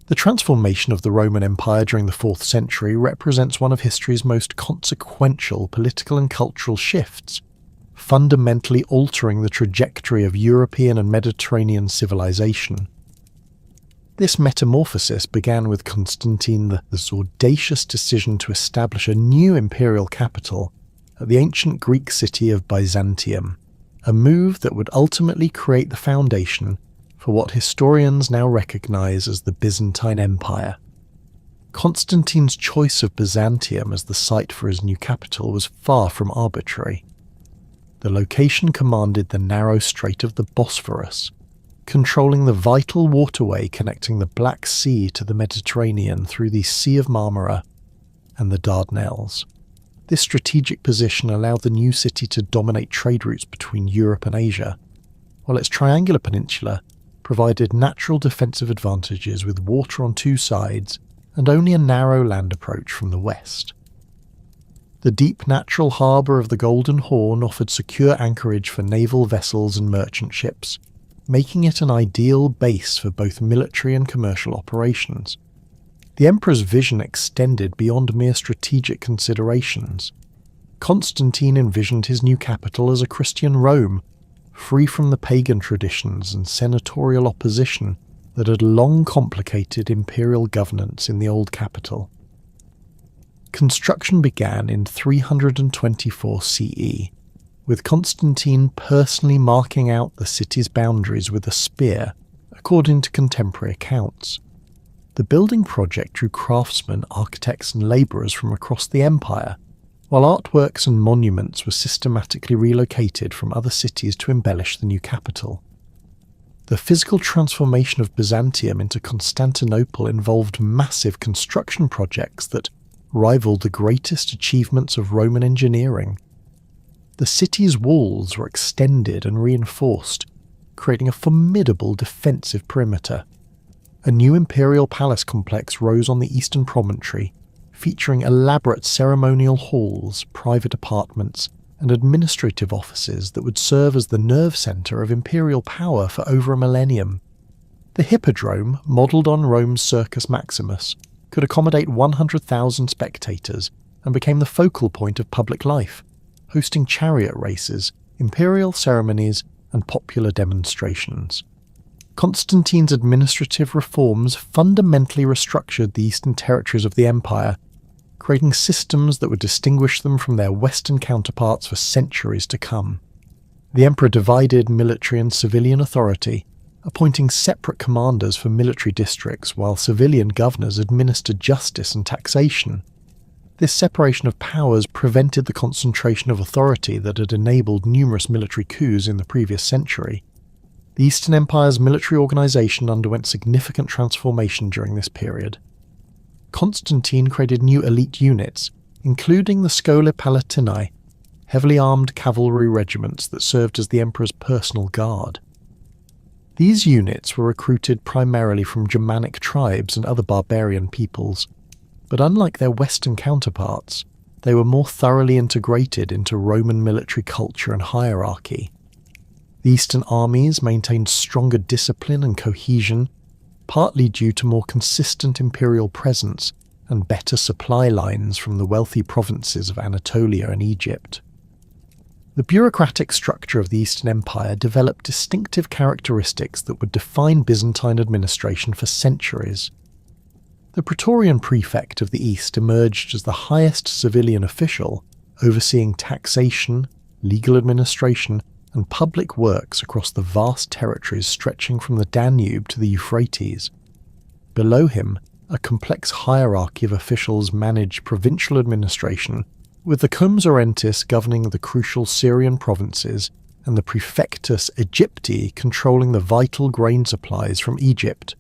The transformation of the Roman Empire during the 4th century represents one of history's most consequential political and cultural shifts, fundamentally altering the trajectory of European and Mediterranean civilization. This metamorphosis began with Constantine I's audacious decision to establish a new imperial capital at the ancient Greek city of Byzantium, a move that would ultimately create the foundation for what historians now recognize as the Byzantine Empire. Constantine's choice of Byzantium as the site for his new capital was far from arbitrary. The location commanded the narrow strait of the Bosphorus, controlling the vital waterway connecting the Black Sea to the Mediterranean through the Sea of Marmara and the Dardanelles. This strategic position allowed the new city to dominate trade routes between Europe and Asia, while its triangular peninsula provided natural defensive advantages with water on two sides and only a narrow land approach from the west. The deep natural harbour of the Golden Horn offered secure anchorage for naval vessels and merchant ships, making it an ideal base for both military and commercial operations. The emperor's vision extended beyond mere strategic considerations. Constantine envisioned his new capital as a Christian Rome, free from the pagan traditions and senatorial opposition that had long complicated imperial governance in the old capital. Construction began in 324 CE, with Constantine personally marking out the city's boundaries with a spear, according to contemporary accounts. The building project drew craftsmen, architects and labourers from across the empire, while artworks and monuments were systematically relocated from other cities to embellish the new capital. The physical transformation of Byzantium into Constantinople involved massive construction projects that rivaled the greatest achievements of Roman engineering. The city's walls were extended and reinforced, creating a formidable defensive perimeter. A new imperial palace complex rose on the eastern promontory, featuring elaborate ceremonial halls, private apartments, and administrative offices that would serve as the nerve centre of imperial power for over a millennium. The Hippodrome, modelled on Rome's Circus Maximus, could accommodate 100,000 spectators and became the focal point of public life, hosting chariot races, imperial ceremonies, and popular demonstrations. Constantine's administrative reforms fundamentally restructured the eastern territories of the empire, creating systems that would distinguish them from their western counterparts for centuries to come. The emperor divided military and civilian authority, appointing separate commanders for military districts while civilian governors administered justice and taxation. This separation of powers prevented the concentration of authority that had enabled numerous military coups in the previous century. The Eastern Empire's military organisation underwent significant transformation during this period. Constantine created new elite units, including the Scholae Palatinae, heavily armed cavalry regiments that served as the emperor's personal guard. These units were recruited primarily from Germanic tribes and other barbarian peoples, but unlike their Western counterparts, they were more thoroughly integrated into Roman military culture and hierarchy. The Eastern armies maintained stronger discipline and cohesion, partly due to more consistent imperial presence and better supply lines from the wealthy provinces of Anatolia and Egypt. The bureaucratic structure of the Eastern Empire developed distinctive characteristics that would define Byzantine administration for centuries. The Praetorian prefect of the East emerged as the highest civilian official, overseeing taxation, legal administration, and public works across the vast territories stretching from the Danube to the Euphrates. Below him, a complex hierarchy of officials managed provincial administration, with the Comes Orentis governing the crucial Syrian provinces and the Praefectus Aegypti controlling the vital grain supplies from Egypt.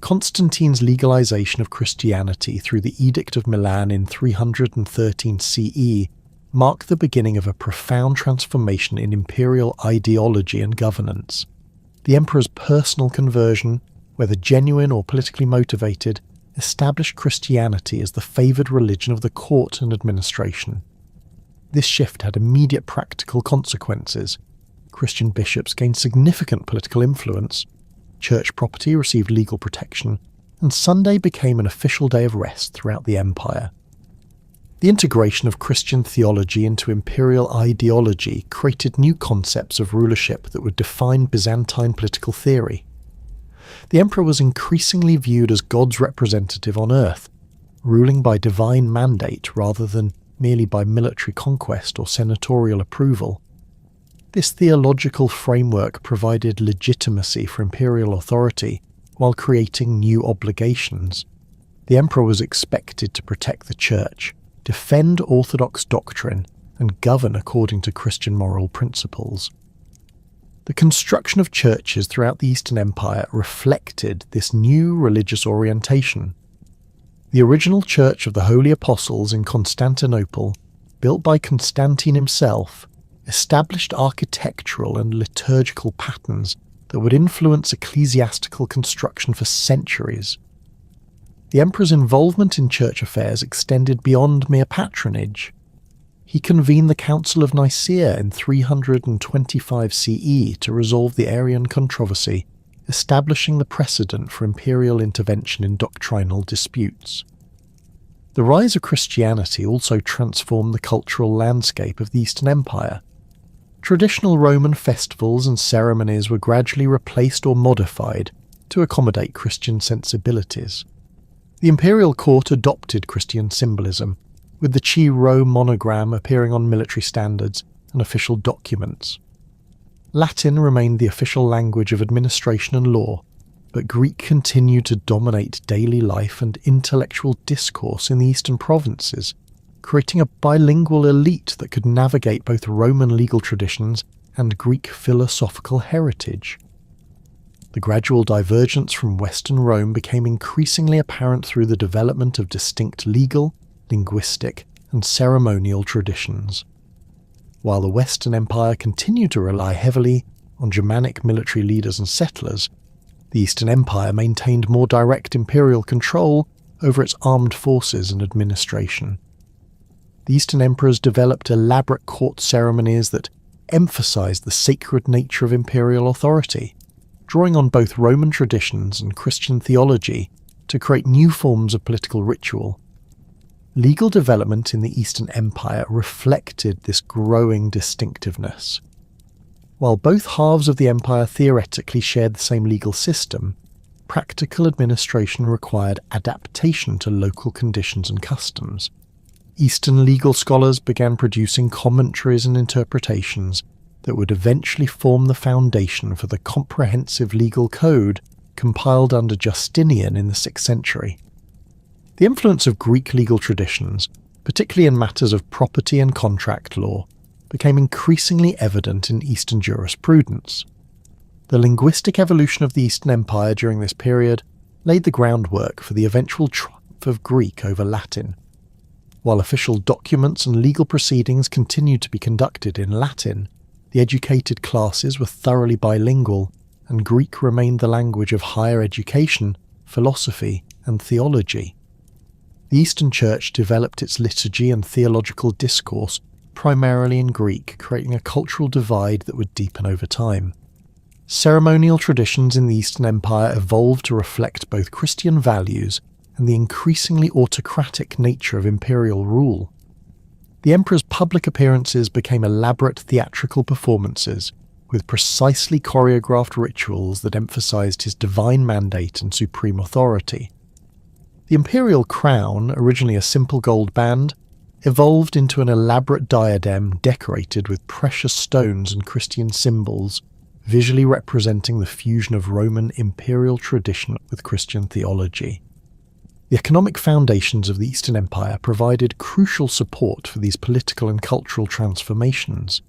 Constantine's legalization of Christianity through the Edict of Milan in 313 CE marked the beginning of a profound transformation in imperial ideology and governance. The emperor's personal conversion, whether genuine or politically motivated, established Christianity as the favoured religion of the court and administration. This shift had immediate practical consequences. Christian bishops gained significant political influence, church property received legal protection, and Sunday became an official day of rest throughout the empire. The integration of Christian theology into imperial ideology created new concepts of rulership that would define Byzantine political theory. The emperor was increasingly viewed as God's representative on earth, ruling by divine mandate rather than merely by military conquest or senatorial approval. This theological framework provided legitimacy for imperial authority while creating new obligations. The emperor was expected to protect the church, defend orthodox doctrine, and govern according to Christian moral principles. The construction of churches throughout the Eastern Empire reflected this new religious orientation. The original Church of the Holy Apostles in Constantinople, built by Constantine himself, established architectural and liturgical patterns that would influence ecclesiastical construction for centuries. The emperor's involvement in church affairs extended beyond mere patronage. He convened the Council of Nicaea in 325 CE to resolve the Arian controversy, establishing the precedent for imperial intervention in doctrinal disputes. The rise of Christianity also transformed the cultural landscape of the Eastern Empire. Traditional Roman festivals and ceremonies were gradually replaced or modified to accommodate Christian sensibilities. The imperial court adopted Christian symbolism, with the Chi Rho monogram appearing on military standards and official documents. Latin remained the official language of administration and law, but Greek continued to dominate daily life and intellectual discourse in the eastern provinces, creating a bilingual elite that could navigate both Roman legal traditions and Greek philosophical heritage. The gradual divergence from Western Rome became increasingly apparent through the development of distinct legal, linguistic, and ceremonial traditions. While the Western Empire continued to rely heavily on Germanic military leaders and settlers, the Eastern Empire maintained more direct imperial control over its armed forces and administration. The Eastern emperors developed elaborate court ceremonies that emphasized the sacred nature of imperial authority, drawing on both Roman traditions and Christian theology to create new forms of political ritual. Legal development in the Eastern Empire reflected this growing distinctiveness. While both halves of the empire theoretically shared the same legal system, practical administration required adaptation to local conditions and customs. Eastern legal scholars began producing commentaries and interpretations that would eventually form the foundation for the comprehensive legal code compiled under Justinian in the 6th century. The influence of Greek legal traditions, particularly in matters of property and contract law, became increasingly evident in Eastern jurisprudence. The linguistic evolution of the Eastern Empire during this period laid the groundwork for the eventual triumph of Greek over Latin. While official documents and legal proceedings continued to be conducted in Latin, the educated classes were thoroughly bilingual, and Greek remained the language of higher education, philosophy, and theology. The Eastern Church developed its liturgy and theological discourse primarily in Greek, creating a cultural divide that would deepen over time. Ceremonial traditions in the Eastern Empire evolved to reflect both Christian values and the increasingly autocratic nature of imperial rule. The emperor's public appearances became elaborate theatrical performances, with precisely choreographed rituals that emphasized his divine mandate and supreme authority. The imperial crown, originally a simple gold band, evolved into an elaborate diadem decorated with precious stones and Christian symbols, visually representing the fusion of Roman imperial tradition with Christian theology. The economic foundations of the Eastern Empire provided crucial support for these political and cultural transformations.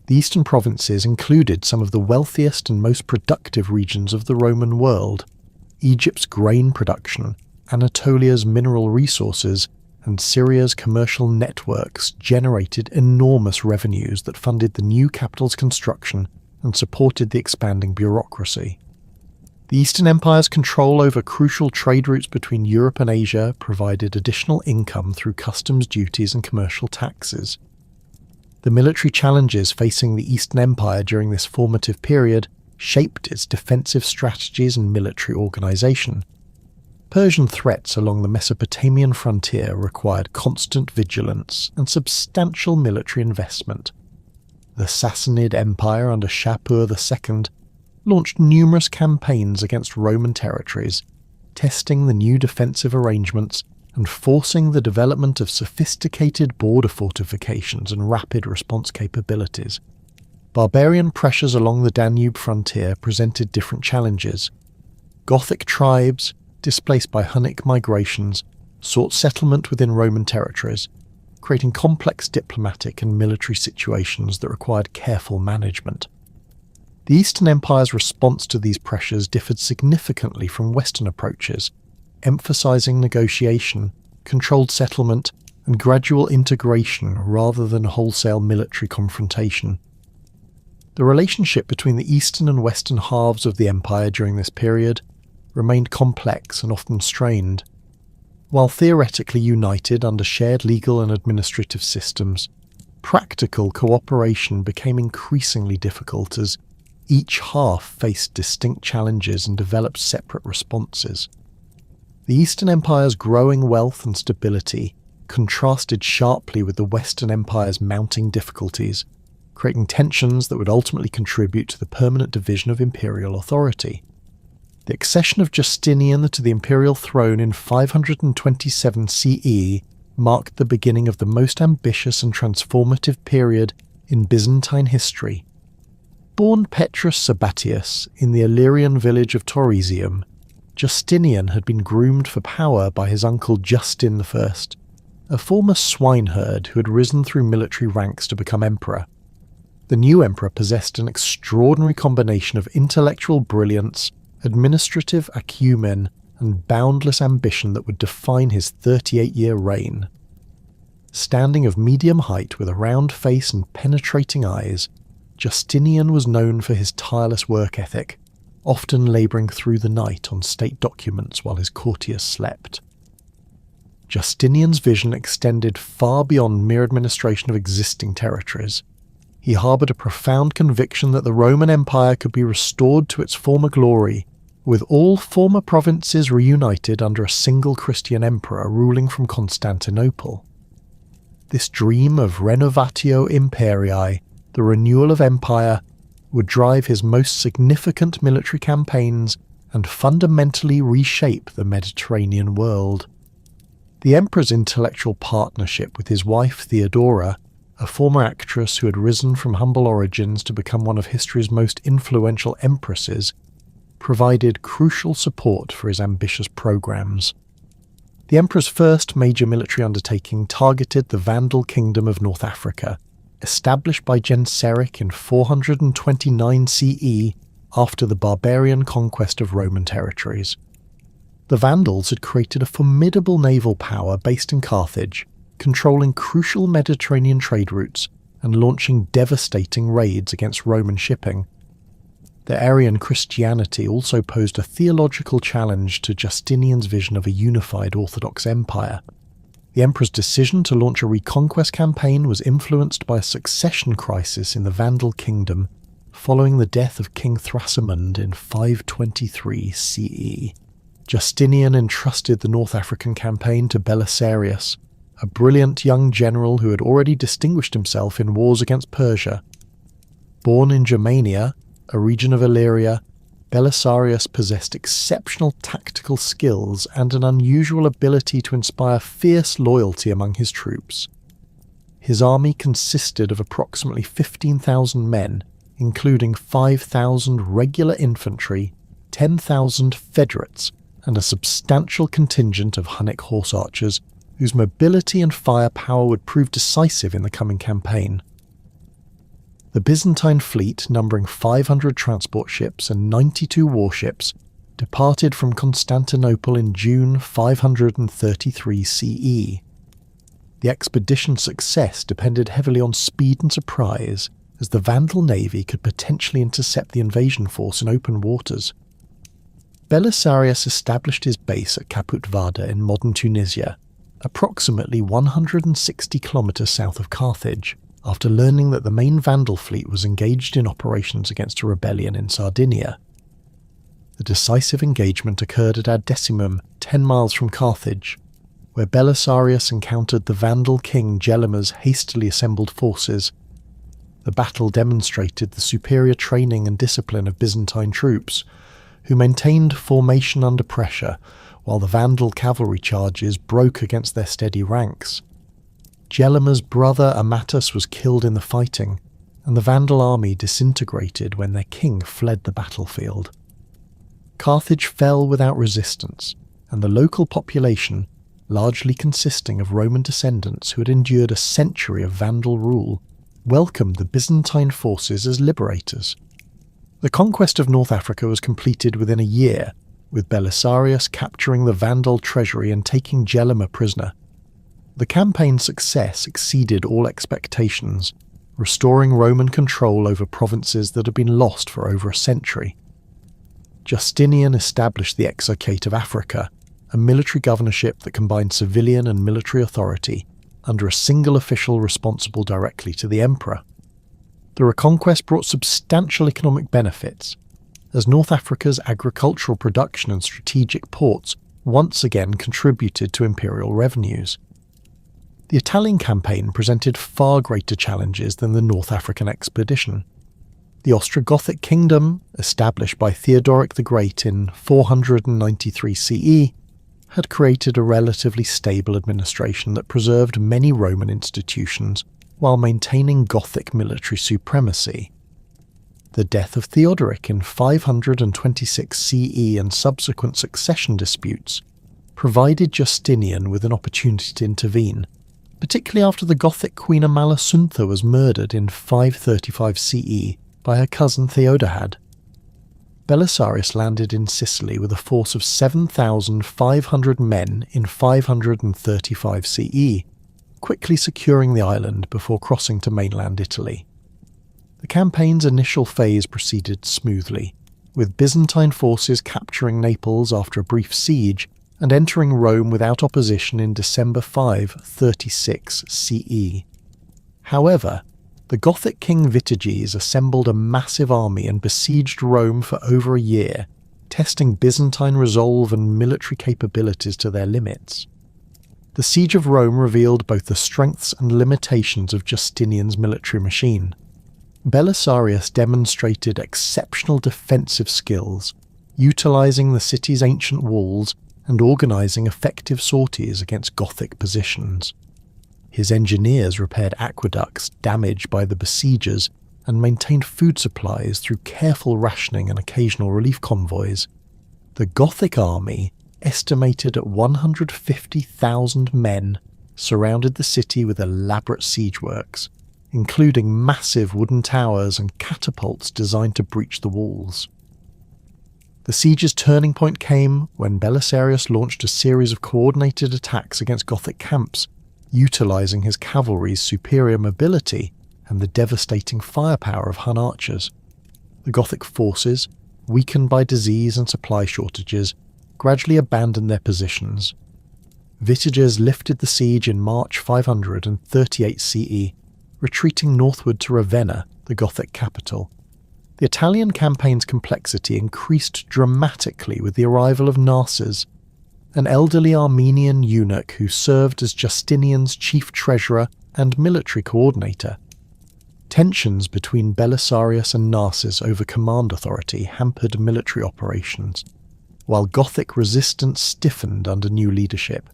The eastern provinces included some of the wealthiest and most productive regions of the Roman world. Egypt's grain production, Anatolia's mineral resources, and Syria's commercial networks generated enormous revenues that funded the new capital's construction and supported the expanding bureaucracy. The Eastern Empire's control over crucial trade routes between Europe and Asia provided additional income through customs duties and commercial taxes. The military challenges facing the Eastern Empire during this formative period shaped its defensive strategies and military organization. Persian threats along the Mesopotamian frontier required constant vigilance and substantial military investment. The Sassanid Empire under Shapur II launched numerous campaigns against Roman territories, testing the new defensive arrangements and forcing the development of sophisticated border fortifications and rapid response capabilities. Barbarian pressures along the Danube frontier presented different challenges. Gothic tribes, displaced by Hunnic migrations, sought settlement within Roman territories, creating complex diplomatic and military situations that required careful management. The Eastern Empire's response to these pressures differed significantly from Western approaches, emphasizing negotiation, controlled settlement, and gradual integration rather than wholesale military confrontation. The relationship between the eastern and western halves of the empire during this period remained complex and often strained. While theoretically united under shared legal and administrative systems, practical cooperation became increasingly difficult as each half faced distinct challenges and developed separate responses. The Eastern Empire's growing wealth and stability contrasted sharply with the Western Empire's mounting difficulties, creating tensions that would ultimately contribute to the permanent division of imperial authority. The accession of Justinian to the imperial throne in 527 CE marked the beginning of the most ambitious and transformative period in Byzantine history. Born Petrus Sabatius in the Illyrian village of Tauresium, Justinian had been groomed for power by his uncle Justin I, a former swineherd who had risen through military ranks to become emperor. The new emperor possessed an extraordinary combination of intellectual brilliance, administrative acumen, and boundless ambition that would define his 38-year reign. Standing of medium height with a round face and penetrating eyes, Justinian was known for his tireless work ethic, often labouring through the night on state documents while his courtiers slept. Justinian's vision extended far beyond mere administration of existing territories. He harboured a profound conviction that the Roman Empire could be restored to its former glory, with all former provinces reunited under a single Christian emperor ruling from Constantinople. This dream of renovatio imperii, the renewal of empire, would drive his most significant military campaigns and fundamentally reshape the Mediterranean world. The emperor's intellectual partnership with his wife Theodora, a former actress who had risen from humble origins to become one of history's most influential empresses, provided crucial support for his ambitious programs. The emperor's first major military undertaking targeted the Vandal kingdom of North Africa, established by Genseric in 429 CE after the barbarian conquest of Roman territories. The Vandals had created a formidable naval power based in Carthage, controlling crucial Mediterranean trade routes and launching devastating raids against Roman shipping. Their Arian Christianity also posed a theological challenge to Justinian's vision of a unified Orthodox empire. The emperor's decision to launch a reconquest campaign was influenced by a succession crisis in the Vandal kingdom following the death of King Thrasimund in 523 CE. Justinian entrusted the North African campaign to Belisarius, a brilliant young general who had already distinguished himself in wars against Persia. Born in Germania, a region of Illyria, Belisarius possessed exceptional tactical skills and an unusual ability to inspire fierce loyalty among his troops. His army consisted of approximately 15,000 men, including 5,000 regular infantry, 10,000 federates, and a substantial contingent of Hunnic horse archers, whose mobility and firepower would prove decisive in the coming campaign. The Byzantine fleet, numbering 500 transport ships and 92 warships, departed from Constantinople in June 533 CE. The expedition's success depended heavily on speed and surprise, as the Vandal navy could potentially intercept the invasion force in open waters. Belisarius established his base at Caput Vada in modern Tunisia, approximately 160 kilometers south of Carthage, after learning that the main Vandal fleet was engaged in operations against a rebellion in Sardinia. The decisive engagement occurred at Ardecimum, 10 miles from Carthage, where Belisarius encountered the Vandal king Gelimer's hastily assembled forces. The battle demonstrated the superior training and discipline of Byzantine troops, who maintained formation under pressure while the Vandal cavalry charges broke against their steady ranks. Gelimer's brother Amatus was killed in the fighting, and the Vandal army disintegrated when their king fled the battlefield. Carthage fell without resistance, and the local population, largely consisting of Roman descendants who had endured a century of Vandal rule, welcomed the Byzantine forces as liberators. The conquest of North Africa was completed within a year, with Belisarius capturing the Vandal treasury and taking Gelimer prisoner. The campaign's success exceeded all expectations, restoring Roman control over provinces that had been lost for over a century. Justinian established the Exarchate of Africa, a military governorship that combined civilian and military authority under a single official responsible directly to the emperor. The reconquest brought substantial economic benefits, as North Africa's agricultural production and strategic ports once again contributed to imperial revenues. The Italian campaign presented far greater challenges than the North African expedition. The Ostrogothic kingdom, established by Theodoric the Great in 493 CE, had created a relatively stable administration that preserved many Roman institutions while maintaining Gothic military supremacy. The death of Theodoric in 526 CE and subsequent succession disputes provided Justinian with an opportunity to intervene, particularly after the Gothic queen Amalasuntha was murdered in 535 CE by her cousin Theodahad. Belisarius landed in Sicily with a force of 7,500 men in 535 CE, quickly securing the island before crossing to mainland Italy. The campaign's initial phase proceeded smoothly, with Byzantine forces capturing Naples after a brief siege and entering Rome without opposition in December 536 CE. However, the Gothic king Vitiges assembled a massive army and besieged Rome for over a year, testing Byzantine resolve and military capabilities to their limits. The siege of Rome revealed both the strengths and limitations of Justinian's military machine. Belisarius demonstrated exceptional defensive skills, utilising the city's ancient walls and organising effective sorties against Gothic positions. His engineers repaired aqueducts damaged by the besiegers and maintained food supplies through careful rationing and occasional relief convoys. The Gothic army, estimated at 150,000 men, surrounded the city with elaborate siege works, including massive wooden towers and catapults designed to breach the walls. The siege's turning point came when Belisarius launched a series of coordinated attacks against Gothic camps, utilising his cavalry's superior mobility and the devastating firepower of Hun archers. The Gothic forces, weakened by disease and supply shortages, gradually abandoned their positions. Vitiges lifted the siege in March 538 CE, retreating northward to Ravenna, the Gothic capital. The Italian campaign's complexity increased dramatically with the arrival of Narses, an elderly Armenian eunuch who served as Justinian's chief treasurer and military coordinator. Tensions between Belisarius and Narses over command authority hampered military operations, while Gothic resistance stiffened under new leadership.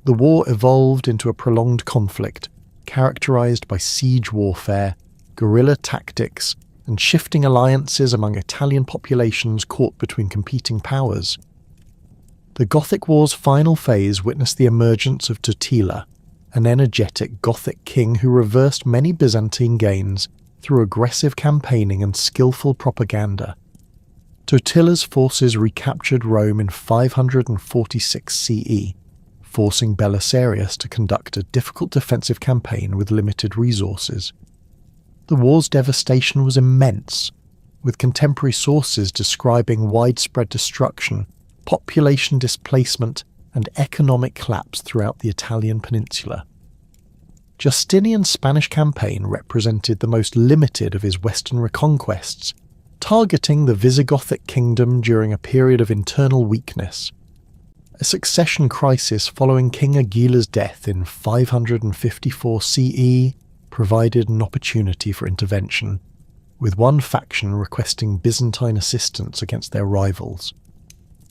The war evolved into a prolonged conflict, characterised by siege warfare, guerrilla tactics, and shifting alliances among Italian populations caught between competing powers. The Gothic War's final phase witnessed the emergence of Totila, an energetic Gothic king who reversed many Byzantine gains through aggressive campaigning and skillful propaganda. Totila's forces recaptured Rome in 546 CE, forcing Belisarius to conduct a difficult defensive campaign with limited resources. The war's devastation was immense, with contemporary sources describing widespread destruction, population displacement, and economic collapse throughout the Italian peninsula. Justinian's Spanish campaign represented the most limited of his western reconquests, targeting the Visigothic kingdom during a period of internal weakness. A succession crisis following King Agila's death in 554 CE provided an opportunity for intervention, with one faction requesting Byzantine assistance against their rivals.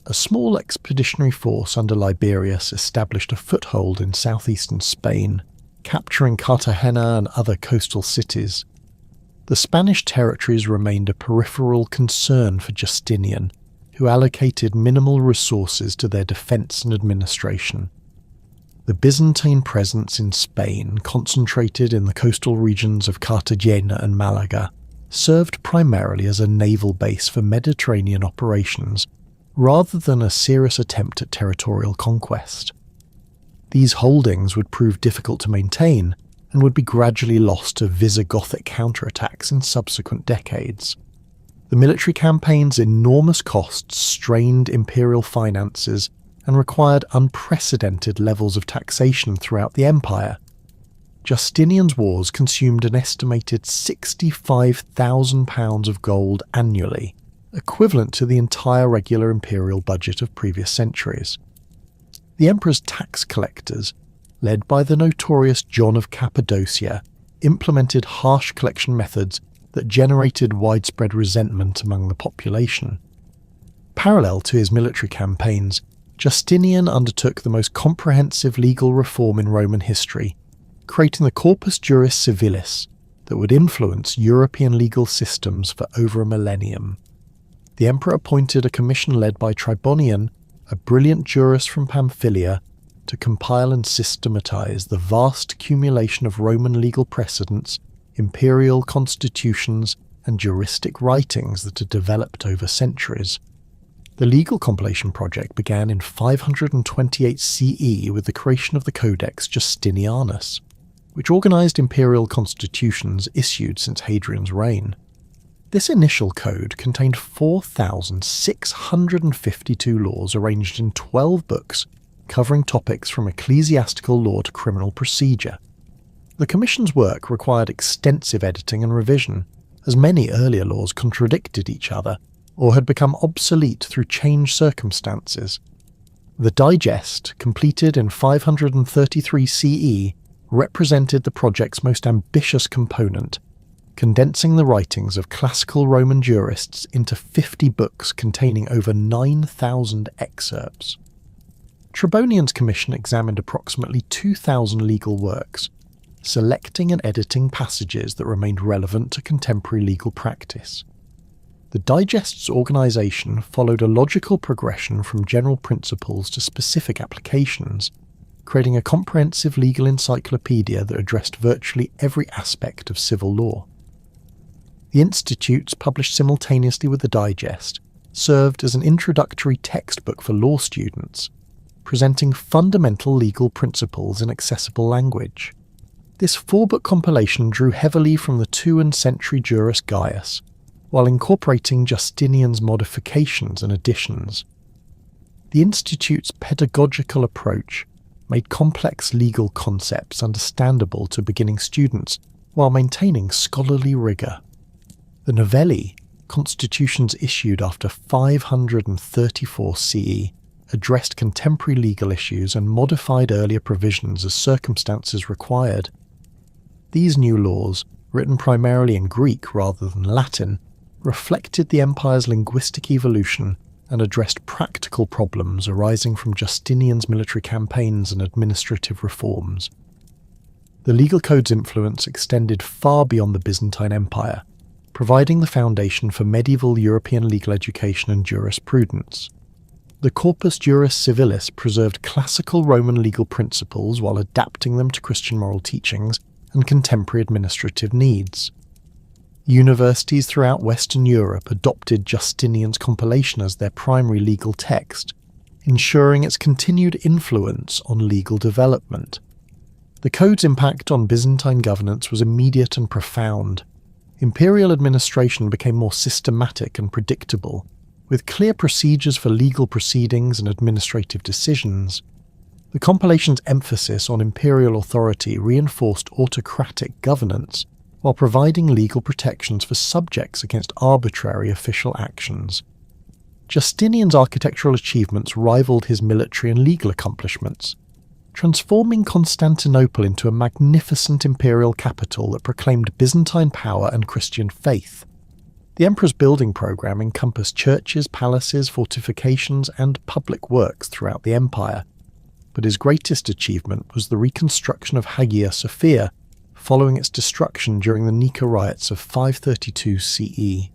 A small expeditionary force under Liberius established a foothold in southeastern Spain, capturing Cartagena and other coastal cities. The Spanish territories remained a peripheral concern for Justinian, who allocated minimal resources to their defence and administration. The Byzantine presence in Spain, concentrated in the coastal regions of Cartagena and Malaga, served primarily as a naval base for Mediterranean operations rather than a serious attempt at territorial conquest. These holdings would prove difficult to maintain and would be gradually lost to Visigothic counterattacks in subsequent decades. The military campaign's enormous costs strained imperial finances and required unprecedented levels of taxation throughout the empire. Justinian's wars consumed an estimated £65,000 of gold annually, equivalent to the entire regular imperial budget of previous centuries. The emperor's tax collectors, led by the notorious John of Cappadocia, implemented harsh collection methods that generated widespread resentment among the population. Parallel to his military campaigns, Justinian undertook the most comprehensive legal reform in Roman history, creating the corpus juris civilis that would influence European legal systems for over a millennium. The emperor appointed a commission led by Tribonian, a brilliant jurist from Pamphylia, to compile and systematize the vast accumulation of Roman legal precedents, imperial constitutions, and juristic writings that had developed over centuries. The legal compilation project began in 528 CE with the creation of the Codex Justinianus, which organized imperial constitutions issued since Hadrian's reign. This initial code contained 4,652 laws arranged in 12 books covering topics from ecclesiastical law to criminal procedure. The Commission's work required extensive editing and revision, as many earlier laws contradicted each other or had become obsolete through changed circumstances. The digest, completed in 533 CE, represented the project's most ambitious component, condensing the writings of classical Roman jurists into 50 books containing over 9,000 excerpts. Tribonian's commission examined approximately 2,000 legal works, selecting and editing passages that remained relevant to contemporary legal practice. The digest's organisation followed a logical progression from general principles to specific applications, creating a comprehensive legal encyclopedia that addressed virtually every aspect of civil law. The institutes, published simultaneously with the digest, served as an introductory textbook for law students, presenting fundamental legal principles in accessible language. This four-book compilation drew heavily from the 2nd century Juris Gaius, while incorporating Justinian's modifications and additions. The Institute's pedagogical approach made complex legal concepts understandable to beginning students while maintaining scholarly rigour. The Novelli, constitutions issued after 534 CE, addressed contemporary legal issues and modified earlier provisions as circumstances required. These new laws, written primarily in Greek rather than Latin, reflected the empire's linguistic evolution and addressed practical problems arising from Justinian's military campaigns and administrative reforms. The legal code's influence extended far beyond the Byzantine Empire, providing the foundation for medieval European legal education and jurisprudence. The Corpus Juris Civilis preserved classical Roman legal principles while adapting them to Christian moral teachings and contemporary administrative needs. Universities throughout Western Europe adopted Justinian's compilation as their primary legal text, ensuring its continued influence on legal development. The code's impact on Byzantine governance was immediate and profound. Imperial administration became more systematic and predictable, with clear procedures for legal proceedings and administrative decisions. The compilation's emphasis on imperial authority reinforced autocratic governance, while providing legal protections for subjects against arbitrary official actions. Justinian's architectural achievements rivaled his military and legal accomplishments, transforming Constantinople into a magnificent imperial capital that proclaimed Byzantine power and Christian faith. The emperor's building program encompassed churches, palaces, fortifications, and public works throughout the empire, but his greatest achievement was the reconstruction of Hagia Sophia following its destruction during the Nika riots of 532 CE.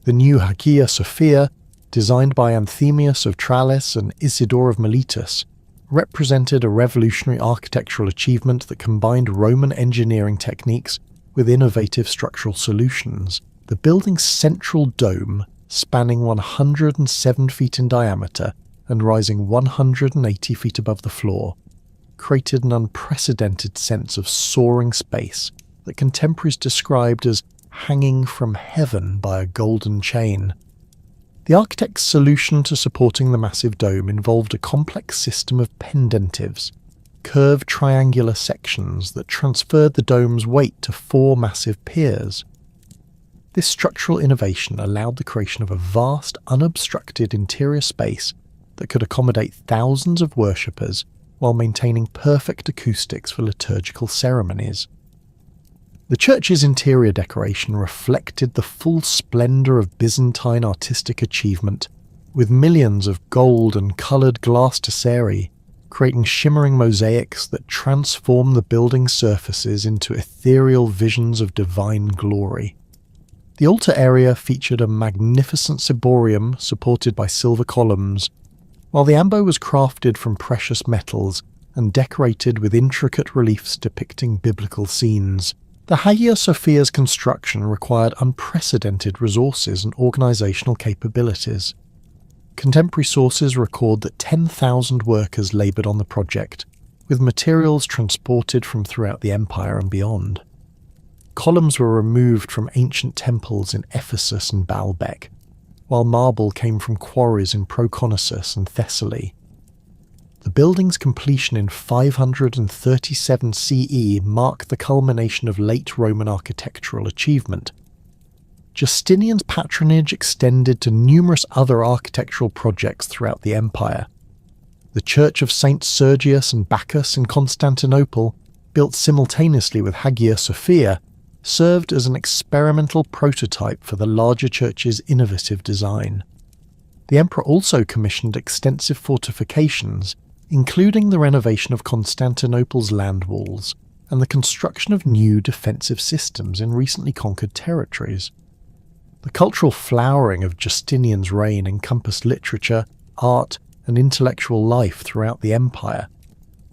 The new Hagia Sophia, designed by Anthemius of Tralles and Isidore of Miletus, represented a revolutionary architectural achievement that combined Roman engineering techniques with innovative structural solutions. The building's central dome, spanning 107 feet in diameter and rising 180 feet above the floor, created an unprecedented sense of soaring space that contemporaries described as hanging from heaven by a golden chain. The architect's solution to supporting the massive dome involved a complex system of pendentives, curved triangular sections that transferred the dome's weight to 4 massive piers. This structural innovation allowed the creation of a vast, unobstructed interior space that could accommodate thousands of worshippers while maintaining perfect acoustics for liturgical ceremonies. The church's interior decoration reflected the full splendour of Byzantine artistic achievement, with millions of gold and coloured glass tesserae creating shimmering mosaics that transform the building's surfaces into ethereal visions of divine glory. The altar area featured a magnificent ciborium supported by silver columns, while the ambo was crafted from precious metals and decorated with intricate reliefs depicting biblical scenes. The Hagia Sophia's construction required unprecedented resources and organisational capabilities. Contemporary sources record that 10,000 workers laboured on the project, with materials transported from throughout the empire and beyond. Columns were removed from ancient temples in Ephesus and Baalbek, while marble came from quarries in Proconnesus and Thessaly. The building's completion in 537 CE marked the culmination of late Roman architectural achievement. Justinian's patronage extended to numerous other architectural projects throughout the empire. The Church of Saints Sergius and Bacchus in Constantinople, built simultaneously with Hagia Sophia, served as an experimental prototype for the larger church's innovative design. The emperor also commissioned extensive fortifications, including the renovation of Constantinople's land walls and the construction of new defensive systems in recently conquered territories. The cultural flowering of Justinian's reign encompassed literature, art, and intellectual life throughout the empire.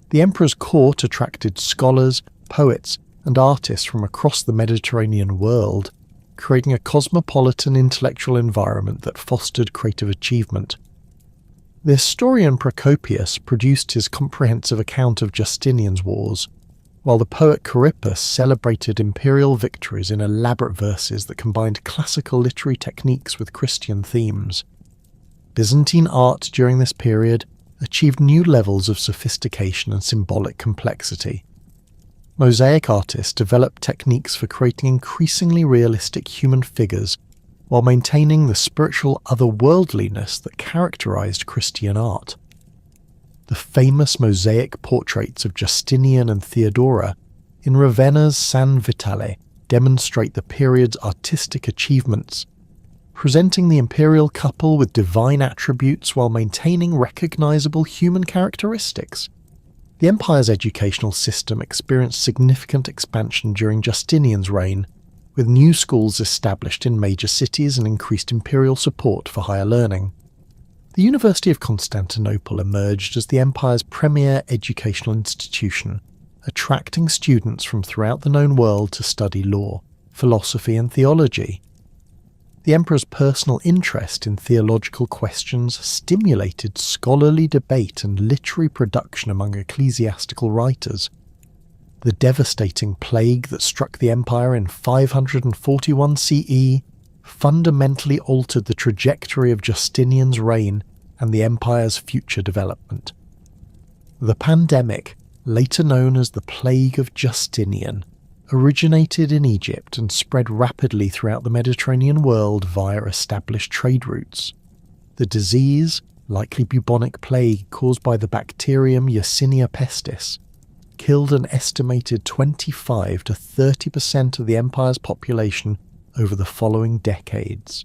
The emperor's court attracted scholars, poets, and artists from across the Mediterranean world, creating a cosmopolitan intellectual environment that fostered creative achievement. The historian Procopius produced his comprehensive account of Justinian's wars, while the poet Corippus celebrated imperial victories in elaborate verses that combined classical literary techniques with Christian themes. Byzantine art during this period achieved new levels of sophistication and symbolic complexity. Mosaic artists developed techniques for creating increasingly realistic human figures while maintaining the spiritual otherworldliness that characterized Christian art. The famous mosaic portraits of Justinian and Theodora in Ravenna's San Vitale demonstrate the period's artistic achievements, presenting the imperial couple with divine attributes while maintaining recognizable human characteristics. The empire's educational system experienced significant expansion during Justinian's reign, with new schools established in major cities and increased imperial support for higher learning. The University of Constantinople emerged as the empire's premier educational institution, attracting students from throughout the known world to study law, philosophy, and theology. The emperor's personal interest in theological questions stimulated scholarly debate and literary production among ecclesiastical writers. The devastating plague that struck the empire in 541 CE fundamentally altered the trajectory of Justinian's reign and the empire's future development. The pandemic, later known as the Plague of Justinian, originated in Egypt and spread rapidly throughout the Mediterranean world via established trade routes. The disease, likely bubonic plague caused by the bacterium Yersinia pestis, killed an estimated 25 to 30% of the empire's population over the following decades.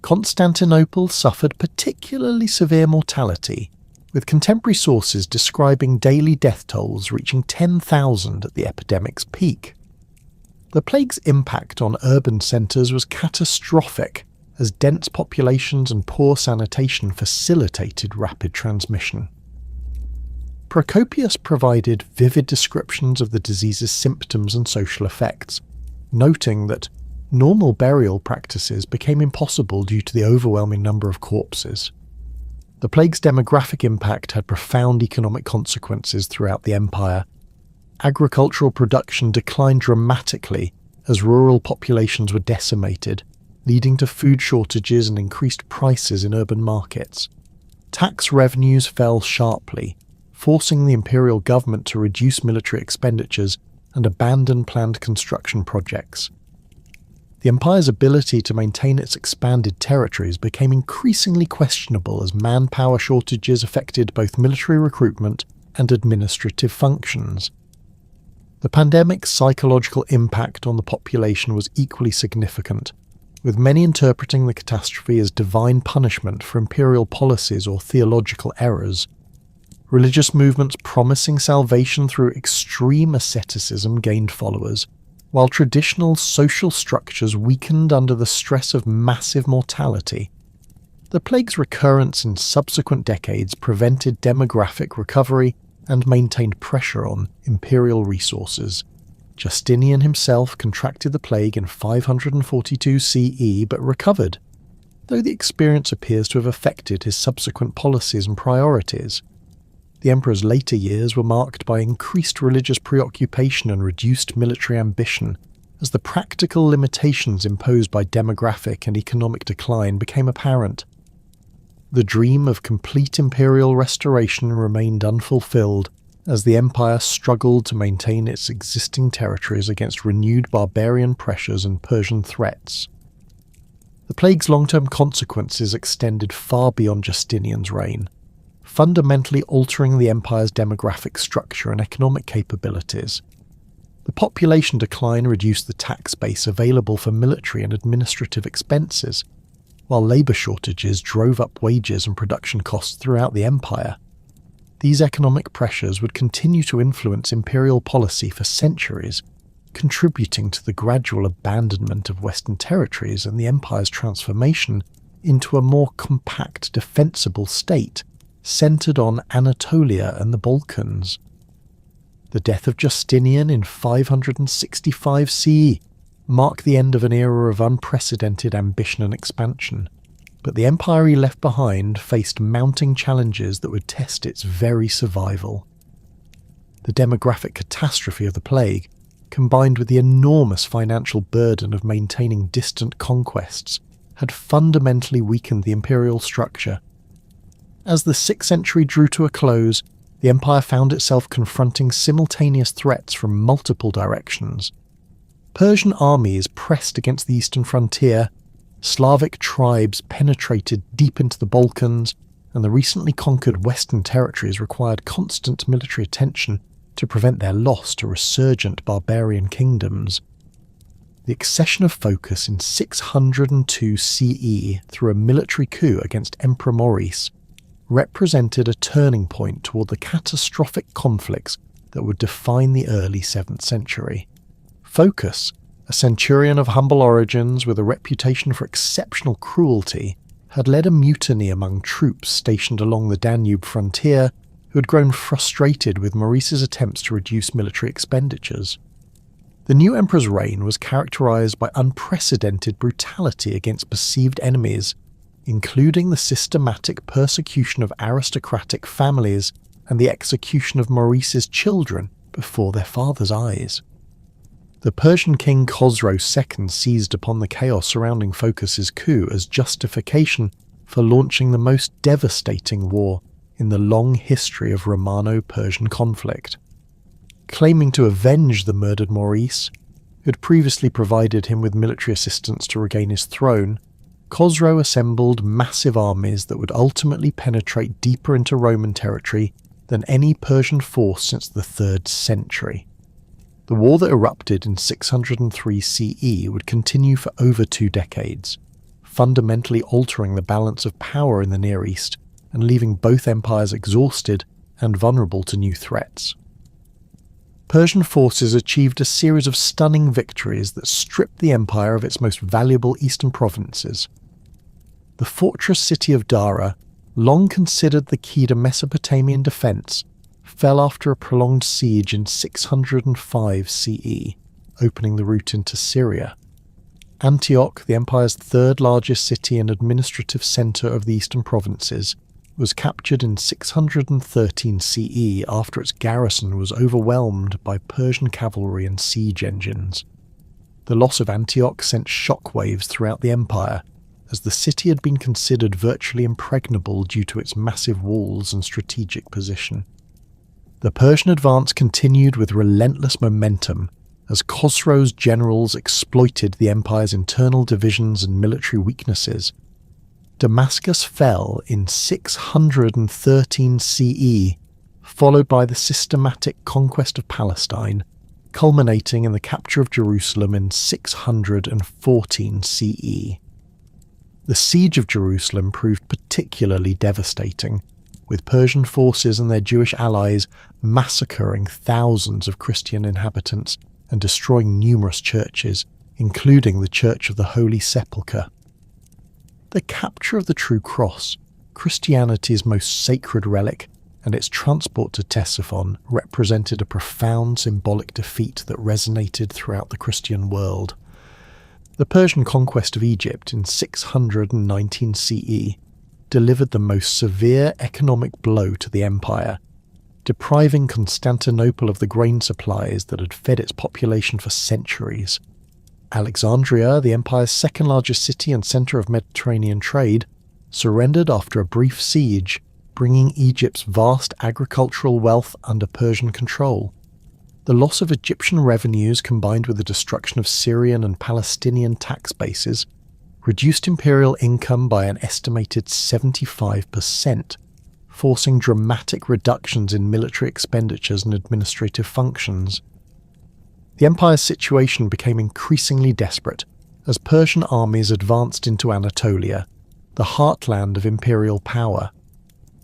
Constantinople suffered particularly severe mortality, with contemporary sources describing daily death tolls reaching 10,000 at the epidemic's peak. The plague's impact on urban centres was catastrophic, as dense populations and poor sanitation facilitated rapid transmission. Procopius provided vivid descriptions of the disease's symptoms and social effects, noting that normal burial practices became impossible due to the overwhelming number of corpses. The plague's demographic impact had profound economic consequences throughout the empire. Agricultural production declined dramatically as rural populations were decimated, leading to food shortages and increased prices in urban markets. Tax revenues fell sharply, forcing the imperial government to reduce military expenditures and abandon planned construction projects. The empire's ability to maintain its expanded territories became increasingly questionable as manpower shortages affected both military recruitment and administrative functions. The pandemic's psychological impact on the population was equally significant, with many interpreting the catastrophe as divine punishment for imperial policies or theological errors. Religious movements promising salvation through extreme asceticism gained followers, while traditional social structures weakened under the stress of massive mortality. The plague's recurrence in subsequent decades prevented demographic recovery and maintained pressure on imperial resources. Justinian himself contracted the plague in 542 CE but recovered, though the experience appears to have affected his subsequent policies and priorities. The emperor's later years were marked by increased religious preoccupation and reduced military ambition, as the practical limitations imposed by demographic and economic decline became apparent. The dream of complete imperial restoration remained unfulfilled, as the empire struggled to maintain its existing territories against renewed barbarian pressures and Persian threats. The plague's long-term consequences extended far beyond Justinian's reign, fundamentally altering the empire's demographic structure and economic capabilities. The population decline reduced the tax base available for military and administrative expenses, while labour shortages drove up wages and production costs throughout the empire. These economic pressures would continue to influence imperial policy for centuries, contributing to the gradual abandonment of Western territories and the empire's transformation into a more compact, defensible state centred on Anatolia and the Balkans. The death of Justinian in 565 CE marked the end of an era of unprecedented ambition and expansion, but the empire he left behind faced mounting challenges that would test its very survival. The demographic catastrophe of the plague, combined with the enormous financial burden of maintaining distant conquests, had fundamentally weakened the imperial structure. As the 6th century drew to a close, the empire found itself confronting simultaneous threats from multiple directions. Persian armies pressed against the eastern frontier, Slavic tribes penetrated deep into the Balkans, and the recently conquered western territories required constant military attention to prevent their loss to resurgent barbarian kingdoms. The accession of focus in 602 CE through a military coup against Emperor Maurice represented a turning point toward the catastrophic conflicts that would define the early 7th century. Phocas, a centurion of humble origins with a reputation for exceptional cruelty, had led a mutiny among troops stationed along the Danube frontier who had grown frustrated with Maurice's attempts to reduce military expenditures. The new emperor's reign was characterized by unprecedented brutality against perceived enemies, including the systematic persecution of aristocratic families and the execution of Maurice's children before their father's eyes. The Persian king Khosrow II seized upon the chaos surrounding Phocas's coup as justification for launching the most devastating war in the long history of Romano-Persian conflict. Claiming to avenge the murdered Maurice, who had previously provided him with military assistance to regain his throne, Khosrow assembled massive armies that would ultimately penetrate deeper into Roman territory than any Persian force since the 3rd century. The war that erupted in 603 CE would continue for over 2 decades, fundamentally altering the balance of power in the Near East and leaving both empires exhausted and vulnerable to new threats. Persian forces achieved a series of stunning victories that stripped the empire of its most valuable eastern provinces. The fortress city of Dara, long considered the key to Mesopotamian defence, fell after a prolonged siege in 605 CE, opening the route into Syria. Antioch, the empire's 3rd largest city and administrative centre of the eastern provinces, was captured in 613 CE after its garrison was overwhelmed by Persian cavalry and siege engines. The loss of Antioch sent shockwaves throughout the empire, as the city had been considered virtually impregnable due to its massive walls and strategic position. The Persian advance continued with relentless momentum, as Khosrow's generals exploited the empire's internal divisions and military weaknesses. Damascus fell in 613 CE, followed by the systematic conquest of Palestine, culminating in the capture of Jerusalem in 614 CE. The siege of Jerusalem proved particularly devastating, with Persian forces and their Jewish allies massacring thousands of Christian inhabitants and destroying numerous churches, including the Church of the Holy Sepulchre. The capture of the True Cross, Christianity's most sacred relic, and its transport to Ctesiphon represented a profound symbolic defeat that resonated throughout the Christian world. The Persian conquest of Egypt in 619 CE delivered the most severe economic blow to the empire, depriving Constantinople of the grain supplies that had fed its population for centuries. Alexandria, the empire's 2nd largest city and centre of Mediterranean trade, surrendered after a brief siege, bringing Egypt's vast agricultural wealth under Persian control. The loss of Egyptian revenues combined with the destruction of Syrian and Palestinian tax bases reduced imperial income by an estimated 75%, forcing dramatic reductions in military expenditures and administrative functions. The empire's situation became increasingly desperate as Persian armies advanced into Anatolia, the heartland of imperial power.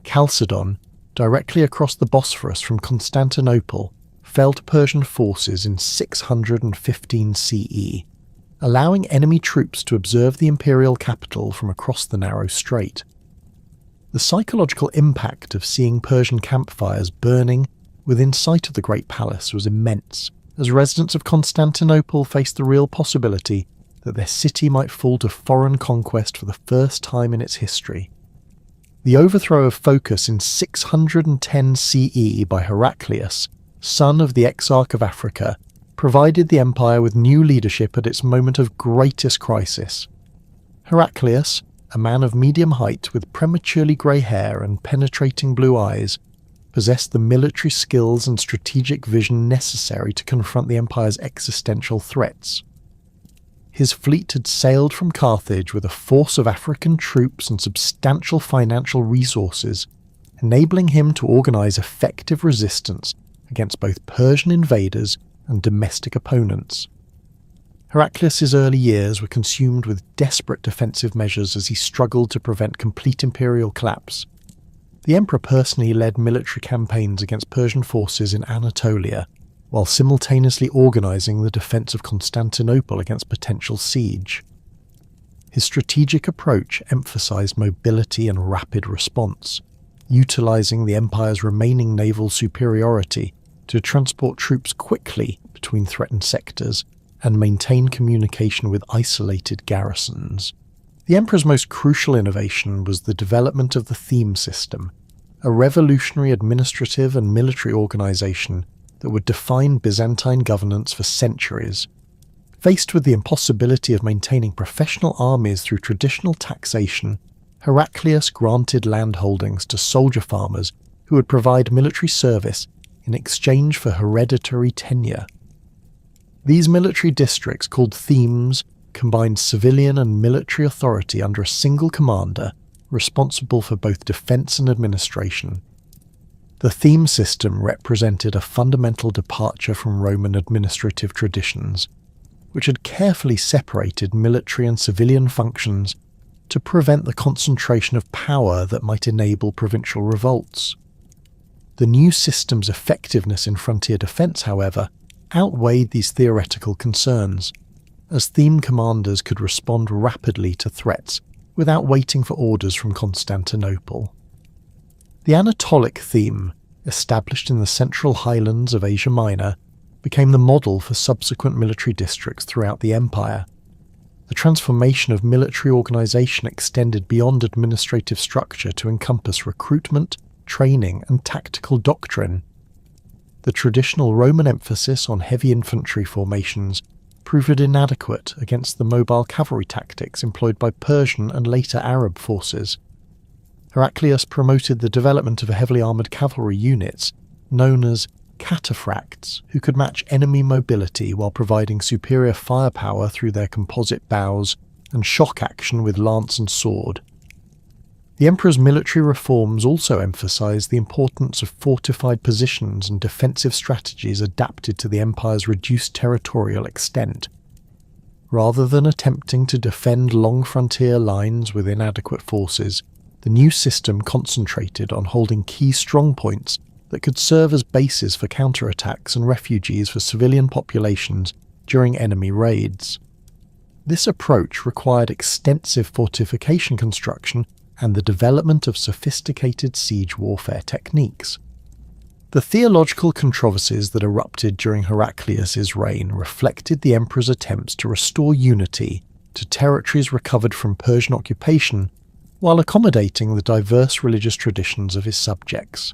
Chalcedon, directly across the Bosphorus from Constantinople, fell to Persian forces in 615 CE, allowing enemy troops to observe the imperial capital from across the narrow strait. The psychological impact of seeing Persian campfires burning within sight of the Great Palace was immense, as residents of Constantinople faced the real possibility that their city might fall to foreign conquest for the first time in its history. The overthrow of Phocis in 610 CE by Heraclius, son of the Exarch of Africa, provided the empire with new leadership at its moment of greatest crisis. Heraclius, a man of medium height with prematurely grey hair and penetrating blue eyes, possessed the military skills and strategic vision necessary to confront the empire's existential threats. His fleet had sailed from Carthage with a force of African troops and substantial financial resources, enabling him to organise effective resistance against both Persian invaders and domestic opponents. Heraclius' early years were consumed with desperate defensive measures as he struggled to prevent complete imperial collapse. The emperor personally led military campaigns against Persian forces in Anatolia, while simultaneously organising the defence of Constantinople against potential siege. His strategic approach emphasised mobility and rapid response, utilising the empire's remaining naval superiority to transport troops quickly between threatened sectors and maintain communication with isolated garrisons. The emperor's most crucial innovation was the development of the theme system, a revolutionary administrative and military organisation that would define Byzantine governance for centuries. Faced with the impossibility of maintaining professional armies through traditional taxation, Heraclius granted landholdings to soldier farmers who would provide military service in exchange for hereditary tenure. These military districts, called themes, combined civilian and military authority under a single commander responsible for both defence and administration. The theme system represented a fundamental departure from Roman administrative traditions, which had carefully separated military and civilian functions to prevent the concentration of power that might enable provincial revolts. The new system's effectiveness in frontier defence, however, outweighed these theoretical concerns, as theme commanders could respond rapidly to threats without waiting for orders from Constantinople. The Anatolic theme, established in the central highlands of Asia Minor, became the model for subsequent military districts throughout the empire. The transformation of military organisation extended beyond administrative structure to encompass recruitment, training, and tactical doctrine. The traditional Roman emphasis on heavy infantry formations proved inadequate against the mobile cavalry tactics employed by Persian and later Arab forces. Heraclius promoted the development of heavily armoured cavalry units, known as cataphracts, who could match enemy mobility while providing superior firepower through their composite bows and shock action with lance and sword. The emperor's military reforms also emphasised the importance of fortified positions and defensive strategies adapted to the empire's reduced territorial extent. Rather than attempting to defend long frontier lines with inadequate forces, the new system concentrated on holding key strongpoints that could serve as bases for counterattacks and refuges for civilian populations during enemy raids. This approach required extensive fortification construction and the development of sophisticated siege warfare techniques. The theological controversies that erupted during Heraclius's reign reflected the emperor's attempts to restore unity to territories recovered from Persian occupation while accommodating the diverse religious traditions of his subjects.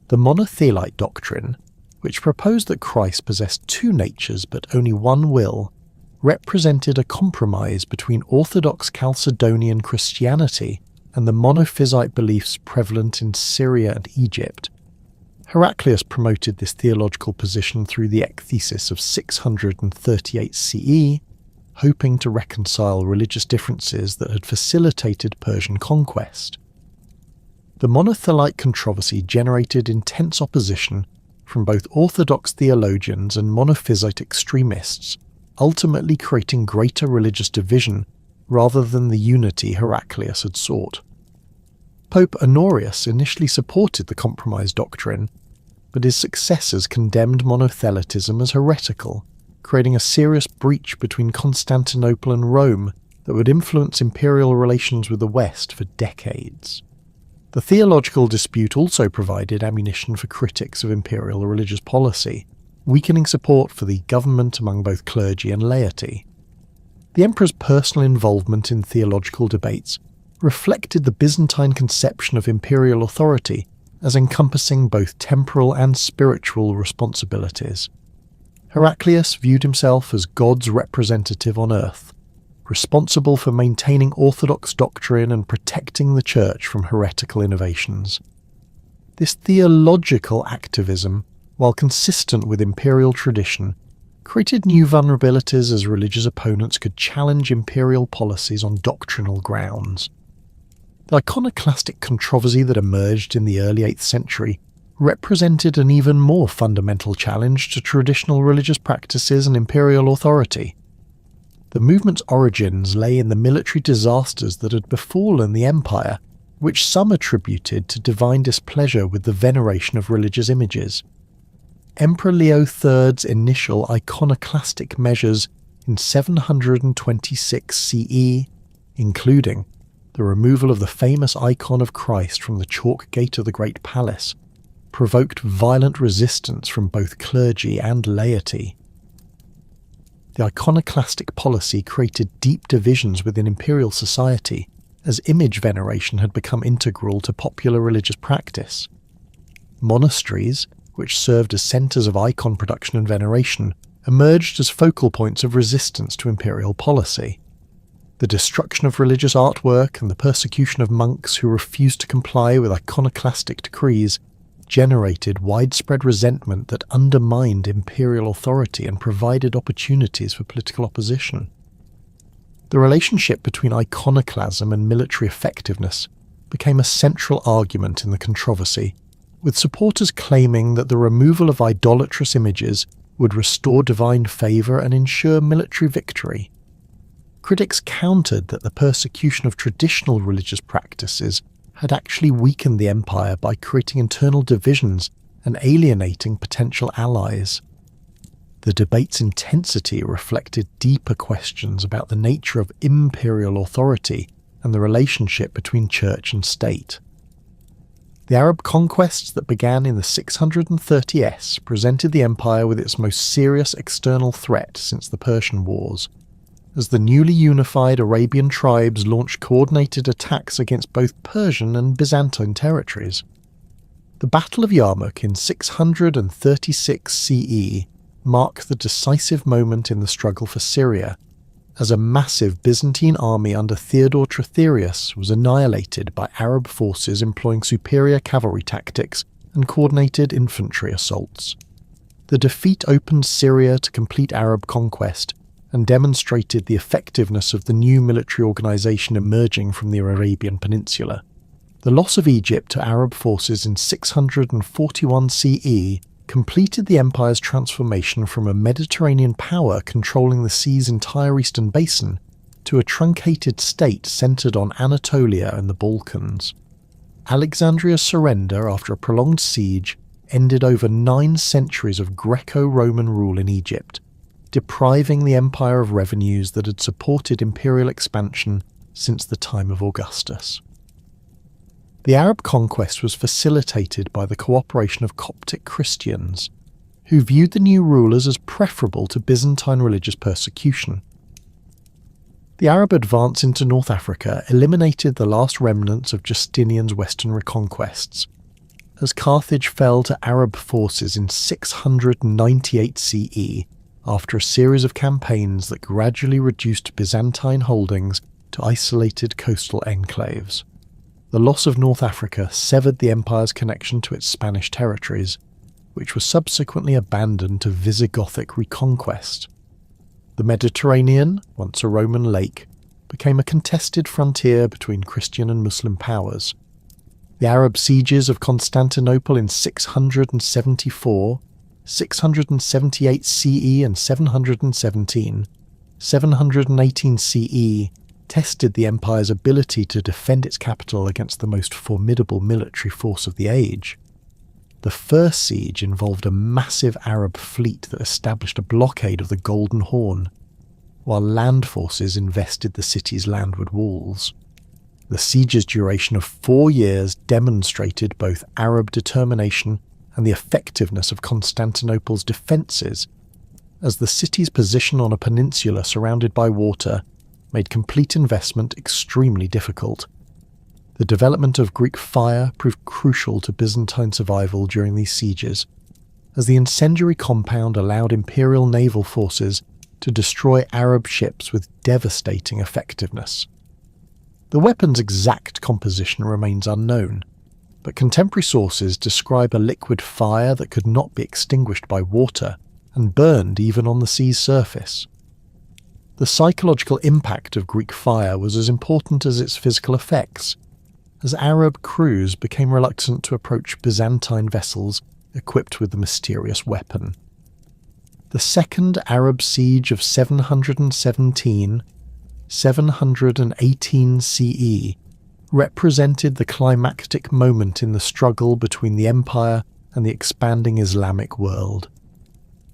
The monothelite doctrine, which proposed that Christ possessed two natures but only one will, represented a compromise between Orthodox Chalcedonian Christianity and the monophysite beliefs prevalent in Syria and Egypt. Heraclius promoted this theological position through the ecthesis of 638 CE, hoping to reconcile religious differences that had facilitated Persian conquest. The monothelite controversy generated intense opposition from both Orthodox theologians and monophysite extremists, ultimately creating greater religious division rather than the unity Heraclius had sought. Pope Honorius initially supported the compromise doctrine, but his successors condemned monothelitism as heretical, creating a serious breach between Constantinople and Rome that would influence imperial relations with the West for decades. The theological dispute also provided ammunition for critics of imperial religious policy, weakening support for the government among both clergy and laity. The emperor's personal involvement in theological debates reflected the Byzantine conception of imperial authority as encompassing both temporal and spiritual responsibilities. Heraclius viewed himself as God's representative on earth, responsible for maintaining orthodox doctrine and protecting the Church from heretical innovations. This theological activism, while consistent with imperial tradition, created new vulnerabilities as religious opponents could challenge imperial policies on doctrinal grounds. The iconoclastic controversy that emerged in the early 8th century represented an even more fundamental challenge to traditional religious practices and imperial authority. The movement's origins lay in the military disasters that had befallen the empire, which some attributed to divine displeasure with the veneration of religious images. Emperor Leo III's initial iconoclastic measures in 726 CE, including the removal of the famous icon of Christ from the chalk gate of the Great Palace, provoked violent resistance from both clergy and laity. The iconoclastic policy created deep divisions within imperial society, as image veneration had become integral to popular religious practice. Monasteries, which served as centres of icon production and veneration, emerged as focal points of resistance to imperial policy. The destruction of religious artwork and the persecution of monks who refused to comply with iconoclastic decrees generated widespread resentment that undermined imperial authority and provided opportunities for political opposition. The relationship between iconoclasm and military effectiveness became a central argument in the controversy, with supporters claiming that the removal of idolatrous images would restore divine favour and ensure military victory. Critics countered that the persecution of traditional religious practices had actually weakened the empire by creating internal divisions and alienating potential allies. The debate's intensity reflected deeper questions about the nature of imperial authority and the relationship between church and state. The Arab conquests that began in the 630s presented the empire with its most serious external threat since the Persian Wars, as the newly unified Arabian tribes launched coordinated attacks against both Persian and Byzantine territories. The Battle of Yarmouk in 636 CE marked the decisive moment in the struggle for Syria, as a massive Byzantine army under Theodore Trithyrius was annihilated by Arab forces employing superior cavalry tactics and coordinated infantry assaults. The defeat opened Syria to complete Arab conquest and demonstrated the effectiveness of the new military organisation emerging from the Arabian Peninsula. The loss of Egypt to Arab forces in 641 CE completed the empire's transformation from a Mediterranean power controlling the sea's entire eastern basin to a truncated state centred on Anatolia and the Balkans. Alexandria's surrender after a prolonged siege ended over 9 centuries of Greco-Roman rule in Egypt, depriving the empire of revenues that had supported imperial expansion since the time of Augustus. The Arab conquest was facilitated by the cooperation of Coptic Christians, who viewed the new rulers as preferable to Byzantine religious persecution. The Arab advance into North Africa eliminated the last remnants of Justinian's western reconquests, as Carthage fell to Arab forces in 698 CE after a series of campaigns that gradually reduced Byzantine holdings to isolated coastal enclaves. The loss of North Africa severed the empire's connection to its Spanish territories, which were subsequently abandoned to Visigothic reconquest. The Mediterranean, once a Roman lake, became a contested frontier between Christian and Muslim powers. The Arab sieges of Constantinople in 674, 678 CE and 717, 718 CE tested the empire's ability to defend its capital against the most formidable military force of the age. The first siege involved a massive Arab fleet that established a blockade of the Golden Horn, while land forces invested the city's landward walls. The siege's duration of 4 years demonstrated both Arab determination and the effectiveness of Constantinople's defences, as the city's position on a peninsula surrounded by water made complete investment extremely difficult. The development of Greek fire proved crucial to Byzantine survival during these sieges, as the incendiary compound allowed imperial naval forces to destroy Arab ships with devastating effectiveness. The weapon's exact composition remains unknown, but contemporary sources describe a liquid fire that could not be extinguished by water and burned even on the sea's surface. The psychological impact of Greek fire was as important as its physical effects, as Arab crews became reluctant to approach Byzantine vessels equipped with the mysterious weapon. The second Arab siege of 717 CE represented the climactic moment in the struggle between the empire and the expanding Islamic world.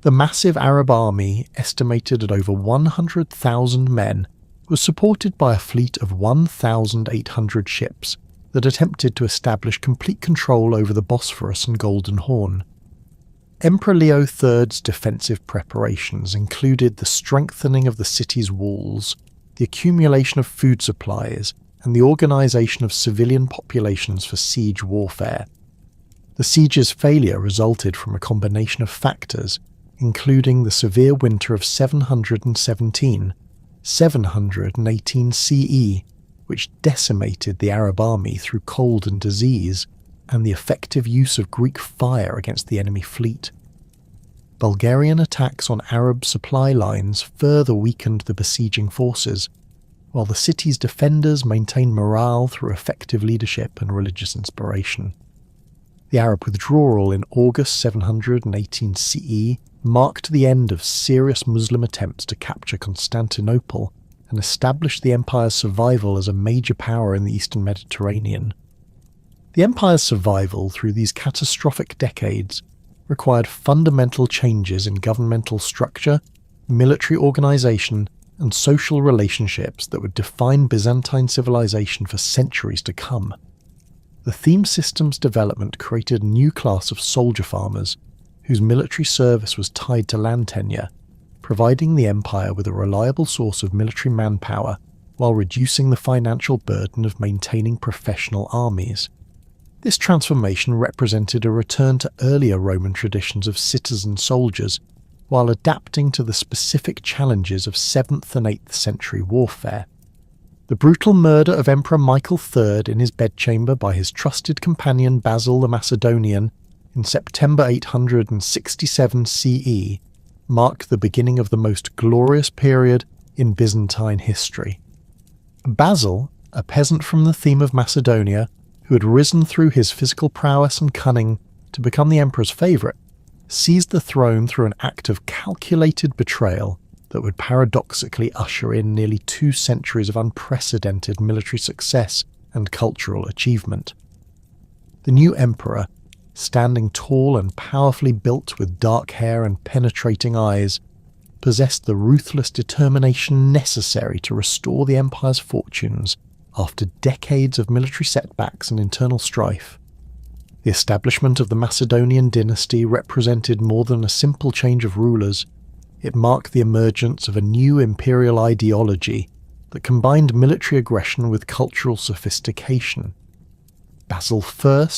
The massive Arab army, estimated at over 100,000 men, was supported by a fleet of 1,800 ships that attempted to establish complete control over the Bosphorus and Golden Horn. Emperor Leo III's defensive preparations included the strengthening of the city's walls, the accumulation of food supplies, and the organisation of civilian populations for siege warfare. The siege's failure resulted from a combination of factors, including the severe winter of 718 CE, which decimated the Arab army through cold and disease, and the effective use of Greek fire against the enemy fleet. Bulgarian attacks on Arab supply lines further weakened the besieging forces, while the city's defenders maintained morale through effective leadership and religious inspiration. The Arab withdrawal in August 718 CE marked the end of serious Muslim attempts to capture Constantinople and established the empire's survival as a major power in the eastern Mediterranean. The empire's survival through these catastrophic decades required fundamental changes in governmental structure, military organisation, and social relationships that would define Byzantine civilization for centuries to come. The theme system's development created a new class of soldier farmers whose military service was tied to land tenure, providing the empire with a reliable source of military manpower while reducing the financial burden of maintaining professional armies. This transformation represented a return to earlier Roman traditions of citizen soldiers, while adapting to the specific challenges of 7th and 8th century warfare. The brutal murder of Emperor Michael III in his bedchamber by his trusted companion Basil the Macedonian in September 867 CE marked the beginning of the most glorious period in Byzantine history. Basil, a peasant from the theme of Macedonia, who had risen through his physical prowess and cunning to become the emperor's favourite, seized the throne through an act of calculated betrayal that would paradoxically usher in nearly 2 centuries of unprecedented military success and cultural achievement. The new emperor, standing tall and powerfully built with dark hair and penetrating eyes, possessed the ruthless determination necessary to restore the empire's fortunes after decades of military setbacks and internal strife. The establishment of the Macedonian dynasty represented more than a simple change of rulers. It marked the emergence of a new imperial ideology that combined military aggression with cultural sophistication. Basil I,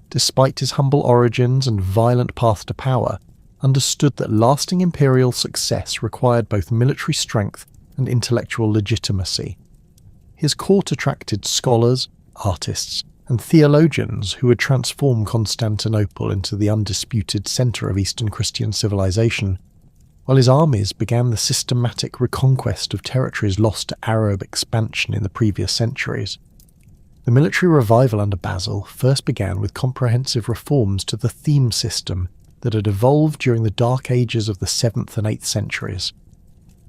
despite his humble origins and violent path to power, understood that lasting imperial success required both military strength and intellectual legitimacy. His court attracted scholars, artists, and theologians who would transform Constantinople into the undisputed centre of Eastern Christian civilization, while his armies began the systematic reconquest of territories lost to Arab expansion in the previous centuries. The military revival under Basil first began with comprehensive reforms to the theme system that had evolved during the dark ages of the 7th and 8th centuries.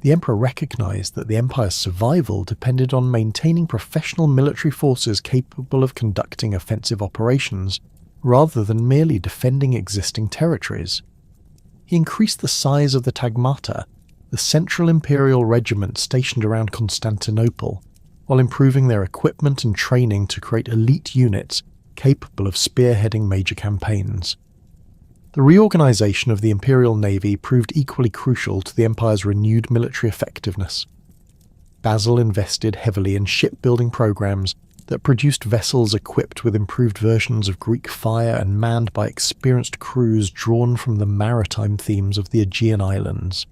The emperor recognized that the empire's survival depended on maintaining professional military forces capable of conducting offensive operations, rather than merely defending existing territories. He increased the size of the tagmata, the central imperial regiment stationed around Constantinople, while improving their equipment and training to create elite units capable of spearheading major campaigns. The reorganization of the imperial navy proved equally crucial to the empire's renewed military effectiveness. Basil invested heavily in shipbuilding programs that produced vessels equipped with improved versions of Greek fire and manned by experienced crews drawn from the maritime themes of the Aegean islands.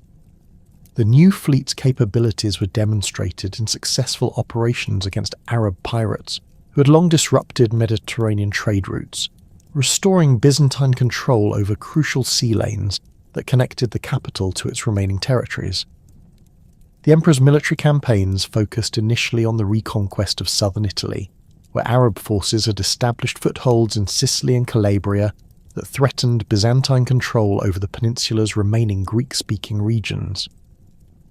The new fleet's capabilities were demonstrated in successful operations against Arab pirates who had long disrupted Mediterranean trade routes, restoring Byzantine control over crucial sea lanes that connected the capital to its remaining territories. The emperor's military campaigns focused initially on the reconquest of southern Italy, where Arab forces had established footholds in Sicily and Calabria that threatened Byzantine control over the peninsula's remaining Greek-speaking regions.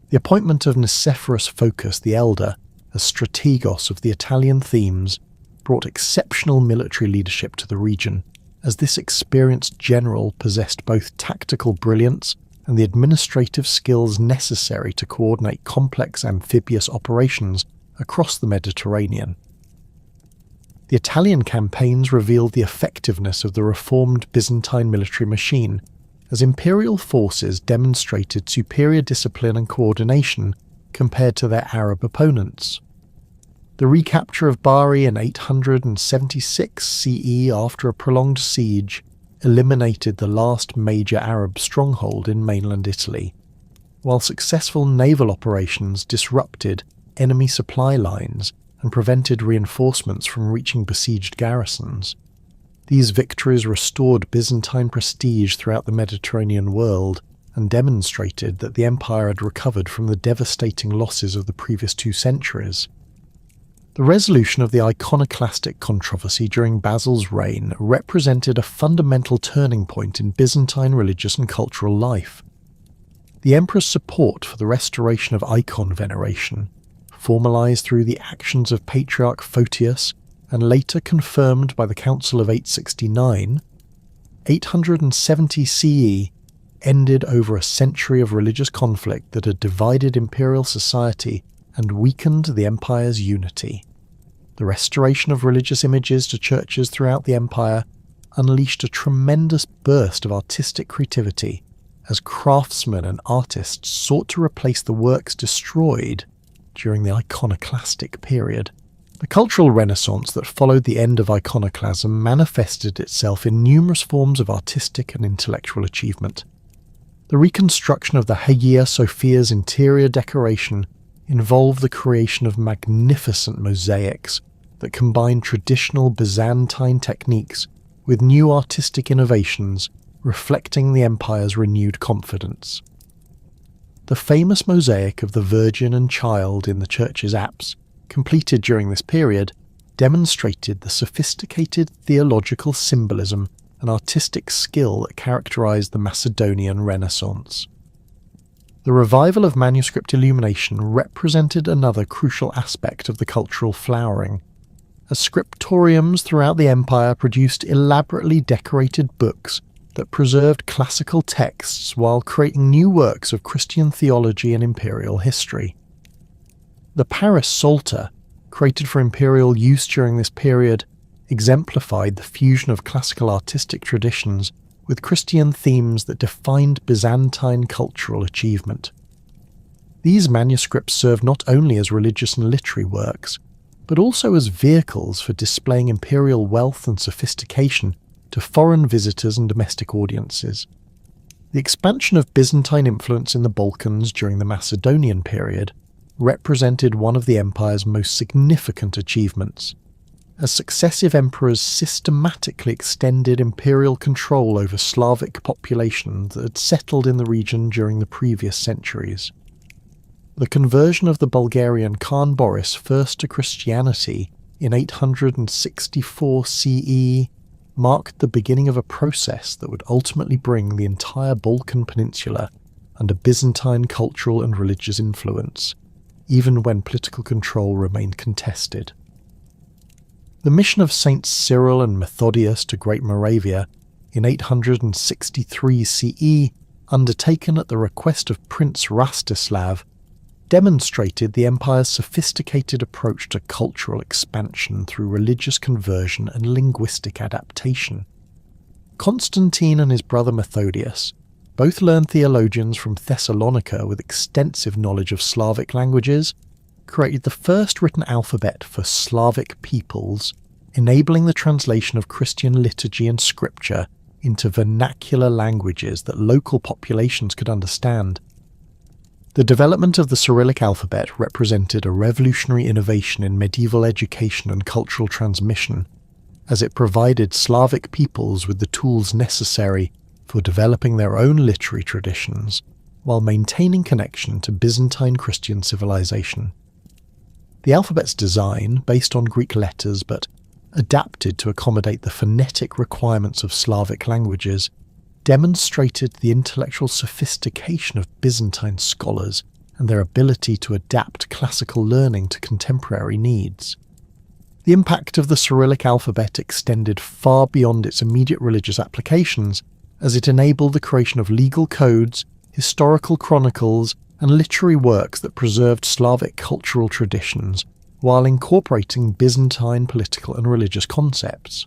The appointment of Nicephorus Phocas the Elder as strategos of the Italian themes brought exceptional military leadership to the region, as this experienced general possessed both tactical brilliance and the administrative skills necessary to coordinate complex amphibious operations across the Mediterranean. The Italian campaigns revealed the effectiveness of the reformed Byzantine military machine, as imperial forces demonstrated superior discipline and coordination compared to their Arab opponents. The recapture of Bari in 876 CE after a prolonged siege eliminated the last major Arab stronghold in mainland Italy, while successful naval operations disrupted enemy supply lines and prevented reinforcements from reaching besieged garrisons. These victories restored Byzantine prestige throughout the Mediterranean world and demonstrated that the empire had recovered from the devastating losses of the previous 2 centuries. The resolution of the iconoclastic controversy during Basil's reign represented a fundamental turning point in Byzantine religious and cultural life. The emperor's support for the restoration of icon veneration, formalized through the actions of Patriarch Photius and later confirmed by the Council of 869, 870 CE ended over a century of religious conflict that had divided imperial society and weakened the empire's unity. The restoration of religious images to churches throughout the empire unleashed a tremendous burst of artistic creativity as craftsmen and artists sought to replace the works destroyed during the iconoclastic period. The cultural renaissance that followed the end of iconoclasm manifested itself in numerous forms of artistic and intellectual achievement. The reconstruction of the Hagia Sophia's interior decoration involved the creation of magnificent mosaics that combined traditional Byzantine techniques with new artistic innovations reflecting the empire's renewed confidence. The famous mosaic of the Virgin and Child in the church's apse, completed during this period, demonstrated the sophisticated theological symbolism and artistic skill that characterized the Macedonian Renaissance. The revival of manuscript illumination represented another crucial aspect of the cultural flowering, as scriptoriums throughout the empire produced elaborately decorated books that preserved classical texts while creating new works of Christian theology and imperial history. The Paris Psalter, created for imperial use during this period, exemplified the fusion of classical artistic traditions with Christian themes that defined Byzantine cultural achievement. These manuscripts served not only as religious and literary works, but also as vehicles for displaying imperial wealth and sophistication to foreign visitors and domestic audiences. The expansion of Byzantine influence in the Balkans during the Macedonian period represented one of the empire's most significant achievements, as successive emperors systematically extended imperial control over Slavic populations that had settled in the region during the previous centuries. The conversion of the Bulgarian Khan Boris I to Christianity in 864 CE marked the beginning of a process that would ultimately bring the entire Balkan Peninsula under Byzantine cultural and religious influence, even when political control remained contested. The mission of Saints Cyril and Methodius to Great Moravia in 863 CE, undertaken at the request of Prince Rastislav, demonstrated the empire's sophisticated approach to cultural expansion through religious conversion and linguistic adaptation. Constantine and his brother Methodius, both learned theologians from Thessalonica with extensive knowledge of Slavic languages, created the first written alphabet for Slavic peoples, enabling the translation of Christian liturgy and scripture into vernacular languages that local populations could understand. The development of the Cyrillic alphabet represented a revolutionary innovation in medieval education and cultural transmission, as it provided Slavic peoples with the tools necessary for developing their own literary traditions while maintaining connection to Byzantine Christian civilization. The alphabet's design, based on Greek letters but adapted to accommodate the phonetic requirements of Slavic languages, demonstrated the intellectual sophistication of Byzantine scholars and their ability to adapt classical learning to contemporary needs. The impact of the Cyrillic alphabet extended far beyond its immediate religious applications, as it enabled the creation of legal codes, historical chronicles, and literary works that preserved Slavic cultural traditions while incorporating Byzantine political and religious concepts.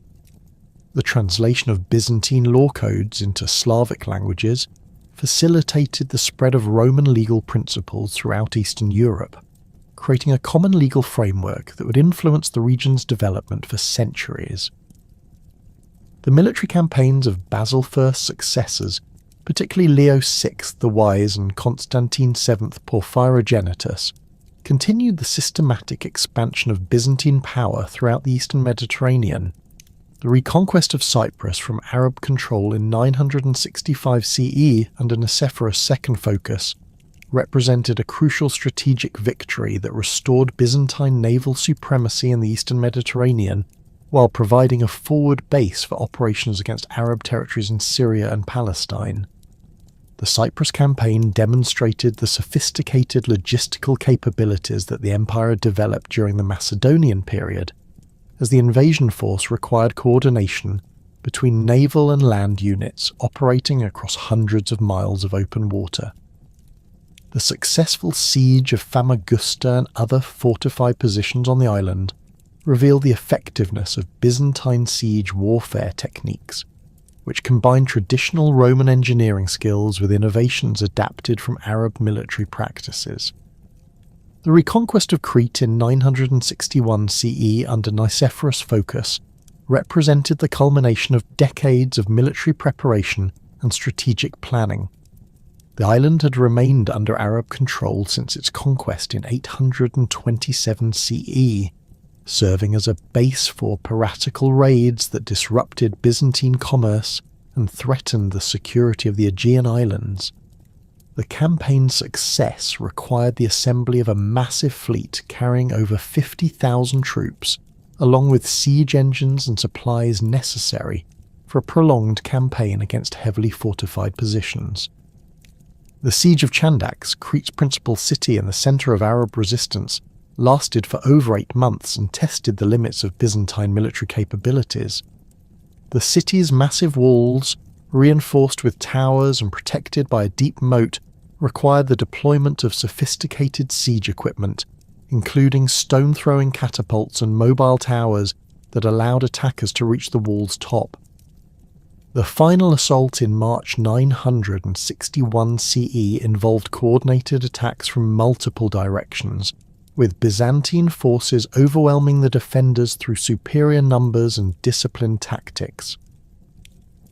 The translation of Byzantine law codes into Slavic languages facilitated the spread of Roman legal principles throughout Eastern Europe, creating a common legal framework that would influence the region's development for centuries. The military campaigns of Basil I's successors, particularly Leo VI the Wise and Constantine VII Porphyrogenitus, continued the systematic expansion of Byzantine power throughout the eastern Mediterranean. The reconquest of Cyprus from Arab control in 965 CE under Nicephorus' second focus represented a crucial strategic victory that restored Byzantine naval supremacy in the eastern Mediterranean, while providing a forward base for operations against Arab territories in Syria and Palestine. The Cyprus campaign demonstrated the sophisticated logistical capabilities that the empire had developed during the Macedonian period, as the invasion force required coordination between naval and land units operating across hundreds of miles of open water. The successful siege of Famagusta and other fortified positions on the island revealed the effectiveness of Byzantine siege warfare techniques, which combined traditional Roman engineering skills with innovations adapted from Arab military practices. The reconquest of Crete in 961 CE under Nicephorus Phocas represented the culmination of decades of military preparation and strategic planning. The island had remained under Arab control since its conquest in 827 CE, serving as a base for piratical raids that disrupted Byzantine commerce and threatened the security of the Aegean islands. The campaign's success required the assembly of a massive fleet carrying over 50,000 troops, along with siege engines and supplies necessary for a prolonged campaign against heavily fortified positions. The siege of Chandax, Crete's principal city and the centre of Arab resistance, lasted for over 8 months and tested the limits of Byzantine military capabilities. The city's massive walls, reinforced with towers and protected by a deep moat, required the deployment of sophisticated siege equipment, including stone-throwing catapults and mobile towers that allowed attackers to reach the wall's top. The final assault in March 961 CE involved coordinated attacks from multiple directions, with Byzantine forces overwhelming the defenders through superior numbers and disciplined tactics.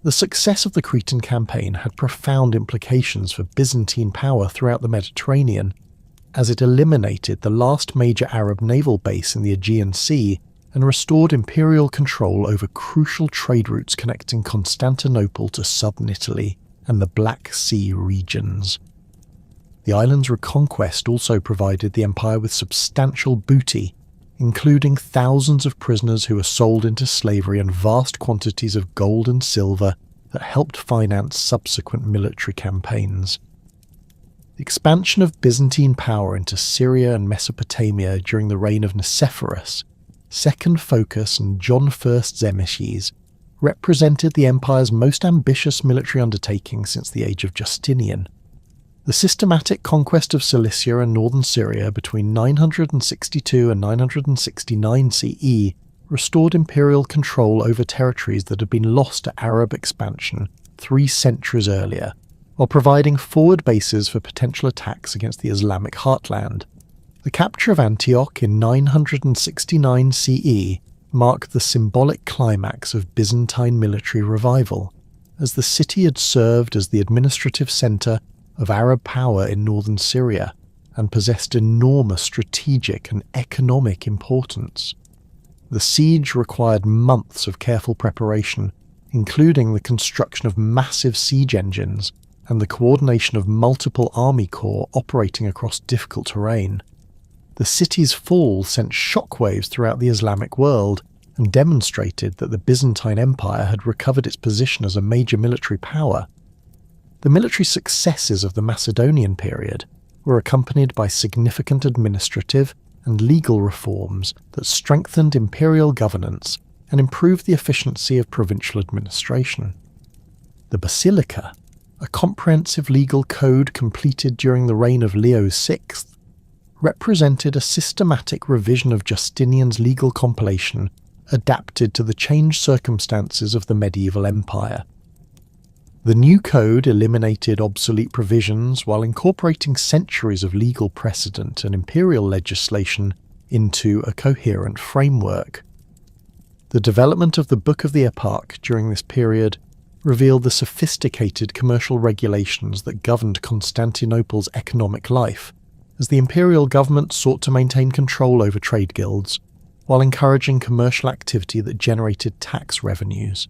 The success of the Cretan campaign had profound implications for Byzantine power throughout the Mediterranean, as it eliminated the last major Arab naval base in the Aegean Sea and restored imperial control over crucial trade routes connecting Constantinople to southern Italy and the Black Sea regions. The island's reconquest also provided the empire with substantial booty, including thousands of prisoners who were sold into slavery and vast quantities of gold and silver that helped finance subsequent military campaigns. The expansion of Byzantine power into Syria and Mesopotamia during the reign of Nicephorus, Second Phocas and John I Zimisces represented the empire's most ambitious military undertaking since the age of Justinian. The systematic conquest of Cilicia and northern Syria between 962 and 969 CE restored imperial control over territories that had been lost to Arab expansion 3 centuries earlier, while providing forward bases for potential attacks against the Islamic heartland. The capture of Antioch in 969 CE marked the symbolic climax of Byzantine military revival, as the city had served as the administrative centre of Arab power in northern Syria and possessed enormous strategic and economic importance. The siege required months of careful preparation, including the construction of massive siege engines and the coordination of multiple army corps operating across difficult terrain. The city's fall sent shockwaves throughout the Islamic world and demonstrated that the Byzantine Empire had recovered its position as a major military power. The military successes of the Macedonian period were accompanied by significant administrative and legal reforms that strengthened imperial governance and improved the efficiency of provincial administration. The Basilica, a comprehensive legal code completed during the reign of Leo VI, represented a systematic revision of Justinian's legal compilation adapted to the changed circumstances of the medieval empire. The new code eliminated obsolete provisions while incorporating centuries of legal precedent and imperial legislation into a coherent framework. The development of the Book of the Eparch during this period revealed the sophisticated commercial regulations that governed Constantinople's economic life, as the imperial government sought to maintain control over trade guilds, while encouraging commercial activity that generated tax revenues.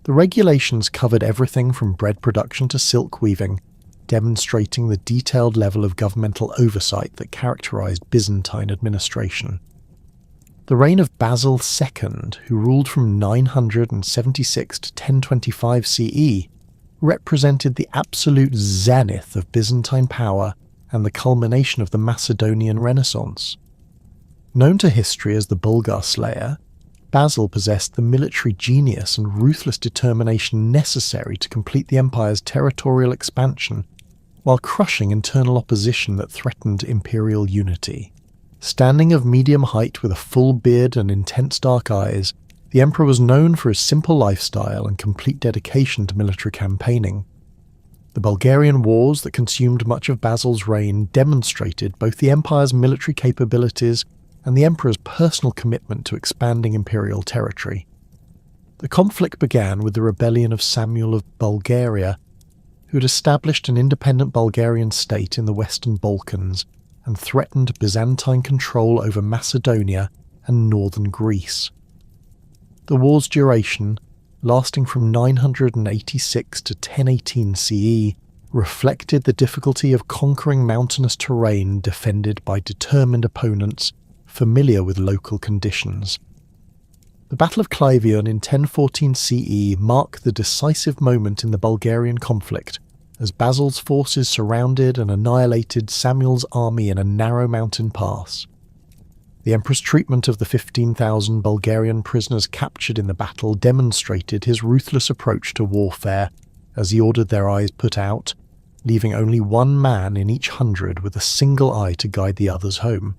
The regulations covered everything from bread production to silk weaving, demonstrating the detailed level of governmental oversight that characterized Byzantine administration. The reign of Basil II, who ruled from 976 to 1025 CE, represented the absolute zenith of Byzantine power and the culmination of the Macedonian Renaissance. Known to history as the Bulgar Slayer, Basil possessed the military genius and ruthless determination necessary to complete the empire's territorial expansion while crushing internal opposition that threatened imperial unity. Standing of medium height with a full beard and intense dark eyes, the emperor was known for his simple lifestyle and complete dedication to military campaigning. The Bulgarian wars that consumed much of Basil's reign demonstrated both the empire's military capabilities and the emperor's personal commitment to expanding imperial territory. The conflict began with the rebellion of Samuel of Bulgaria, who had established an independent Bulgarian state in the Western Balkans and threatened Byzantine control over Macedonia and northern Greece. The war's duration, lasting from 986 to 1018 CE, reflected the difficulty of conquering mountainous terrain defended by determined opponents familiar with local conditions. The Battle of Kleivion in 1014 CE marked the decisive moment in the Bulgarian conflict, as Basil's forces surrounded and annihilated Samuel's army in a narrow mountain pass. The emperor's treatment of the 15,000 Bulgarian prisoners captured in the battle demonstrated his ruthless approach to warfare, as he ordered their eyes put out, leaving only one man in each 100 with a single eye to guide the others home.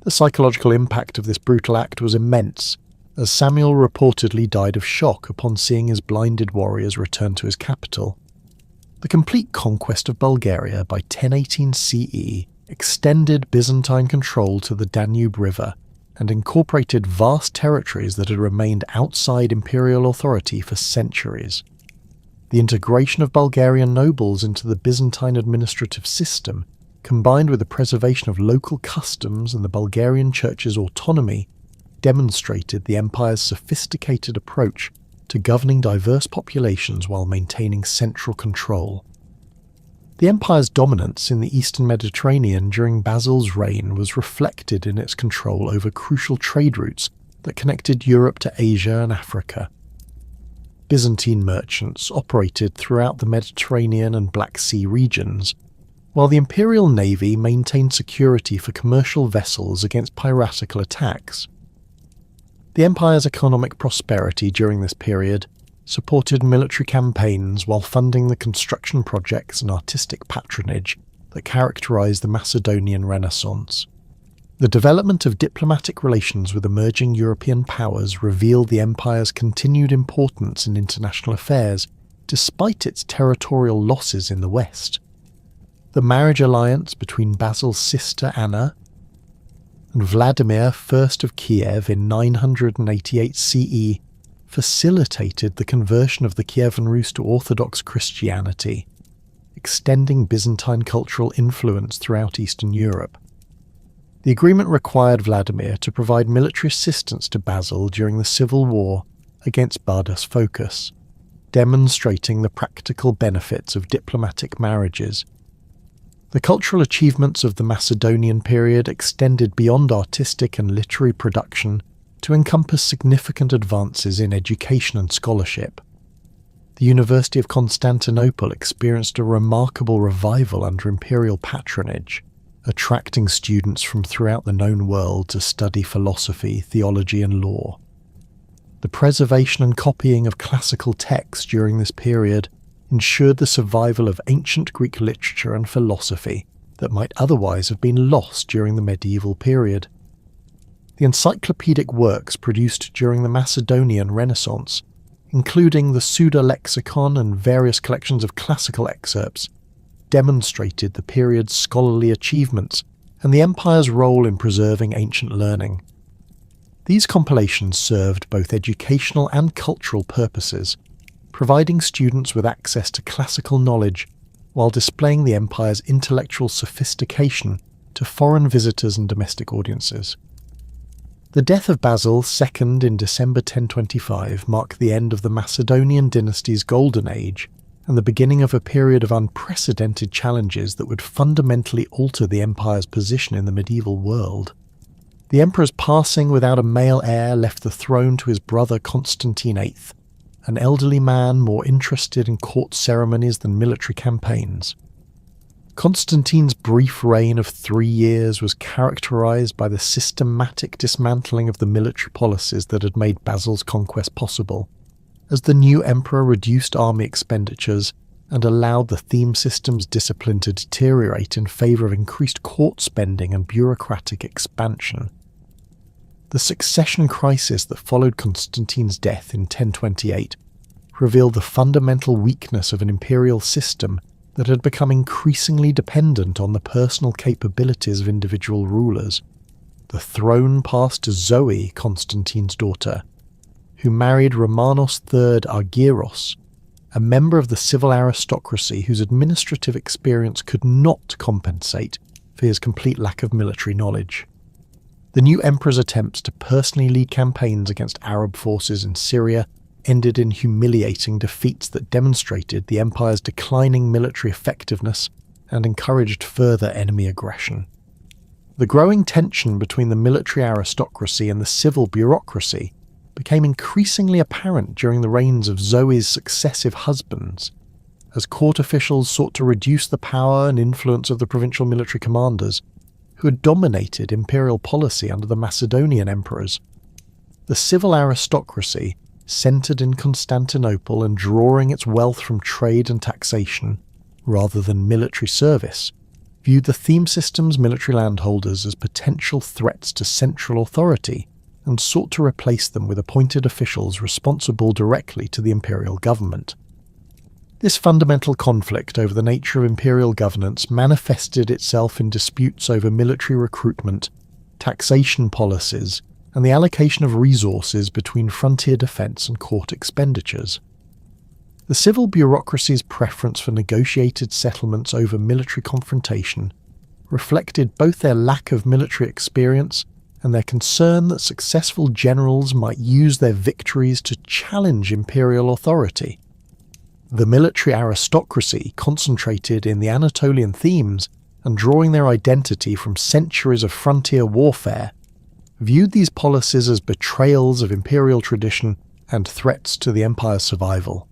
The psychological impact of this brutal act was immense, as Samuel reportedly died of shock upon seeing his blinded warriors return to his capital. The complete conquest of Bulgaria by 1018 CE extended Byzantine control to the Danube River and incorporated vast territories that had remained outside imperial authority for centuries. The integration of Bulgarian nobles into the Byzantine administrative system, combined with the preservation of local customs and the Bulgarian Church's autonomy, demonstrated the empire's sophisticated approach to governing diverse populations while maintaining central control. The empire's dominance in the eastern Mediterranean during Basil's reign was reflected in its control over crucial trade routes that connected Europe to Asia and Africa. Byzantine merchants operated throughout the Mediterranean and Black Sea regions, while the imperial navy maintained security for commercial vessels against piratical attacks. The empire's economic prosperity during this period supported military campaigns while funding the construction projects and artistic patronage that characterized the Macedonian Renaissance. The development of diplomatic relations with emerging European powers revealed the empire's continued importance in international affairs, despite its territorial losses in the West. The marriage alliance between Basil's sister Anna and Vladimir I of Kiev in 988 CE facilitated the conversion of the Kievan Rus to Orthodox Christianity, extending Byzantine cultural influence throughout Eastern Europe. The agreement required Vladimir to provide military assistance to Basil during the civil war against Bardas Phocas, demonstrating the practical benefits of diplomatic marriages. The cultural achievements of the Macedonian period extended beyond artistic and literary production to encompass significant advances in education and scholarship. The University of Constantinople experienced a remarkable revival under imperial patronage, attracting students from throughout the known world to study philosophy, theology, and law. The preservation and copying of classical texts during this period ensured the survival of ancient Greek literature and philosophy that might otherwise have been lost during the medieval period. The encyclopedic works produced during the Macedonian Renaissance, including the Suda lexicon and various collections of classical excerpts, demonstrated the period's scholarly achievements and the empire's role in preserving ancient learning. These compilations served both educational and cultural purposes, providing students with access to classical knowledge while displaying the empire's intellectual sophistication to foreign visitors and domestic audiences. The death of Basil II in December 1025 marked the end of the Macedonian dynasty's golden age and the beginning of a period of unprecedented challenges that would fundamentally alter the empire's position in the medieval world. The emperor's passing without a male heir left the throne to his brother Constantine VIII, an elderly man more interested in court ceremonies than military campaigns. Constantine's brief reign of 3 years was characterized by the systematic dismantling of the military policies that had made Basil's conquest possible, as the new emperor reduced army expenditures and allowed the theme system's discipline to deteriorate in favour of increased court spending and bureaucratic expansion. The succession crisis that followed Constantine's death in 1028 revealed the fundamental weakness of an imperial system that had become increasingly dependent on the personal capabilities of individual rulers. The throne passed to Zoe, Constantine's daughter, who married Romanos III Argyros, a member of the civil aristocracy whose administrative experience could not compensate for his complete lack of military knowledge. The new emperor's attempts to personally lead campaigns against Arab forces in Syria ended in humiliating defeats that demonstrated the empire's declining military effectiveness and encouraged further enemy aggression. The growing tension between the military aristocracy and the civil bureaucracy became increasingly apparent during the reigns of Zoe's successive husbands, as court officials sought to reduce the power and influence of the provincial military commanders who had dominated imperial policy under the Macedonian emperors. The civil aristocracy, centred in Constantinople and drawing its wealth from trade and taxation, rather than military service, viewed the theme system's military landholders as potential threats to central authority and sought to replace them with appointed officials responsible directly to the imperial government. This fundamental conflict over the nature of imperial governance manifested itself in disputes over military recruitment, taxation policies, and the allocation of resources between frontier defence and court expenditures. The civil bureaucracy's preference for negotiated settlements over military confrontation reflected both their lack of military experience and their concern that successful generals might use their victories to challenge imperial authority. The military aristocracy, concentrated in the Anatolian themes and drawing their identity from centuries of frontier warfare, viewed these policies as betrayals of imperial tradition and threats to the empire's survival.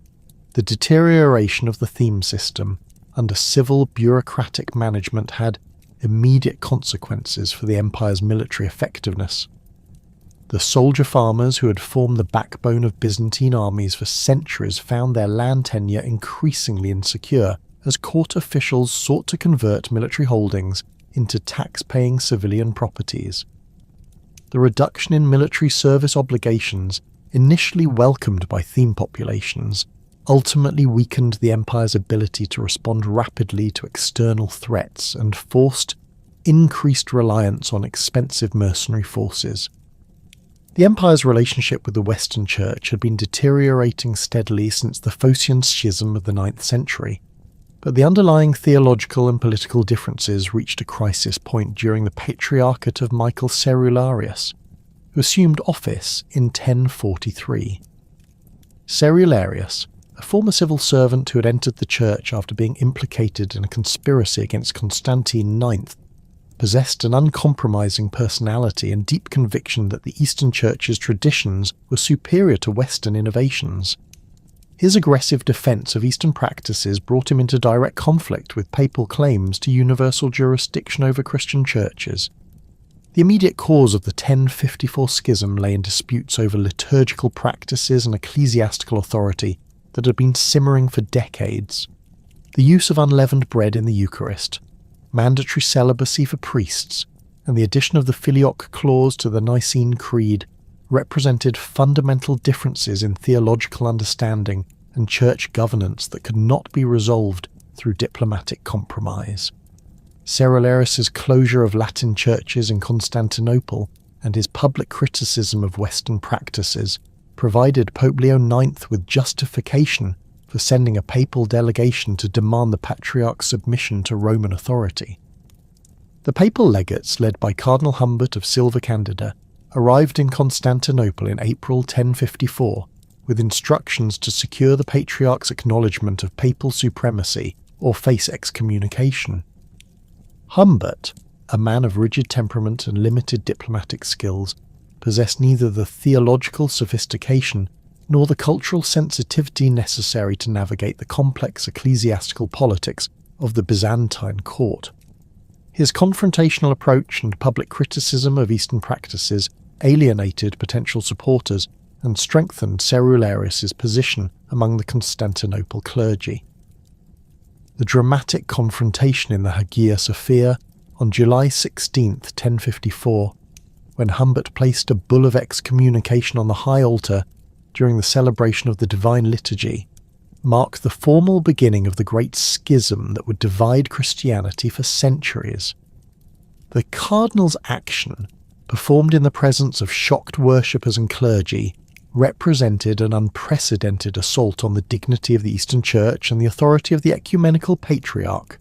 The deterioration of the theme system under civil bureaucratic management had immediate consequences for the empire's military effectiveness. The soldier farmers who had formed the backbone of Byzantine armies for centuries found their land tenure increasingly insecure as court officials sought to convert military holdings into tax-paying civilian properties. The reduction in military service obligations, initially welcomed by theme populations, ultimately weakened the empire's ability to respond rapidly to external threats and forced increased reliance on expensive mercenary forces. The empire's relationship with the Western Church had been deteriorating steadily since the Phocian Schism of the 9th century, but the underlying theological and political differences reached a crisis point during the Patriarchate of Michael Cerularius, who assumed office in 1043. Cerularius, a former civil servant who had entered the church after being implicated in a conspiracy against Constantine IX, possessed an uncompromising personality and deep conviction that the Eastern Church's traditions were superior to Western innovations. His aggressive defence of Eastern practices brought him into direct conflict with papal claims to universal jurisdiction over Christian churches. The immediate cause of the 1054 schism lay in disputes over liturgical practices and ecclesiastical authority that had been simmering for decades. The use of unleavened bread in the Eucharist, mandatory celibacy for priests, and the addition of the Filioque clause to the Nicene Creed represented fundamental differences in theological understanding and church governance that could not be resolved through diplomatic compromise. Cerularius's closure of Latin churches in Constantinople and his public criticism of Western practices provided Pope Leo IX with justification for sending a papal delegation to demand the Patriarch's submission to Roman authority. The papal legates, led by Cardinal Humbert of Silva Candida, arrived in Constantinople in April 1054 with instructions to secure the Patriarch's acknowledgement of papal supremacy or face excommunication. Humbert, a man of rigid temperament and limited diplomatic skills, possessed neither the theological sophistication nor the cultural sensitivity necessary to navigate the complex ecclesiastical politics of the Byzantine court. His confrontational approach and public criticism of Eastern practices alienated potential supporters and strengthened Cerularius's position among the Constantinople clergy. The dramatic confrontation in the Hagia Sophia on July 16, 1054, when Humbert placed a bull of excommunication on the high altar during the celebration of the Divine Liturgy, marked the formal beginning of the great schism that would divide Christianity for centuries. The cardinal's action, performed in the presence of shocked worshippers and clergy, represented an unprecedented assault on the dignity of the Eastern Church and the authority of the ecumenical patriarch.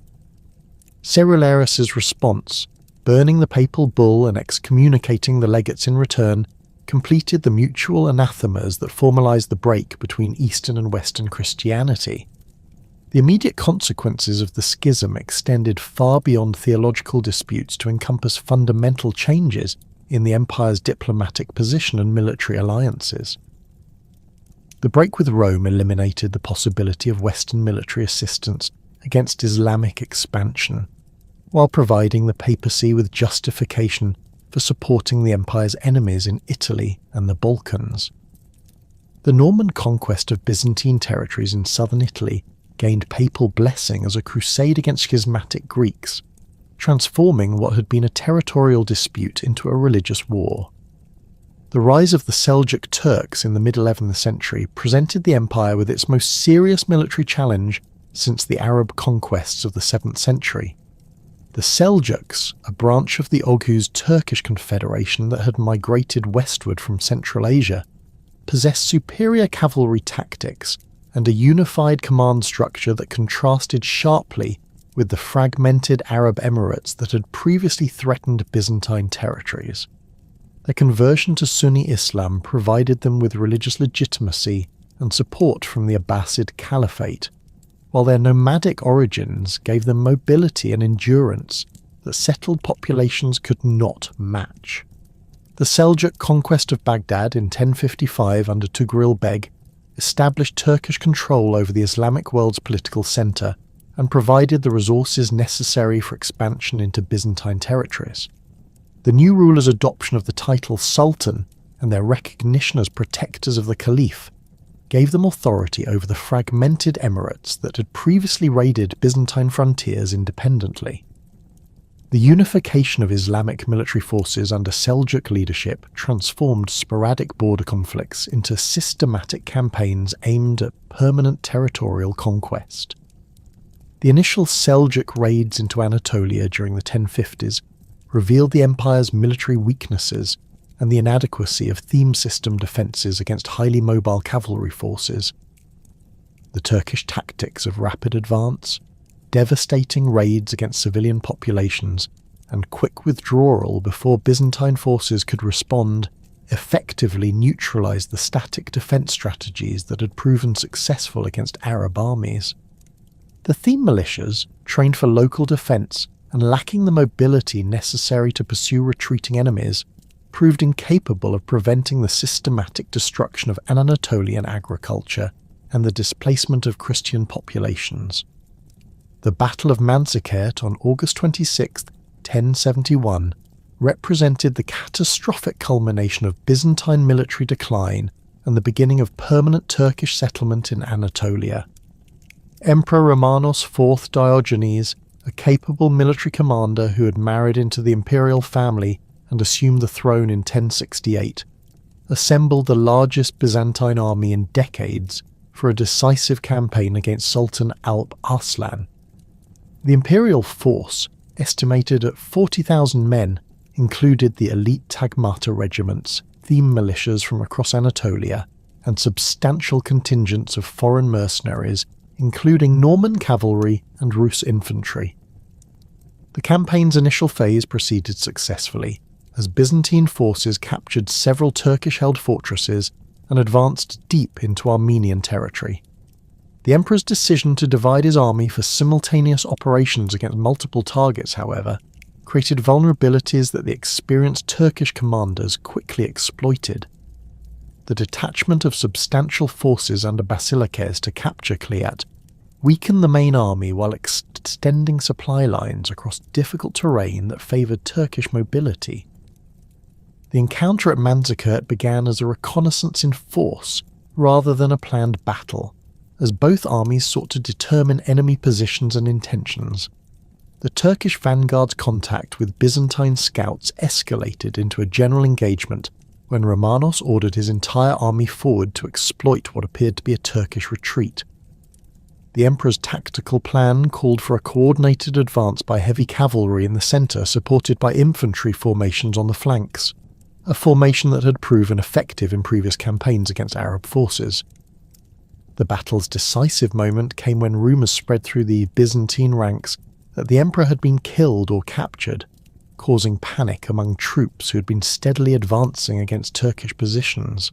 Cerularius's response, burning the papal bull and excommunicating the legates in return, completed the mutual anathemas that formalized the break between Eastern and Western Christianity. The immediate consequences of the schism extended far beyond theological disputes to encompass fundamental changes in the empire's diplomatic position and military alliances. The break with Rome eliminated the possibility of Western military assistance against Islamic expansion, while providing the papacy with justification for supporting the empire's enemies in Italy and the Balkans. The Norman conquest of Byzantine territories in southern Italy gained papal blessing as a crusade against schismatic Greeks, transforming what had been a territorial dispute into a religious war. The rise of the Seljuk Turks in the mid-11th century presented the empire with its most serious military challenge since the Arab conquests of the 7th century. The Seljuks, a branch of the Oghuz Turkish confederation that had migrated westward from Central Asia, possessed superior cavalry tactics and a unified command structure that contrasted sharply with the fragmented Arab emirates that had previously threatened Byzantine territories. Their conversion to Sunni Islam provided them with religious legitimacy and support from the Abbasid Caliphate, while their nomadic origins gave them mobility and endurance that settled populations could not match. The Seljuk conquest of Baghdad in 1055 under Tughril Beg established Turkish control over the Islamic world's political centre and provided the resources necessary for expansion into Byzantine territories. The new rulers' adoption of the title Sultan and their recognition as protectors of the Caliph gave them authority over the fragmented emirates that had previously raided Byzantine frontiers independently. The unification of Islamic military forces under Seljuk leadership transformed sporadic border conflicts into systematic campaigns aimed at permanent territorial conquest. The initial Seljuk raids into Anatolia during the 1050s revealed the empire's military weaknesses and the inadequacy of theme system defences against highly mobile cavalry forces. The Turkish tactics of rapid advance, devastating raids against civilian populations, and quick withdrawal before Byzantine forces could respond effectively neutralised the static defence strategies that had proven successful against Arab armies. The theme militias, trained for local defence and lacking the mobility necessary to pursue retreating enemies, proved incapable of preventing the systematic destruction of Anatolian agriculture and the displacement of Christian populations. The Battle of Manzikert on August 26, 1071, represented the catastrophic culmination of Byzantine military decline and the beginning of permanent Turkish settlement in Anatolia. Emperor Romanos IV Diogenes, a capable military commander who had married into the imperial family and assumed the throne in 1068, assembled the largest Byzantine army in decades for a decisive campaign against Sultan Alp Arslan. The imperial force, estimated at 40,000 men, included the elite Tagmata regiments, theme militias from across Anatolia, and substantial contingents of foreign mercenaries, including Norman cavalry and Rus infantry. The campaign's initial phase proceeded successfully, as Byzantine forces captured several Turkish-held fortresses and advanced deep into Armenian territory. The emperor's decision to divide his army for simultaneous operations against multiple targets, however, created vulnerabilities that the experienced Turkish commanders quickly exploited. The detachment of substantial forces under Basilikes to capture Kliat weakened the main army while extending supply lines across difficult terrain that favoured Turkish mobility. The encounter at Manzikert began as a reconnaissance in force rather than a planned battle, as both armies sought to determine enemy positions and intentions. The Turkish vanguard's contact with Byzantine scouts escalated into a general engagement when Romanos ordered his entire army forward to exploit what appeared to be a Turkish retreat. The emperor's tactical plan called for a coordinated advance by heavy cavalry in the centre supported by infantry formations on the flanks, a formation that had proven effective in previous campaigns against Arab forces. The battle's decisive moment came when rumours spread through the Byzantine ranks that the emperor had been killed or captured, causing panic among troops who had been steadily advancing against Turkish positions.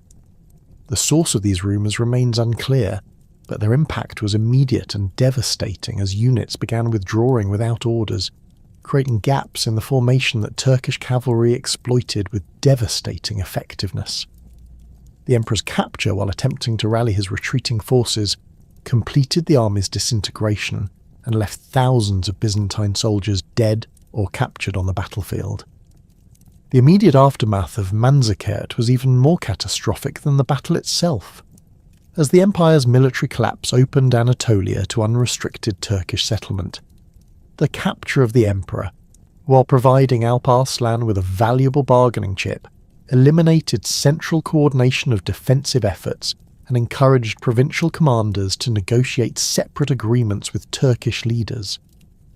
The source of these rumours remains unclear, but their impact was immediate and devastating as units began withdrawing without orders, creating gaps in the formation that Turkish cavalry exploited with devastating effectiveness. The emperor's capture while attempting to rally his retreating forces completed the army's disintegration and left thousands of Byzantine soldiers dead or captured on the battlefield. The immediate aftermath of Manzikert was even more catastrophic than the battle itself. As the empire's military collapse opened Anatolia to unrestricted Turkish settlement, the capture of the emperor, while providing Alp Arslan with a valuable bargaining chip, eliminated central coordination of defensive efforts and encouraged provincial commanders to negotiate separate agreements with Turkish leaders.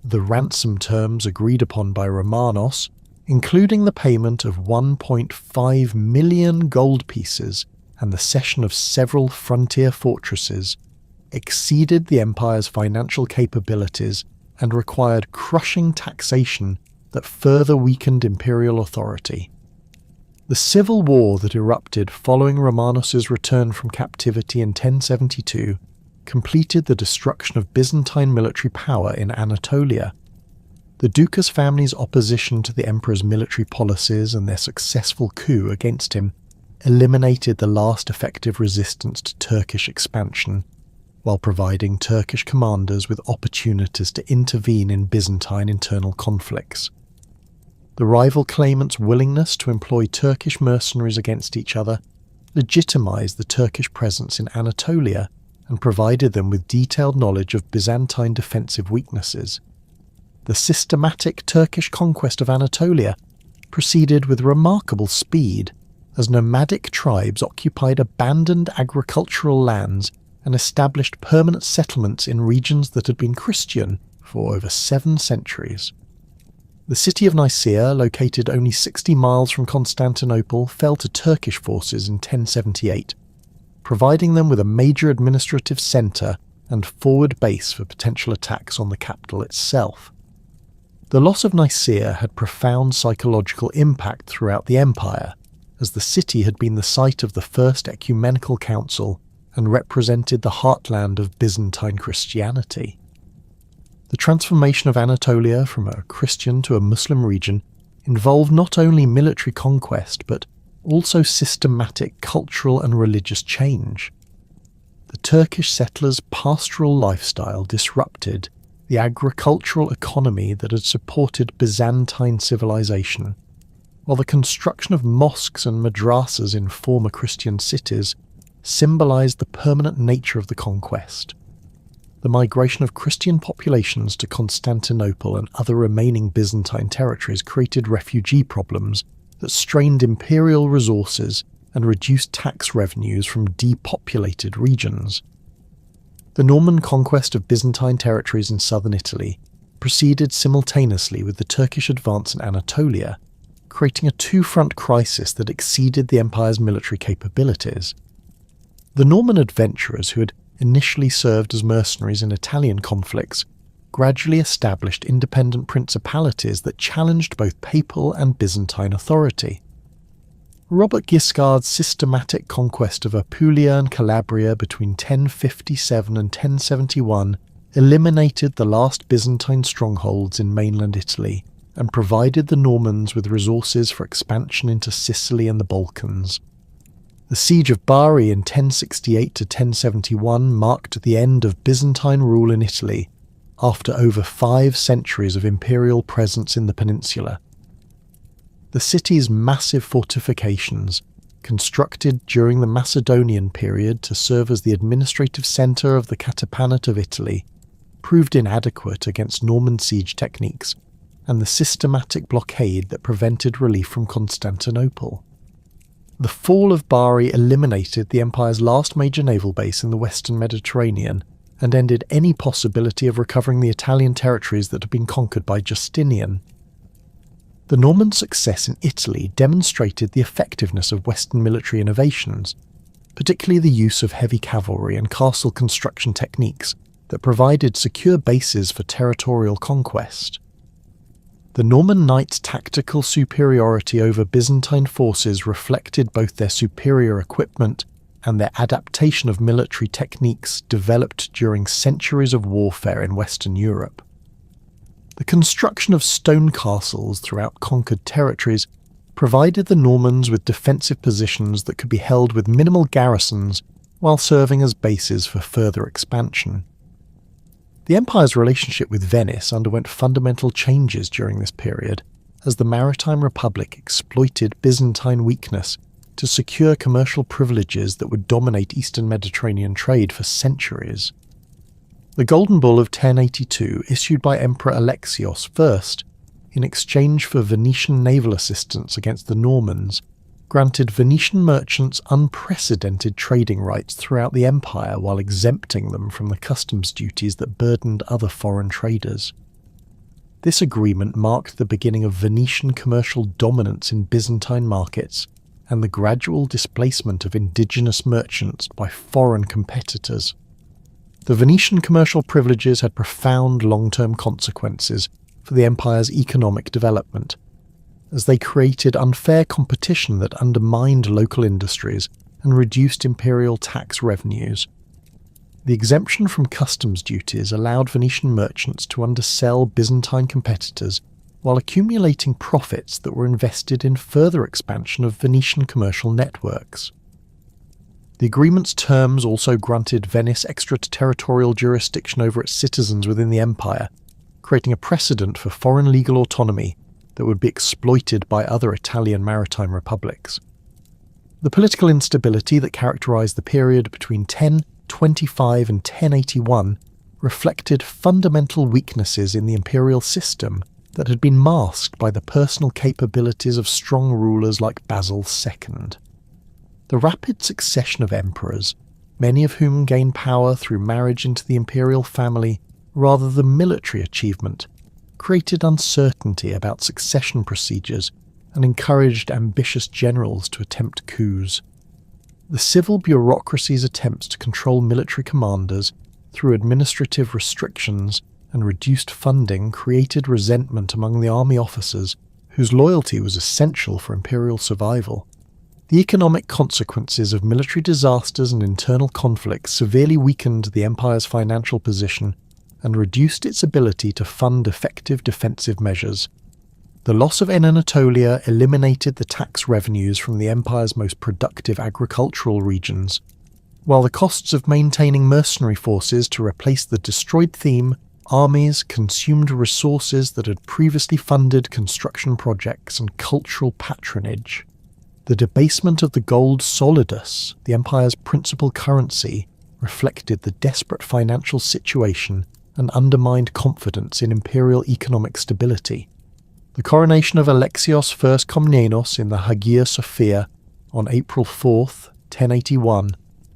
The ransom terms agreed upon by Romanos, including the payment of 1.5 million gold pieces and the cession of several frontier fortresses, exceeded the empire's financial capabilities and required crushing taxation that further weakened imperial authority. The civil war that erupted following Romanos's return from captivity in 1072 completed the destruction of Byzantine military power in Anatolia. The Ducas family's opposition to the emperor's military policies and their successful coup against him eliminated the last effective resistance to Turkish expansion, while providing Turkish commanders with opportunities to intervene in Byzantine internal conflicts. The rival claimants' willingness to employ Turkish mercenaries against each other legitimized the Turkish presence in Anatolia and provided them with detailed knowledge of Byzantine defensive weaknesses. The systematic Turkish conquest of Anatolia proceeded with remarkable speed, as nomadic tribes occupied abandoned agricultural lands and established permanent settlements in regions that had been Christian for over 7 centuries. The city of Nicaea, located only 60 miles from Constantinople, fell to Turkish forces in 1078, providing them with a major administrative centre and forward base for potential attacks on the capital itself. The loss of Nicaea had profound psychological impact throughout the empire, as the city had been the site of the First Ecumenical Council and represented the heartland of Byzantine Christianity. The transformation of Anatolia from a Christian to a Muslim region involved not only military conquest but also systematic cultural and religious change. The Turkish settlers' pastoral lifestyle disrupted the agricultural economy that had supported Byzantine civilization, while the construction of mosques and madrasas in former Christian cities symbolized the permanent nature of the conquest. The migration of Christian populations to Constantinople and other remaining Byzantine territories created refugee problems that strained imperial resources and reduced tax revenues from depopulated regions. The Norman conquest of Byzantine territories in southern Italy proceeded simultaneously with the Turkish advance in Anatolia, creating a two-front crisis that exceeded the empire's military capabilities. The Norman adventurers, who had initially served as mercenaries in Italian conflicts, gradually established independent principalities that challenged both papal and Byzantine authority. Robert Guiscard's systematic conquest of Apulia and Calabria between 1057 and 1071 eliminated the last Byzantine strongholds in mainland Italy and provided the Normans with resources for expansion into Sicily and the Balkans. The siege of Bari in 1068 to 1071 marked the end of Byzantine rule in Italy after over 5 centuries of imperial presence in the peninsula. The city's massive fortifications, constructed during the Macedonian period to serve as the administrative centre of the Catapanate of Italy, proved inadequate against Norman siege techniques and the systematic blockade that prevented relief from Constantinople. The fall of Bari eliminated the empire's last major naval base in the western Mediterranean and ended any possibility of recovering the Italian territories that had been conquered by Justinian. The Norman success in Italy demonstrated the effectiveness of Western military innovations, particularly the use of heavy cavalry and castle construction techniques that provided secure bases for territorial conquest. The Norman knights' tactical superiority over Byzantine forces reflected both their superior equipment and their adaptation of military techniques developed during centuries of warfare in Western Europe. The construction of stone castles throughout conquered territories provided the Normans with defensive positions that could be held with minimal garrisons while serving as bases for further expansion. The empire's relationship with Venice underwent fundamental changes during this period, as the Maritime Republic exploited Byzantine weakness to secure commercial privileges that would dominate Eastern Mediterranean trade for centuries. The Golden Bull of 1082, issued by Emperor Alexios I, in exchange for Venetian naval assistance against the Normans, granted Venetian merchants unprecedented trading rights throughout the empire while exempting them from the customs duties that burdened other foreign traders. This agreement marked the beginning of Venetian commercial dominance in Byzantine markets and the gradual displacement of indigenous merchants by foreign competitors. The Venetian commercial privileges had profound long-term consequences for the empire's economic development, as they created unfair competition that undermined local industries and reduced imperial tax revenues. The exemption from customs duties allowed Venetian merchants to undersell Byzantine competitors while accumulating profits that were invested in further expansion of Venetian commercial networks. The agreement's terms also granted Venice extraterritorial jurisdiction over its citizens within the empire, creating a precedent for foreign legal autonomy that would be exploited by other Italian maritime republics. The political instability that characterized the period between 1025 and 1081 reflected fundamental weaknesses in the imperial system that had been masked by the personal capabilities of strong rulers like Basil II. The rapid succession of emperors, many of whom gained power through marriage into the imperial family rather than military achievement, created uncertainty about succession procedures and encouraged ambitious generals to attempt coups. The civil bureaucracy's attempts to control military commanders through administrative restrictions and reduced funding created resentment among the army officers, whose loyalty was essential for imperial survival. The economic consequences of military disasters and internal conflicts severely weakened the empire's financial position and reduced its ability to fund effective defensive measures. The loss of Anatolia eliminated the tax revenues from the empire's most productive agricultural regions, while the costs of maintaining mercenary forces to replace the destroyed theme armies consumed resources that had previously funded construction projects and cultural patronage. The debasement of the gold solidus, the empire's principal currency, reflected the desperate financial situation and undermined confidence in imperial economic stability. The coronation of Alexios I Komnenos in the Hagia Sophia on April 4, 1081,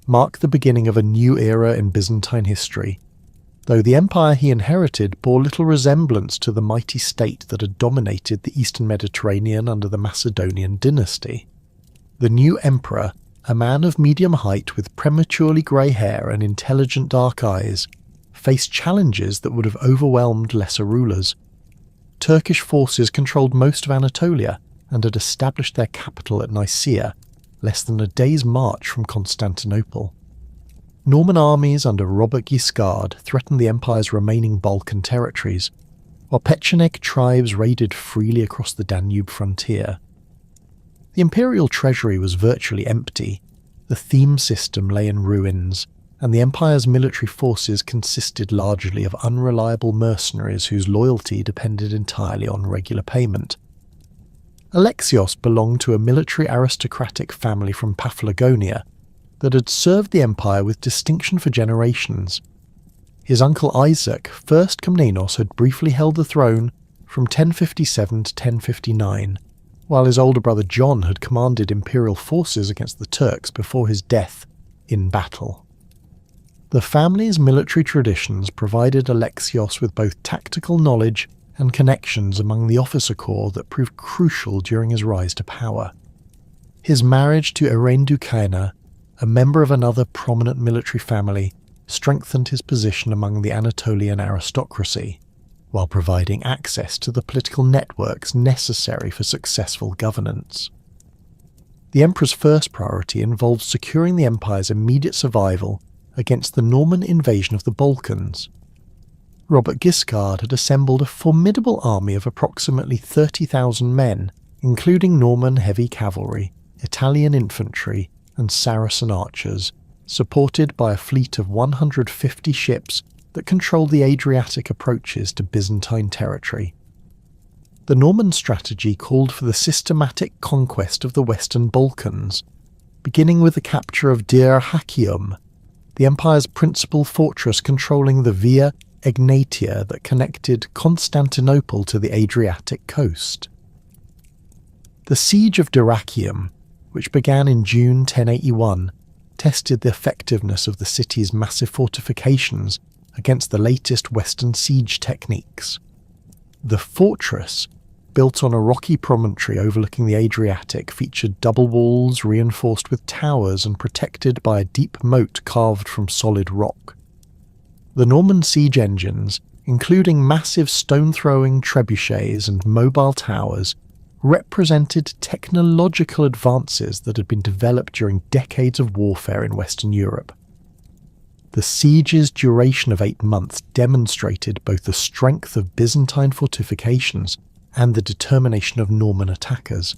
marked the beginning of a new era in Byzantine history, though the empire he inherited bore little resemblance to the mighty state that had dominated the eastern Mediterranean under the Macedonian dynasty. The new emperor, a man of medium height with prematurely grey hair and intelligent dark eyes, faced challenges that would have overwhelmed lesser rulers. Turkish forces controlled most of Anatolia, and had established their capital at Nicaea, less than a day's march from Constantinople. Norman armies under Robert Guiscard threatened the empire's remaining Balkan territories, while Pecheneg tribes raided freely across the Danube frontier. The imperial treasury was virtually empty, the theme system lay in ruins, and the empire's military forces consisted largely of unreliable mercenaries whose loyalty depended entirely on regular payment. Alexios belonged to a military aristocratic family from Paphlagonia that had served the empire with distinction for generations. His uncle Isaac, first Komnenos, had briefly held the throne from 1057 to 1059, while his older brother John had commanded imperial forces against the Turks before his death in battle. The family's military traditions provided Alexios with both tactical knowledge and connections among the officer corps that proved crucial during his rise to power. His marriage to Irene Dukaina, a member of another prominent military family, strengthened his position among the Anatolian aristocracy, while providing access to the political networks necessary for successful governance. The emperor's first priority involved securing the empire's immediate survival against the Norman invasion of the Balkans. Robert Guiscard had assembled a formidable army of approximately 30,000 men, including Norman heavy cavalry, Italian infantry, and Saracen archers, supported by a fleet of 150 ships that controlled the Adriatic approaches to Byzantine territory. The Norman strategy called for the systematic conquest of the Western Balkans, beginning with the capture of Dir Hakium, the empire's principal fortress controlling the Via Egnatia that connected Constantinople to the Adriatic coast. The siege of Dyrrhachium, which began in June 1081, tested the effectiveness of the city's massive fortifications against the latest Western siege techniques. The fortress, built on a rocky promontory overlooking the Adriatic, featured double walls reinforced with towers and protected by a deep moat carved from solid rock. The Norman siege engines, including massive stone-throwing trebuchets and mobile towers, represented technological advances that had been developed during decades of warfare in Western Europe. The siege's duration of 8 months demonstrated both the strength of Byzantine fortifications and the determination of Norman attackers.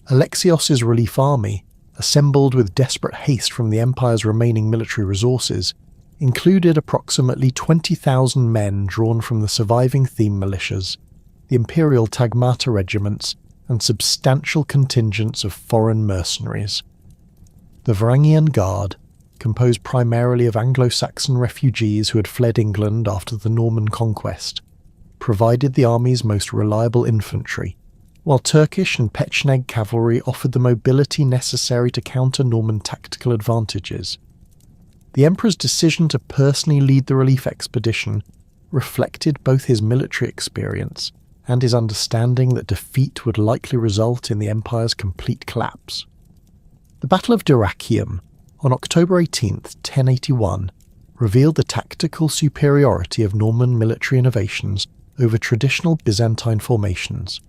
Alexios's relief army, assembled with desperate haste from the empire's remaining military resources, included approximately 20,000 men drawn from the surviving theme militias, the imperial Tagmata regiments, and substantial contingents of foreign mercenaries. The Varangian Guard, composed primarily of Anglo-Saxon refugees who had fled England after the Norman conquest, provided the army's most reliable infantry, while Turkish and Pecheneg cavalry offered the mobility necessary to counter Norman tactical advantages. The emperor's decision to personally lead the relief expedition reflected both his military experience and his understanding that defeat would likely result in the empire's complete collapse. The Battle of Dyrrhachium, on October 18, 1081, revealed the tactical superiority of Norman military innovations over traditional Byzantine formations.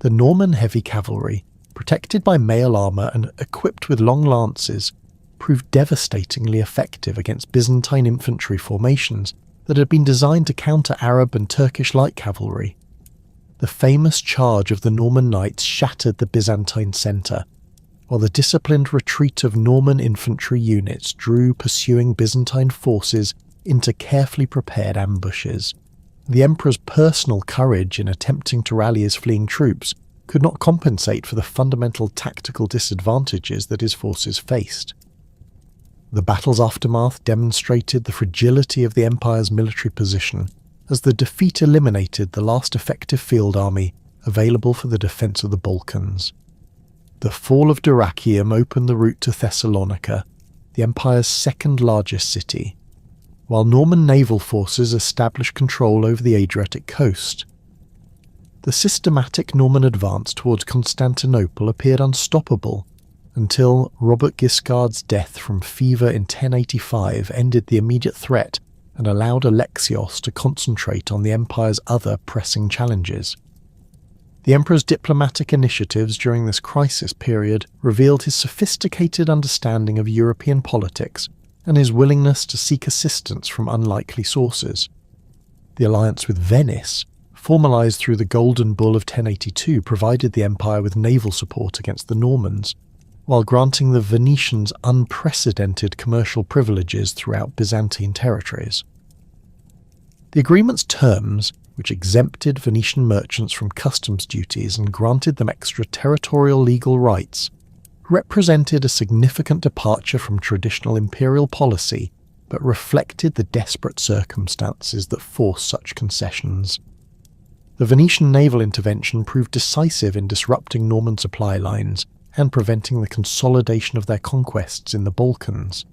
The Norman heavy cavalry, protected by mail armour and equipped with long lances, proved devastatingly effective against Byzantine infantry formations that had been designed to counter Arab and Turkish light cavalry. The famous charge of the Norman knights shattered the Byzantine centre, while the disciplined retreat of Norman infantry units drew pursuing Byzantine forces into carefully prepared ambushes. The emperor's personal courage in attempting to rally his fleeing troops could not compensate for the fundamental tactical disadvantages that his forces faced. The battle's aftermath demonstrated the fragility of the empire's military position, as the defeat eliminated the last effective field army available for the defence of the Balkans. The fall of Dyrrhachium opened the route to Thessalonica, the empire's second largest city, while Norman naval forces established control over the Adriatic coast. The systematic Norman advance towards Constantinople appeared unstoppable until Robert Guiscard's death from fever in 1085 ended the immediate threat and allowed Alexios to concentrate on the empire's other pressing challenges. The emperor's diplomatic initiatives during this crisis period revealed his sophisticated understanding of European politics and his willingness to seek assistance from unlikely sources. The alliance with Venice, formalised through the Golden Bull of 1082, provided the empire with naval support against the Normans, while granting the Venetians unprecedented commercial privileges throughout Byzantine territories. The agreement's terms, which exempted Venetian merchants from customs duties and granted them extraterritorial legal rights, represented a significant departure from traditional imperial policy, but reflected the desperate circumstances that forced such concessions. The Venetian naval intervention proved decisive in disrupting Norman supply lines and preventing the consolidation of their conquests in the Balkans.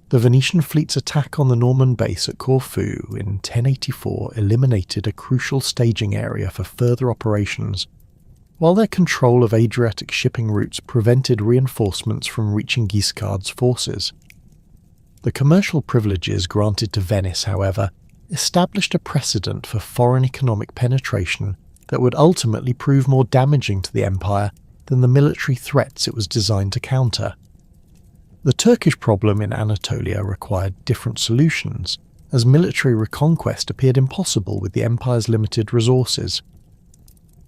The Venetian fleet's attack on the Norman base at Corfu in 1084 eliminated a crucial staging area for further operations, while their control of Adriatic shipping routes prevented reinforcements from reaching Guiscard's forces. The commercial privileges granted to Venice, however, established a precedent for foreign economic penetration that would ultimately prove more damaging to the empire than the military threats it was designed to counter. The Turkish problem in Anatolia required different solutions, as military reconquest appeared impossible with the empire's limited resources.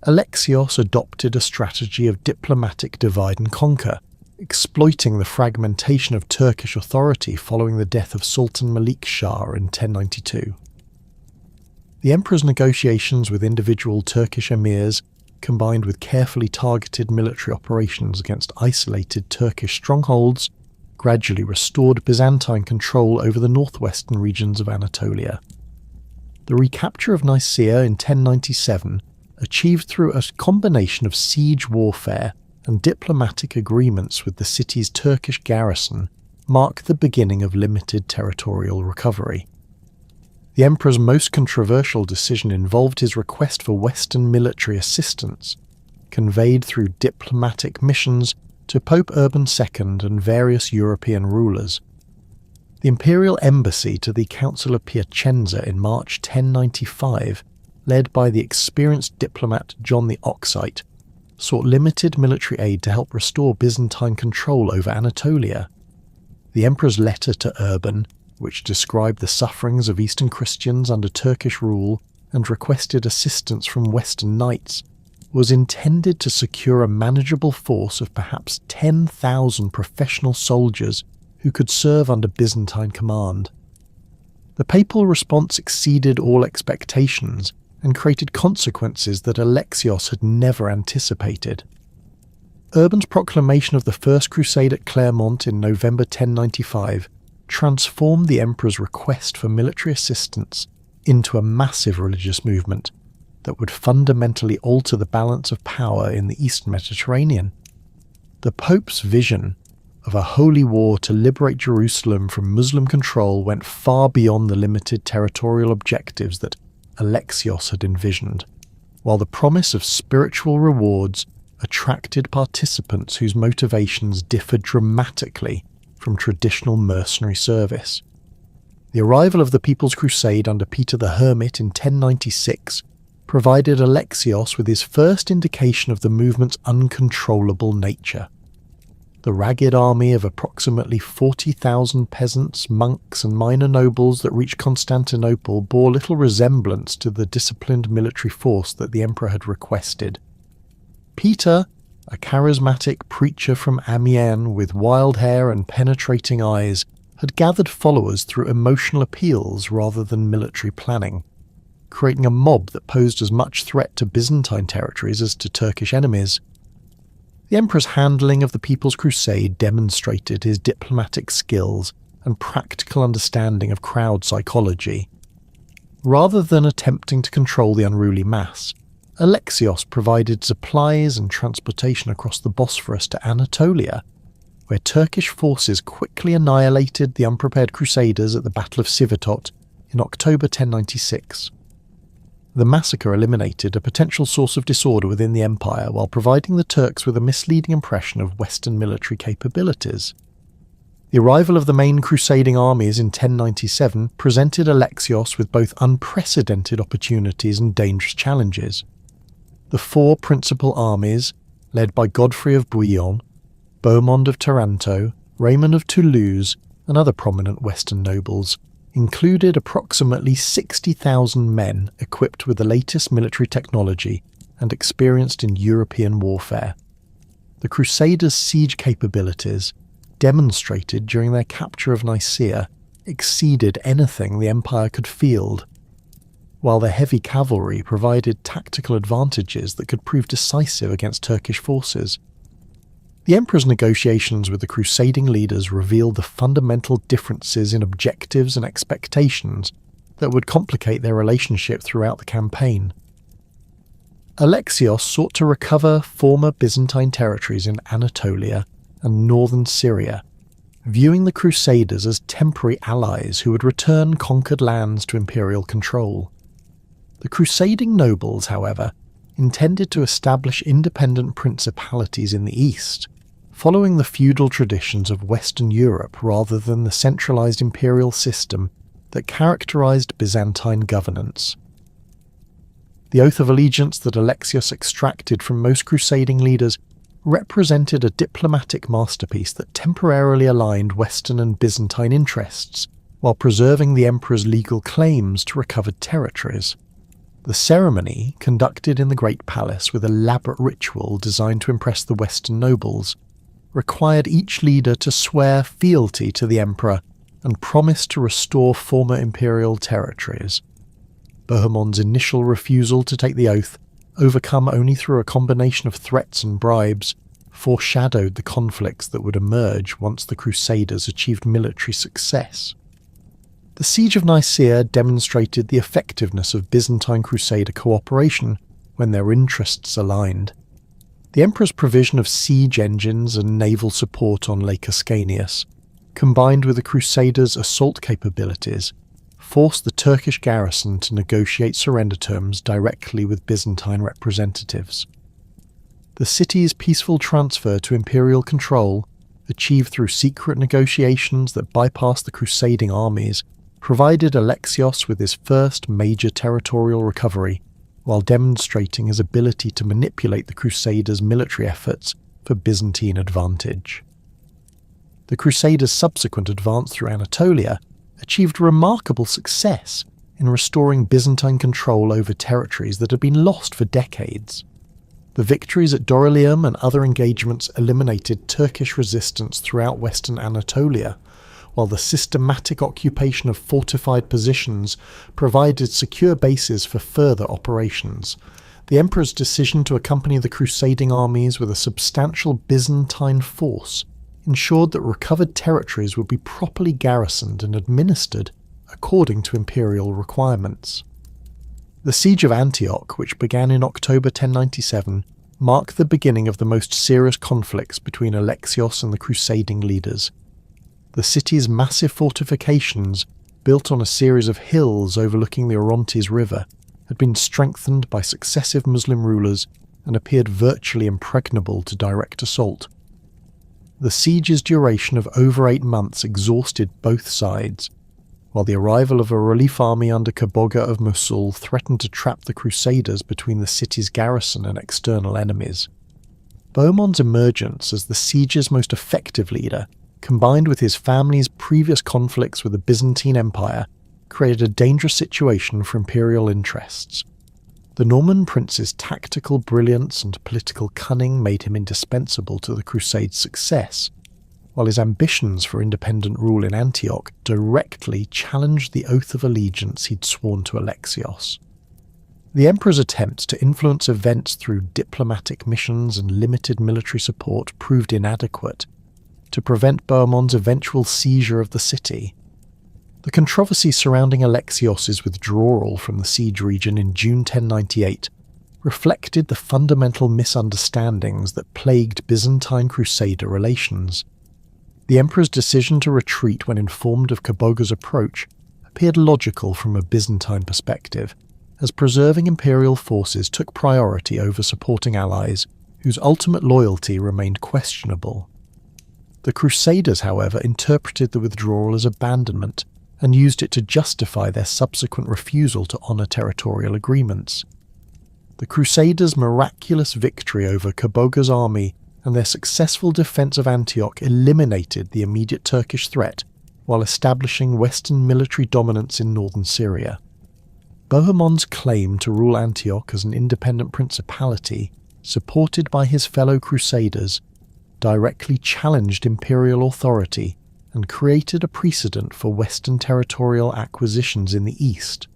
Alexios adopted a strategy of diplomatic divide and conquer, exploiting the fragmentation of Turkish authority following the death of Sultan Malik Shah in 1092. The emperor's negotiations with individual Turkish emirs, combined with carefully targeted military operations against isolated Turkish strongholds, gradually restored Byzantine control over the northwestern regions of Anatolia. The recapture of Nicaea in 1097, achieved through a combination of siege warfare and diplomatic agreements with the city's Turkish garrison, marked the beginning of limited territorial recovery. The emperor's most controversial decision involved his request for Western military assistance, conveyed through diplomatic missions to Pope Urban II and various European rulers. The imperial embassy to the Council of Piacenza in March 1095, led by the experienced diplomat John the Oxite, sought limited military aid to help restore Byzantine control over Anatolia. The emperor's letter to Urban, which described the sufferings of Eastern Christians under Turkish rule and requested assistance from Western knights, was intended to secure a manageable force of perhaps 10,000 professional soldiers who could serve under Byzantine command. The papal response exceeded all expectations and created consequences that Alexios had never anticipated. Urban's proclamation of the First Crusade at Clermont in November 1095 transformed the emperor's request for military assistance into a massive religious movement that would fundamentally alter the balance of power in the Eastern Mediterranean. The Pope's vision of a holy war to liberate Jerusalem from Muslim control went far beyond the limited territorial objectives that Alexios had envisioned, while the promise of spiritual rewards attracted participants whose motivations differed dramatically from traditional mercenary service. The arrival of the People's Crusade under Peter the Hermit in 1096 provided Alexios with his first indication of the movement's uncontrollable nature. The ragged army of approximately 40,000 peasants, monks, and minor nobles that reached Constantinople bore little resemblance to the disciplined military force that the emperor had requested. Peter, a charismatic preacher from Amiens with wild hair and penetrating eyes, had gathered followers through emotional appeals rather than military planning, creating a mob that posed as much threat to Byzantine territories as to Turkish enemies. The emperor's handling of the People's Crusade demonstrated his diplomatic skills and practical understanding of crowd psychology. Rather than attempting to control the unruly mass, Alexios provided supplies and transportation across the Bosphorus to Anatolia, where Turkish forces quickly annihilated the unprepared Crusaders at the Battle of Civitot in October 1096. The massacre eliminated a potential source of disorder within the empire while providing the Turks with a misleading impression of Western military capabilities. The arrival of the main crusading armies in 1097 presented Alexios with both unprecedented opportunities and dangerous challenges. The four principal armies, led by Godfrey of Bouillon, Bohemond of Taranto, Raymond of Toulouse, and other prominent Western nobles, included approximately 60,000 men equipped with the latest military technology and experienced in European warfare. The Crusaders' siege capabilities, demonstrated during their capture of Nicaea, exceeded anything the empire could field, while their heavy cavalry provided tactical advantages that could prove decisive against Turkish forces. The emperor's negotiations with the crusading leaders revealed the fundamental differences in objectives and expectations that would complicate their relationship throughout the campaign. Alexios sought to recover former Byzantine territories in Anatolia and northern Syria, viewing the Crusaders as temporary allies who would return conquered lands to imperial control. The crusading nobles, however, intended to establish independent principalities in the east, following the feudal traditions of Western Europe rather than the centralized imperial system that characterized Byzantine governance. The oath of allegiance that Alexios extracted from most crusading leaders represented a diplomatic masterpiece that temporarily aligned Western and Byzantine interests while preserving the emperor's legal claims to recovered territories. The ceremony, conducted in the Great Palace with elaborate ritual designed to impress the Western nobles, required each leader to swear fealty to the emperor and promise to restore former imperial territories. Bohemond's initial refusal to take the oath, overcome only through a combination of threats and bribes, foreshadowed the conflicts that would emerge once the Crusaders achieved military success. The Siege of Nicaea demonstrated the effectiveness of Byzantine Crusader cooperation when their interests aligned. The emperor's provision of siege engines and naval support on Lake Ascanius, combined with the Crusaders' assault capabilities, forced the Turkish garrison to negotiate surrender terms directly with Byzantine representatives. The city's peaceful transfer to imperial control, achieved through secret negotiations that bypassed the crusading armies, provided Alexios with his first major territorial recovery, while demonstrating his ability to manipulate the Crusaders' military efforts for Byzantine advantage. The Crusaders' subsequent advance through Anatolia achieved remarkable success in restoring Byzantine control over territories that had been lost for decades. The victories at Dorylaeum and other engagements eliminated Turkish resistance throughout western Anatolia, while the systematic occupation of fortified positions provided secure bases for further operations. The emperor's decision to accompany the crusading armies with a substantial Byzantine force ensured that recovered territories would be properly garrisoned and administered according to imperial requirements. The Siege of Antioch, which began in October 1097, marked the beginning of the most serious conflicts between Alexios and the crusading leaders. The city's massive fortifications, built on a series of hills overlooking the Orontes River, had been strengthened by successive Muslim rulers and appeared virtually impregnable to direct assault. The siege's duration of over 8 months exhausted both sides, while the arrival of a relief army under Kaboga of Mosul threatened to trap the Crusaders between the city's garrison and external enemies. Bohemond's emergence as the siege's most effective leader, combined with his family's previous conflicts with the Byzantine Empire, created a dangerous situation for imperial interests. The Norman prince's tactical brilliance and political cunning made him indispensable to the Crusade's success, while his ambitions for independent rule in Antioch directly challenged the oath of allegiance he'd sworn to Alexios. The emperor's attempts to influence events through diplomatic missions and limited military support proved inadequate to prevent Bohemond's eventual seizure of the city. The controversy surrounding Alexios' withdrawal from the siege region in June 1098 reflected the fundamental misunderstandings that plagued Byzantine Crusader relations. The emperor's decision to retreat when informed of Kaboga's approach appeared logical from a Byzantine perspective, as preserving imperial forces took priority over supporting allies whose ultimate loyalty remained questionable. The Crusaders, however, interpreted the withdrawal as abandonment and used it to justify their subsequent refusal to honour territorial agreements. The Crusaders' miraculous victory over Kaboga's army and their successful defence of Antioch eliminated the immediate Turkish threat while establishing Western military dominance in northern Syria. Bohemon's claim to rule Antioch as an independent principality, supported by his fellow Crusaders, directly challenged imperial authority and created a precedent for Western territorial acquisitions in the east.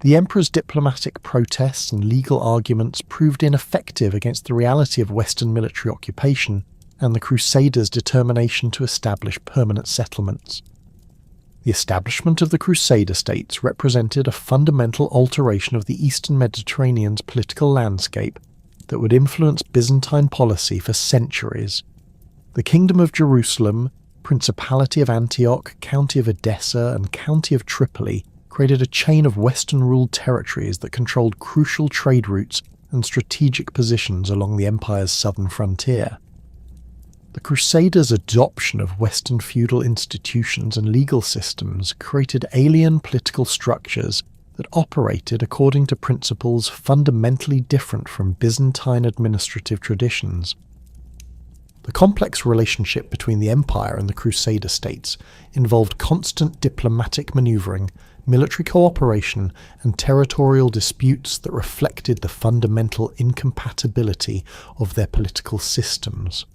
The emperor's diplomatic protests and legal arguments proved ineffective against the reality of Western military occupation and the Crusaders' determination to establish permanent settlements. The establishment of the Crusader states represented a fundamental alteration of the Eastern Mediterranean's political landscape that would influence Byzantine policy for centuries. The Kingdom of Jerusalem, Principality of Antioch, County of Edessa, and County of Tripoli created a chain of Western-ruled territories that controlled crucial trade routes and strategic positions along the empire's southern frontier. The Crusaders' adoption of Western feudal institutions and legal systems created alien political structures that operated according to principles fundamentally different from Byzantine administrative traditions. The complex relationship between the empire and the Crusader states involved constant diplomatic maneuvering, military cooperation, and territorial disputes that reflected the fundamental incompatibility of their political systems.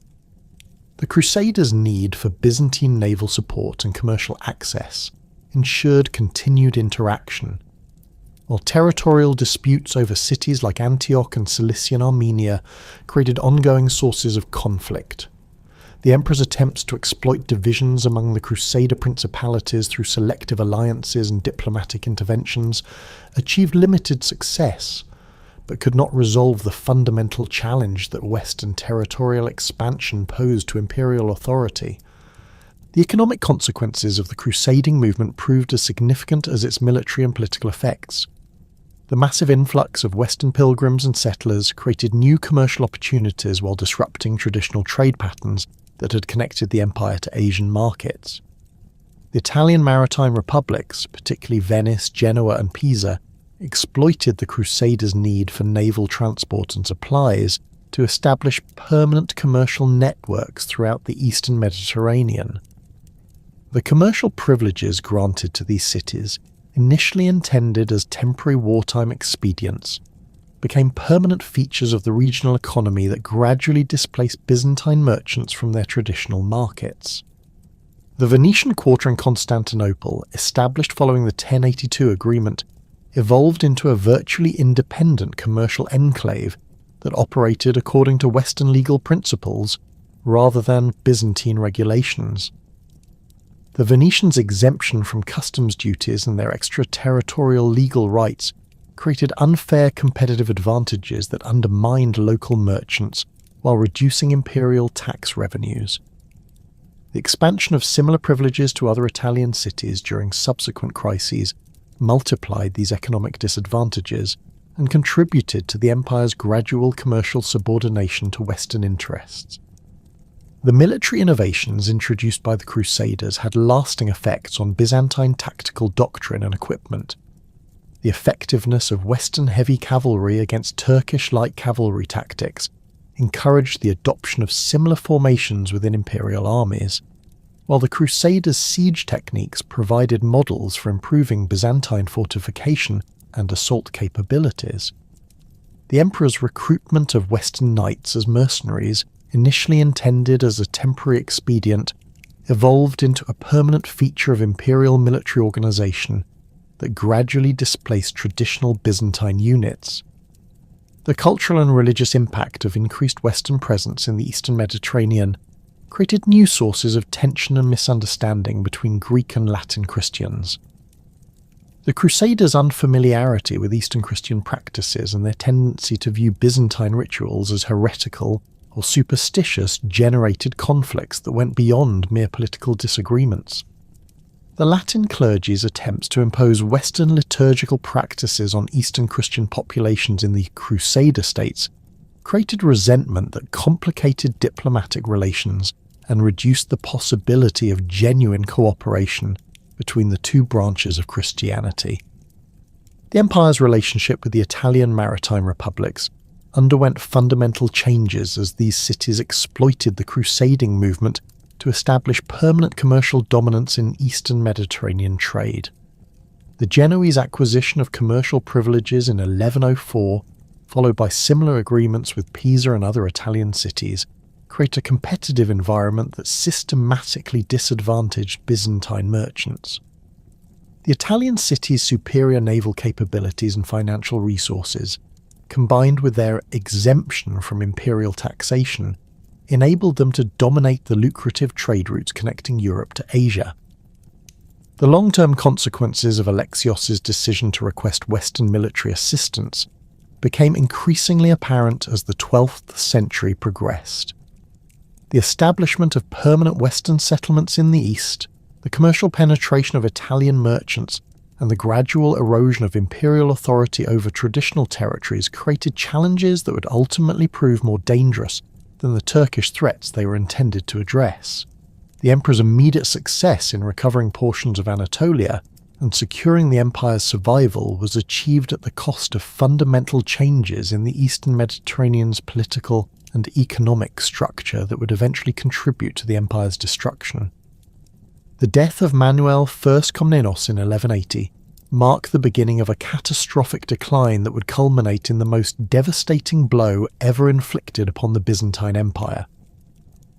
The Crusaders' need for Byzantine naval support and commercial access ensured continued interaction, while territorial disputes over cities like Antioch and Cilician Armenia created ongoing sources of conflict. The emperor's attempts to exploit divisions among the Crusader principalities through selective alliances and diplomatic interventions achieved limited success, but could not resolve the fundamental challenge that Western territorial expansion posed to imperial authority. The economic consequences of the crusading movement proved as significant as its military and political effects. The massive influx of Western pilgrims and settlers created new commercial opportunities while disrupting traditional trade patterns that had connected the empire to Asian markets. The Italian maritime republics, particularly Venice, Genoa, and Pisa, exploited the Crusaders' need for naval transport and supplies to establish permanent commercial networks throughout the eastern Mediterranean. The commercial privileges granted to these cities, initially intended as temporary wartime expedients, became permanent features of the regional economy that gradually displaced Byzantine merchants from their traditional markets. The Venetian quarter in Constantinople, established following the 1082 agreement, evolved into a virtually independent commercial enclave that operated according to Western legal principles rather than Byzantine regulations. The Venetians' exemption from customs duties and their extraterritorial legal rights created unfair competitive advantages that undermined local merchants while reducing imperial tax revenues. The expansion of similar privileges to other Italian cities during subsequent crises multiplied these economic disadvantages and contributed to the empire's gradual commercial subordination to Western interests. The military innovations introduced by the Crusaders had lasting effects on Byzantine tactical doctrine and equipment. The effectiveness of Western heavy cavalry against Turkish light cavalry tactics encouraged the adoption of similar formations within imperial armies, while the Crusaders' siege techniques provided models for improving Byzantine fortification and assault capabilities. The emperor's recruitment of Western knights as mercenaries, initially intended as a temporary expedient, evolved into a permanent feature of imperial military organization that gradually displaced traditional Byzantine units. The cultural and religious impact of increased Western presence in the Eastern Mediterranean created new sources of tension and misunderstanding between Greek and Latin Christians. The Crusaders' unfamiliarity with Eastern Christian practices and their tendency to view Byzantine rituals as heretical or superstitious generated conflicts that went beyond mere political disagreements. The Latin clergy's attempts to impose Western liturgical practices on Eastern Christian populations in the Crusader states created resentment that complicated diplomatic relations and reduced the possibility of genuine cooperation between the two branches of Christianity. The empire's relationship with the Italian maritime republics underwent fundamental changes as these cities exploited the crusading movement to establish permanent commercial dominance in eastern Mediterranean trade. The Genoese acquisition of commercial privileges in 1104, followed by similar agreements with Pisa and other Italian cities, create a competitive environment that systematically disadvantaged Byzantine merchants. The Italian cities' superior naval capabilities and financial resources, combined with their exemption from imperial taxation, enabled them to dominate the lucrative trade routes connecting Europe to Asia. The long-term consequences of Alexios's decision to request Western military assistance became increasingly apparent as the 12th century progressed. The establishment of permanent Western settlements in the east, the commercial penetration of Italian merchants, and the gradual erosion of imperial authority over traditional territories created challenges that would ultimately prove more dangerous than the Turkish threats they were intended to address. The emperor's immediate success in recovering portions of Anatolia and securing the empire's survival was achieved at the cost of fundamental changes in the eastern Mediterranean's political and economic structure that would eventually contribute to the empire's destruction. The death of Manuel I Komnenos in 1180 marked the beginning of a catastrophic decline that would culminate in the most devastating blow ever inflicted upon the Byzantine Empire.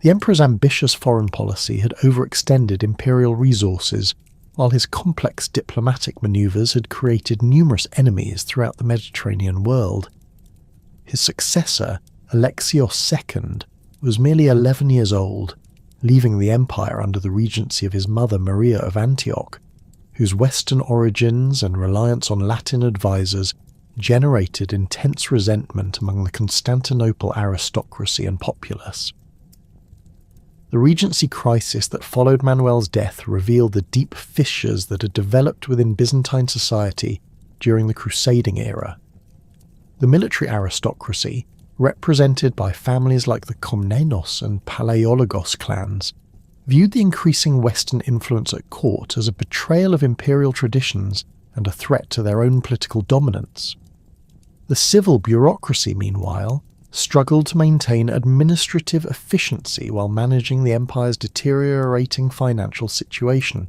The emperor's ambitious foreign policy had overextended imperial resources, while his complex diplomatic maneuvers had created numerous enemies throughout the Mediterranean world. His successor, Alexios II, was merely 11 years old, leaving the empire under the regency of his mother Maria of Antioch, whose Western origins and reliance on Latin advisors generated intense resentment among the Constantinople aristocracy and populace. The regency crisis that followed Manuel's death revealed the deep fissures that had developed within Byzantine society during the crusading era. The military aristocracy, represented by families like the Komnenos and Palaiologos clans, viewed the increasing Western influence at court as a betrayal of imperial traditions and a threat to their own political dominance. The civil bureaucracy, meanwhile, struggled to maintain administrative efficiency while managing the empire's deteriorating financial situation.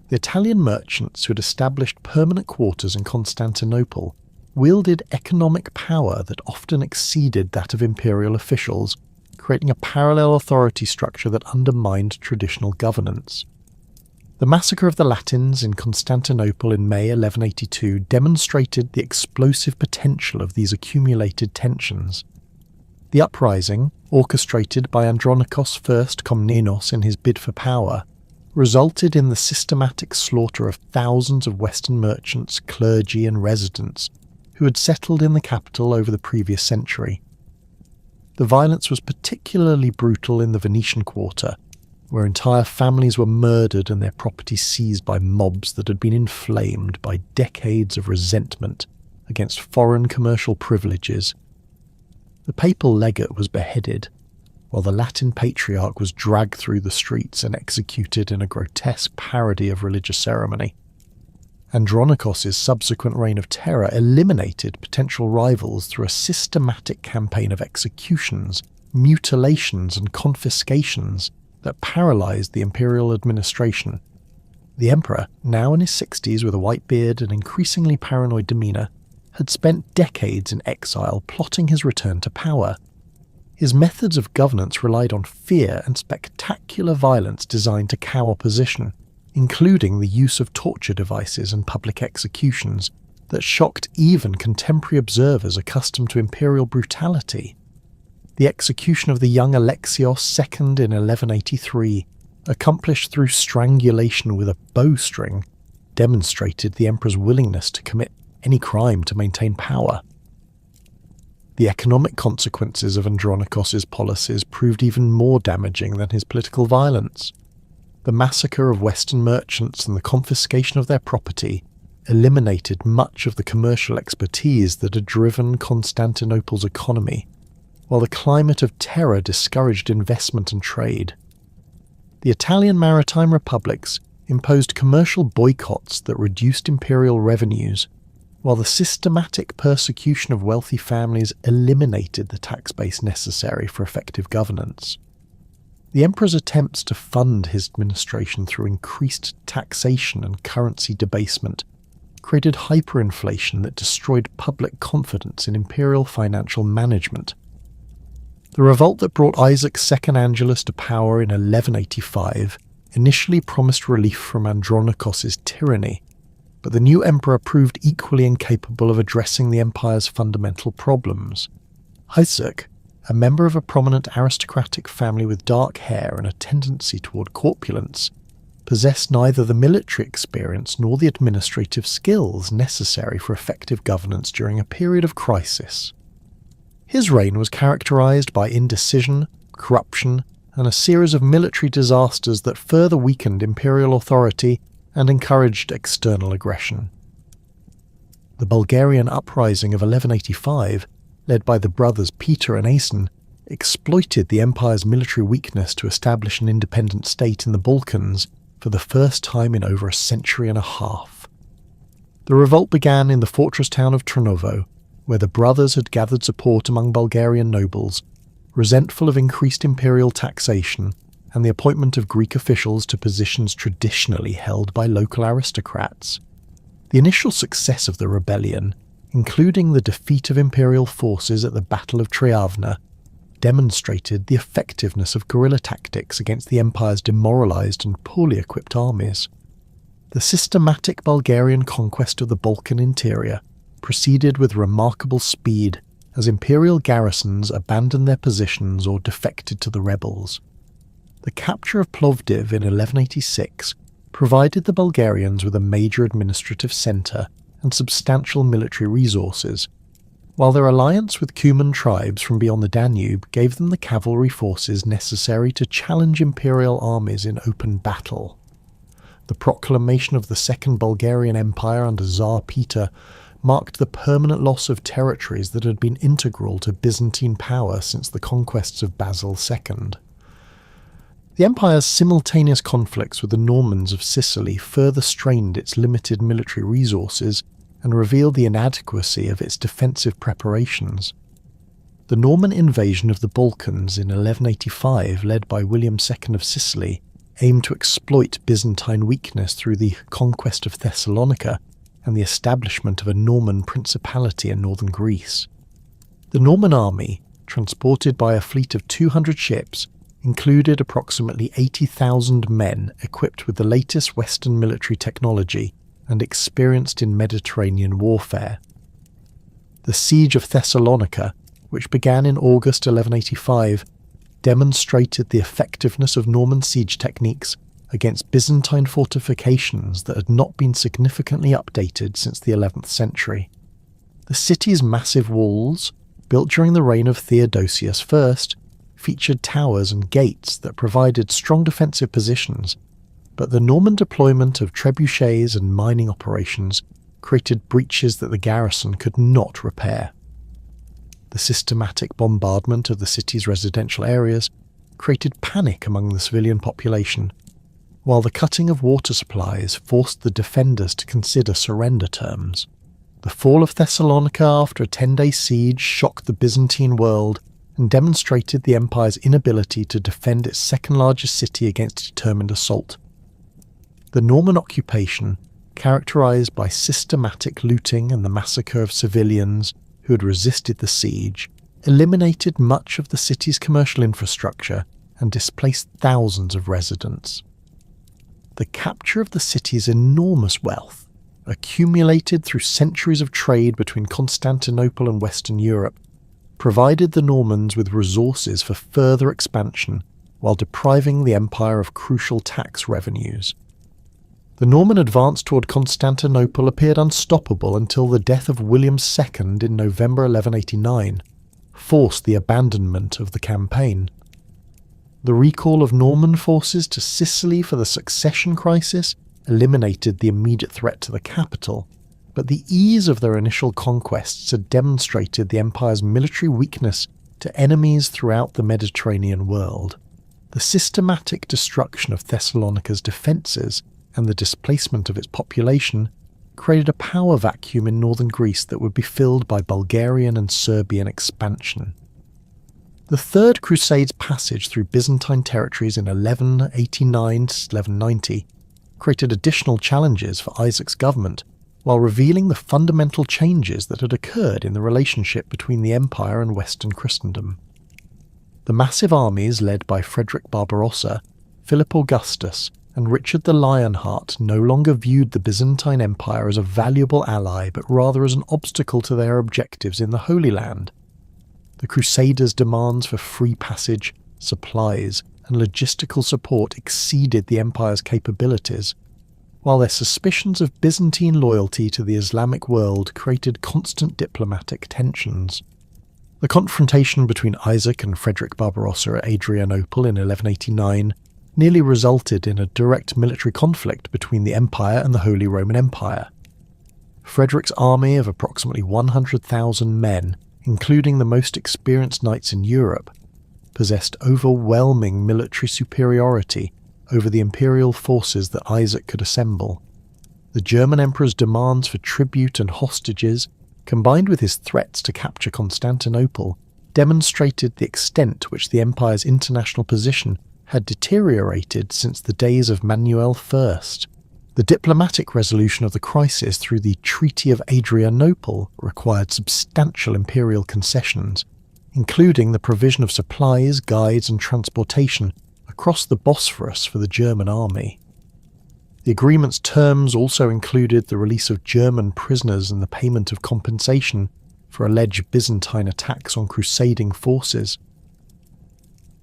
The Italian merchants who had established permanent quarters in Constantinople wielded economic power that often exceeded that of imperial officials, creating a parallel authority structure that undermined traditional governance. The massacre of the Latins in Constantinople in May 1182 demonstrated the explosive potential of these accumulated tensions. The uprising, orchestrated by Andronikos I Komnenos in his bid for power, resulted in the systematic slaughter of thousands of Western merchants, clergy and residents who had settled in the capital over the previous century. The violence was particularly brutal in the Venetian quarter, where entire families were murdered and their property seized by mobs that had been inflamed by decades of resentment against foreign commercial privileges. The papal legate was beheaded, while the Latin patriarch was dragged through the streets and executed in a grotesque parody of religious ceremony. Andronikos' subsequent reign of terror eliminated potential rivals through a systematic campaign of executions, mutilations and confiscations that paralysed the imperial administration. The emperor, now in his 60s with a white beard and increasingly paranoid demeanour, had spent decades in exile plotting his return to power. His methods of governance relied on fear and spectacular violence designed to cow opposition, including the use of torture devices and public executions that shocked even contemporary observers accustomed to imperial brutality. The execution of the young Alexios II in 1183, accomplished through strangulation with a bowstring, demonstrated the emperor's willingness to commit any crime to maintain power. The economic consequences of Andronikos' policies proved even more damaging than his political violence. The massacre of Western merchants and the confiscation of their property eliminated much of the commercial expertise that had driven Constantinople's economy, while the climate of terror discouraged investment and trade. The Italian maritime republics imposed commercial boycotts that reduced imperial revenues, while the systematic persecution of wealthy families eliminated the tax base necessary for effective governance. The emperor's attempts to fund his administration through increased taxation and currency debasement created hyperinflation that destroyed public confidence in imperial financial management. The revolt that brought Isaac's second Angelus to power in 1185 initially promised relief from Andronikos's tyranny, but the new emperor proved equally incapable of addressing the empire's fundamental problems. Isaac, a member of a prominent aristocratic family with dark hair and a tendency toward corpulence, possessed neither the military experience nor the administrative skills necessary for effective governance during a period of crisis. His reign was characterized by indecision, corruption, and a series of military disasters that further weakened imperial authority and encouraged external aggression. The Bulgarian uprising of 1185, led by the brothers Peter and Asen, exploited the empire's military weakness to establish an independent state in the Balkans for the first time in over a century and a half. The revolt began in the fortress town of Trnovo, where the brothers had gathered support among Bulgarian nobles, resentful of increased imperial taxation and the appointment of Greek officials to positions traditionally held by local aristocrats. The initial success of the rebellion, including the defeat of imperial forces at the Battle of Triavna, demonstrated the effectiveness of guerrilla tactics against the empire's demoralized and poorly equipped armies. The systematic Bulgarian conquest of the Balkan interior proceeded with remarkable speed as imperial garrisons abandoned their positions or defected to the rebels. The capture of Plovdiv in 1186 provided the Bulgarians with a major administrative centre and substantial military resources, while their alliance with Cuman tribes from beyond the Danube gave them the cavalry forces necessary to challenge imperial armies in open battle. The proclamation of the Second Bulgarian Empire under Tsar Peter marked the permanent loss of territories that had been integral to Byzantine power since the conquests of Basil II. The empire's simultaneous conflicts with the Normans of Sicily further strained its limited military resources and revealed the inadequacy of its defensive preparations. The Norman invasion of the Balkans in 1185, led by William II of Sicily, aimed to exploit Byzantine weakness through the conquest of Thessalonica and the establishment of a Norman principality in northern Greece. The Norman army, transported by a fleet of 200 ships, included approximately 80,000 men equipped with the latest Western military technology and experienced in Mediterranean warfare. The siege of Thessalonica, which began in August 1185, demonstrated the effectiveness of Norman siege techniques against Byzantine fortifications that had not been significantly updated since the 11th century. The city's massive walls, built during the reign of Theodosius I, featured towers and gates that provided strong defensive positions, but the Norman deployment of trebuchets and mining operations created breaches that the garrison could not repair. The systematic bombardment of the city's residential areas created panic among the civilian population, while the cutting of water supplies forced the defenders to consider surrender terms. The fall of Thessalonica after a 10-day siege shocked the Byzantine world and demonstrated the empire's inability to defend its second-largest city against determined assault. The Norman occupation, characterized by systematic looting and the massacre of civilians who had resisted the siege, eliminated much of the city's commercial infrastructure and displaced thousands of residents. The capture of the city's enormous wealth, accumulated through centuries of trade between Constantinople and Western Europe, provided the Normans with resources for further expansion while depriving the empire of crucial tax revenues. The Norman advance toward Constantinople appeared unstoppable until the death of William II in November 1189 forced the abandonment of the campaign. The recall of Norman forces to Sicily for the succession crisis eliminated the immediate threat to the capital, but the ease of their initial conquests had demonstrated the empire's military weakness to enemies throughout the Mediterranean world. The systematic destruction of Thessalonica's defences and the displacement of its population created a power vacuum in northern Greece that would be filled by Bulgarian and Serbian expansion. The Third Crusade's passage through Byzantine territories in 1189 to 1190 created additional challenges for Isaac's government, while revealing the fundamental changes that had occurred in the relationship between the empire and Western Christendom. The massive armies led by Frederick Barbarossa, Philip Augustus, and Richard the Lionheart no longer viewed the Byzantine Empire as a valuable ally but rather as an obstacle to their objectives in the Holy Land. The Crusaders' demands for free passage, supplies, and logistical support exceeded the empire's capabilities, while their suspicions of Byzantine loyalty to the Islamic world created constant diplomatic tensions. The confrontation between Isaac and Frederick Barbarossa at Adrianople in 1189 nearly resulted in a direct military conflict between the Empire and the Holy Roman Empire. Frederick's army of approximately 100,000 men, including the most experienced knights in Europe, possessed overwhelming military superiority over the imperial forces that Isaac could assemble. The German emperor's demands for tribute and hostages, combined with his threats to capture Constantinople, demonstrated the extent to which the empire's international position had deteriorated since the days of Manuel I. The diplomatic resolution of the crisis through the Treaty of Adrianople required substantial imperial concessions, including the provision of supplies, guides and transportation across the Bosphorus for the German army. The agreement's terms also included the release of German prisoners and the payment of compensation for alleged Byzantine attacks on crusading forces.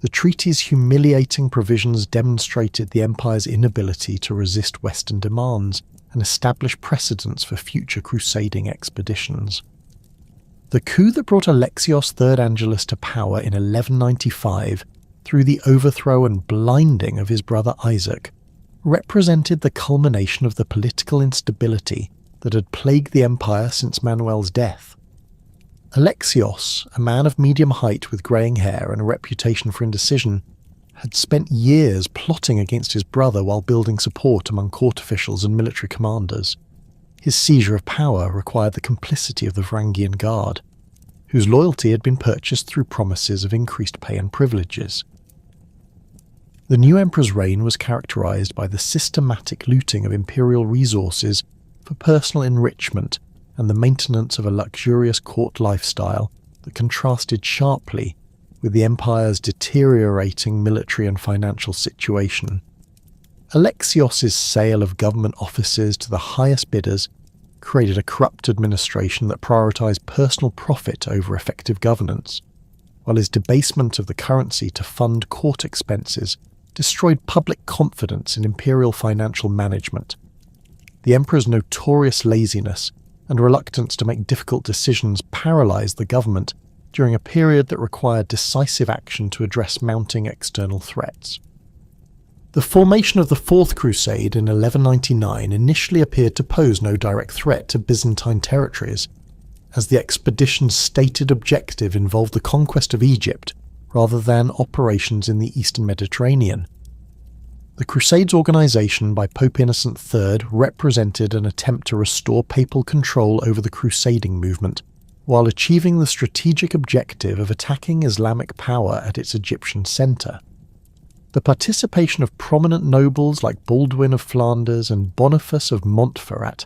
The treaty's humiliating provisions demonstrated the empire's inability to resist Western demands and establish precedents for future crusading expeditions. The coup that brought Alexios III Angelus to power in 1195 through the overthrow and blinding of his brother Isaac represented the culmination of the political instability that had plagued the empire since Manuel's death. Alexios, a man of medium height with greying hair and a reputation for indecision, had spent years plotting against his brother while building support among court officials and military commanders. His seizure of power required the complicity of the Varangian Guard, whose loyalty had been purchased through promises of increased pay and privileges. The new emperor's reign was characterized by the systematic looting of imperial resources for personal enrichment and the maintenance of a luxurious court lifestyle that contrasted sharply with the empire's deteriorating military and financial situation. Alexios's sale of government offices to the highest bidders created a corrupt administration that prioritized personal profit over effective governance, while his debasement of the currency to fund court expenses destroyed public confidence in imperial financial management. The emperor's notorious laziness and reluctance to make difficult decisions paralysed the government during a period that required decisive action to address mounting external threats. The formation of the Fourth Crusade in 1199 initially appeared to pose no direct threat to Byzantine territories, as the expedition's stated objective involved the conquest of Egypt rather than operations in the eastern Mediterranean. The Crusade's organisation by Pope Innocent III represented an attempt to restore papal control over the crusading movement, while achieving the strategic objective of attacking Islamic power at its Egyptian centre. The participation of prominent nobles like Baldwin of Flanders and Boniface of Montferrat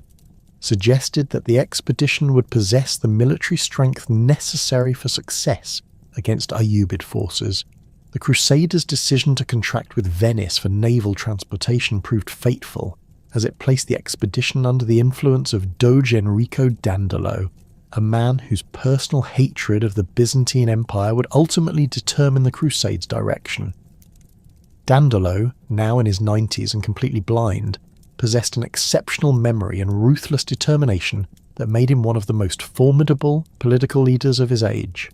suggested that the expedition would possess the military strength necessary for success against Ayyubid forces. The Crusaders' decision to contract with Venice for naval transportation proved fateful, as it placed the expedition under the influence of Doge Enrico Dandolo, a man whose personal hatred of the Byzantine Empire would ultimately determine the Crusades' direction. Dandolo, now in his 90s and completely blind, possessed an exceptional memory and ruthless determination that made him one of the most formidable political leaders of his age.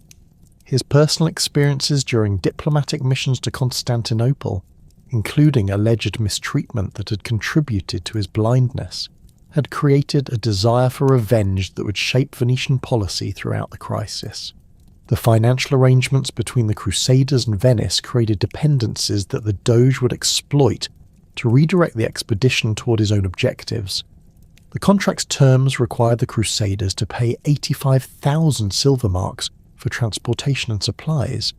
His personal experiences during diplomatic missions to Constantinople, including alleged mistreatment that had contributed to his blindness, had created a desire for revenge that would shape Venetian policy throughout the crisis. The financial arrangements between the Crusaders and Venice created dependencies that the Doge would exploit to redirect the expedition toward his own objectives. The contract's terms required the Crusaders to pay 85,000 silver marks for transportation and supplies,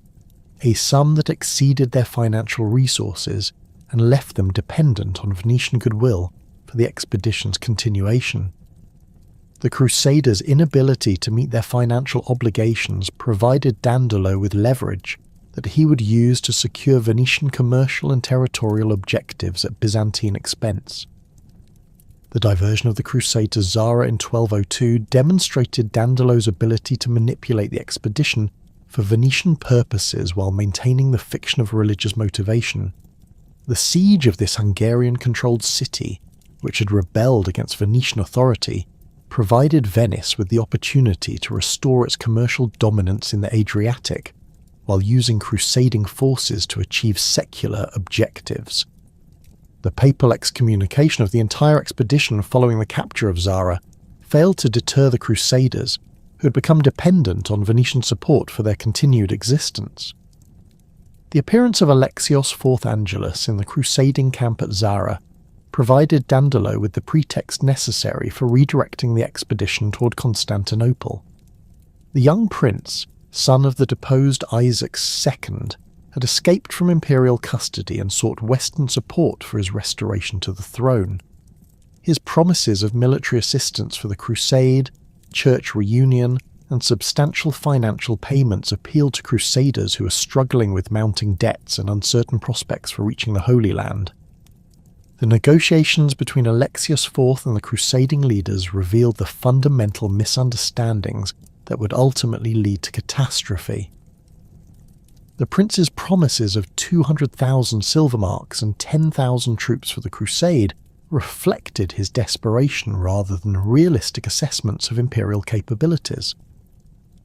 a sum that exceeded their financial resources and left them dependent on Venetian goodwill for the expedition's continuation. The Crusaders' inability to meet their financial obligations provided Dandolo with leverage that he would use to secure Venetian commercial and territorial objectives at Byzantine expense. The diversion of the crusade to Zara in 1202 demonstrated Dandolo's ability to manipulate the expedition for Venetian purposes while maintaining the fiction of religious motivation. The siege of this Hungarian-controlled city, which had rebelled against Venetian authority, provided Venice with the opportunity to restore its commercial dominance in the Adriatic, while using crusading forces to achieve secular objectives. The papal excommunication of the entire expedition following the capture of Zara failed to deter the Crusaders, who had become dependent on Venetian support for their continued existence. The appearance of Alexios IV Angelus in the crusading camp at Zara provided Dandolo with the pretext necessary for redirecting the expedition toward Constantinople. The young prince, son of the deposed Isaac II, had escaped from imperial custody and sought Western support for his restoration to the throne. His promises of military assistance for the crusade, church reunion, and substantial financial payments appealed to crusaders who were struggling with mounting debts and uncertain prospects for reaching the Holy Land. The negotiations between Alexios IV and the crusading leaders revealed the fundamental misunderstandings that would ultimately lead to catastrophe. The prince's promises of 200,000 silver marks and 10,000 troops for the crusade reflected his desperation rather than realistic assessments of imperial capabilities.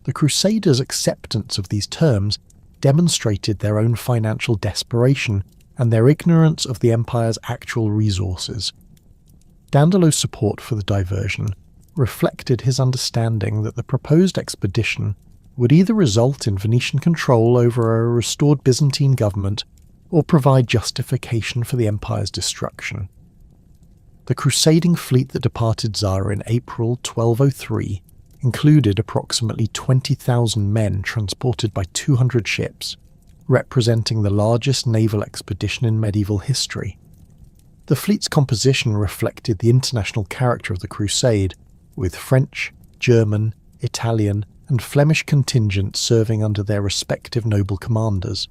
The Crusaders' acceptance of these terms demonstrated their own financial desperation and their ignorance of the empire's actual resources. Dandolo's support for the diversion reflected his understanding that the proposed expedition would either result in Venetian control over a restored Byzantine government or provide justification for the empire's destruction. The crusading fleet that departed Zara in April 1203 included approximately 20,000 men transported by 200 ships, representing the largest naval expedition in medieval history. The fleet's composition reflected the international character of the crusade, with French, German, Italian, and Flemish contingents serving under their respective noble commanders.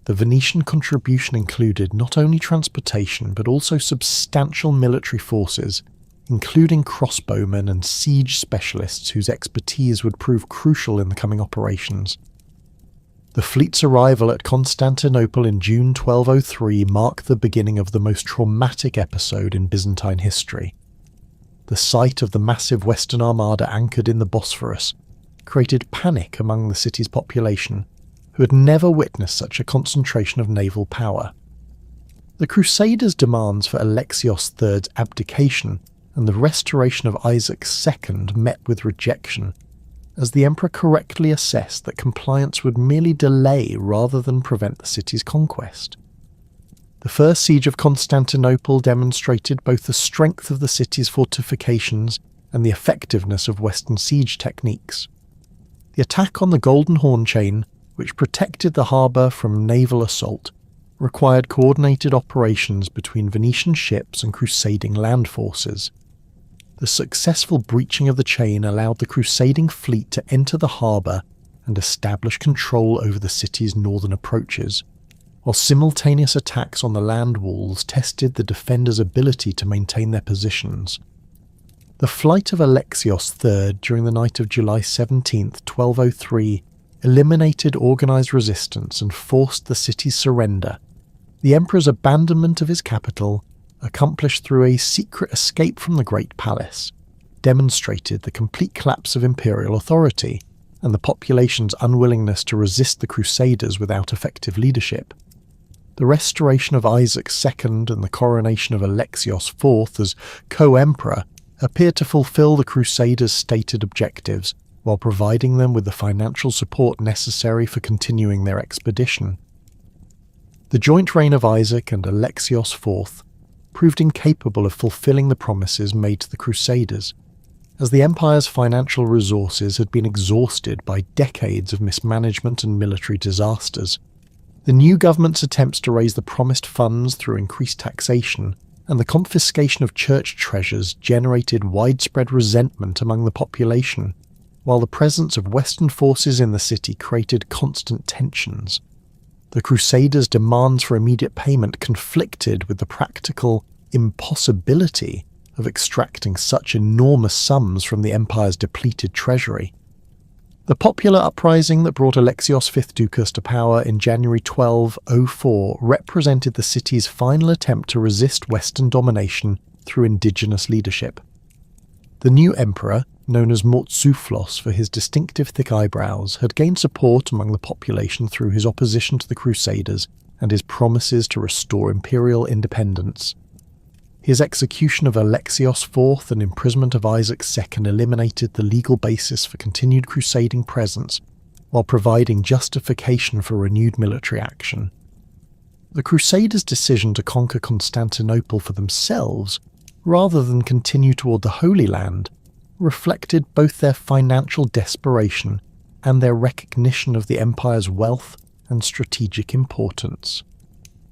The Venetian contribution included not only transportation but also substantial military forces, including crossbowmen and siege specialists whose expertise would prove crucial in the coming operations. The fleet's arrival at Constantinople in June 1203 marked the beginning of the most traumatic episode in Byzantine history. The sight of the massive Western Armada anchored in the Bosphorus created panic among the city's population, who had never witnessed such a concentration of naval power. The Crusaders' demands for Alexios III's abdication and the restoration of Isaac II met with rejection, as the emperor correctly assessed that compliance would merely delay rather than prevent the city's conquest. The first siege of Constantinople demonstrated both the strength of the city's fortifications and the effectiveness of Western siege techniques. The attack on the Golden Horn chain, which protected the harbour from naval assault, required coordinated operations between Venetian ships and crusading land forces. The successful breaching of the chain allowed the crusading fleet to enter the harbour and establish control over the city's northern approaches, while simultaneous attacks on the land walls tested the defenders' ability to maintain their positions. The flight of Alexios III during the night of July 17, 1203, eliminated organised resistance and forced the city's surrender. The emperor's abandonment of his capital, accomplished through a secret escape from the Great Palace, demonstrated the complete collapse of imperial authority and the population's unwillingness to resist the Crusaders without effective leadership. The restoration of Isaac II and the coronation of Alexios IV as co-emperor appeared to fulfill the Crusaders' stated objectives while providing them with the financial support necessary for continuing their expedition. The joint reign of Isaac and Alexios IV proved incapable of fulfilling the promises made to the Crusaders, as the empire's financial resources had been exhausted by decades of mismanagement and military disasters. The new government's attempts to raise the promised funds through increased taxation and the confiscation of church treasures generated widespread resentment among the population, while the presence of Western forces in the city created constant tensions. The Crusaders' demands for immediate payment conflicted with the practical impossibility of extracting such enormous sums from the empire's depleted treasury. The popular uprising that brought Alexios V Doukas to power in January 1204 represented the city's final attempt to resist Western domination through indigenous leadership. The new emperor, known as Mortzuflos for his distinctive thick eyebrows, had gained support among the population through his opposition to the Crusaders and his promises to restore imperial independence. His execution of Alexios IV and imprisonment of Isaac II eliminated the legal basis for continued crusading presence, while providing justification for renewed military action. The Crusaders' decision to conquer Constantinople for themselves, rather than continue toward the Holy Land, reflected both their financial desperation and their recognition of the empire's wealth and strategic importance.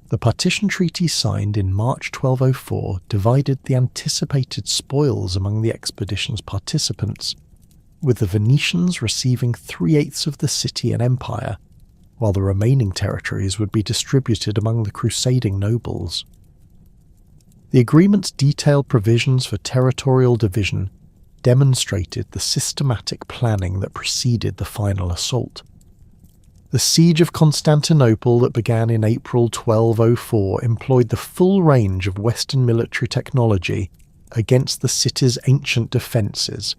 The partition treaty signed in March 1204 divided the anticipated spoils among the expedition's participants, with the Venetians receiving 3/8 of the city and empire, while the remaining territories would be distributed among the crusading nobles. The agreement's detailed provisions for territorial division demonstrated the systematic planning that preceded the final assault. The siege of Constantinople that began in April 1204 employed the full range of Western military technology against the city's ancient defences.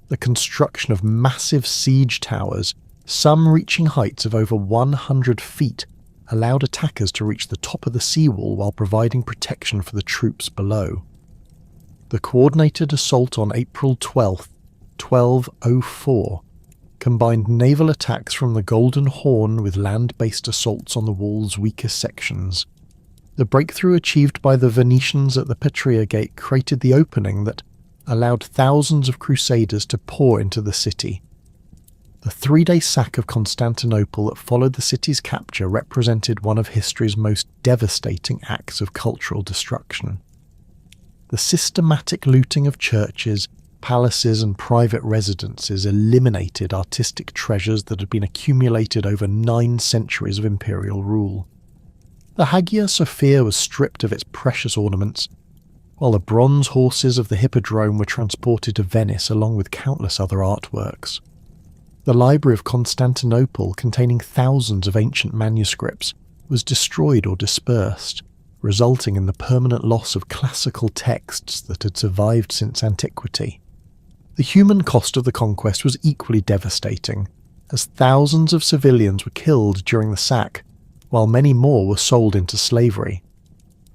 The construction of massive siege towers, some reaching heights of over 100 feet, allowed attackers to reach the top of the seawall while providing protection for the troops below. The coordinated assault on April 12, 1204, combined naval attacks from the Golden Horn with land-based assaults on the wall's weakest sections. The breakthrough achieved by the Venetians at the Petrea Gate created the opening that allowed thousands of crusaders to pour into the city. The 3-day sack of Constantinople that followed the city's capture represented one of history's most devastating acts of cultural destruction. The systematic looting of churches, palaces and private residences eliminated artistic treasures that had been accumulated over 9 centuries of imperial rule. The Hagia Sophia was stripped of its precious ornaments, while the bronze horses of the Hippodrome were transported to Venice along with countless other artworks. The Library of Constantinople, containing thousands of ancient manuscripts, was destroyed or dispersed, resulting in the permanent loss of classical texts that had survived since antiquity. The human cost of the conquest was equally devastating, as thousands of civilians were killed during the sack, while many more were sold into slavery.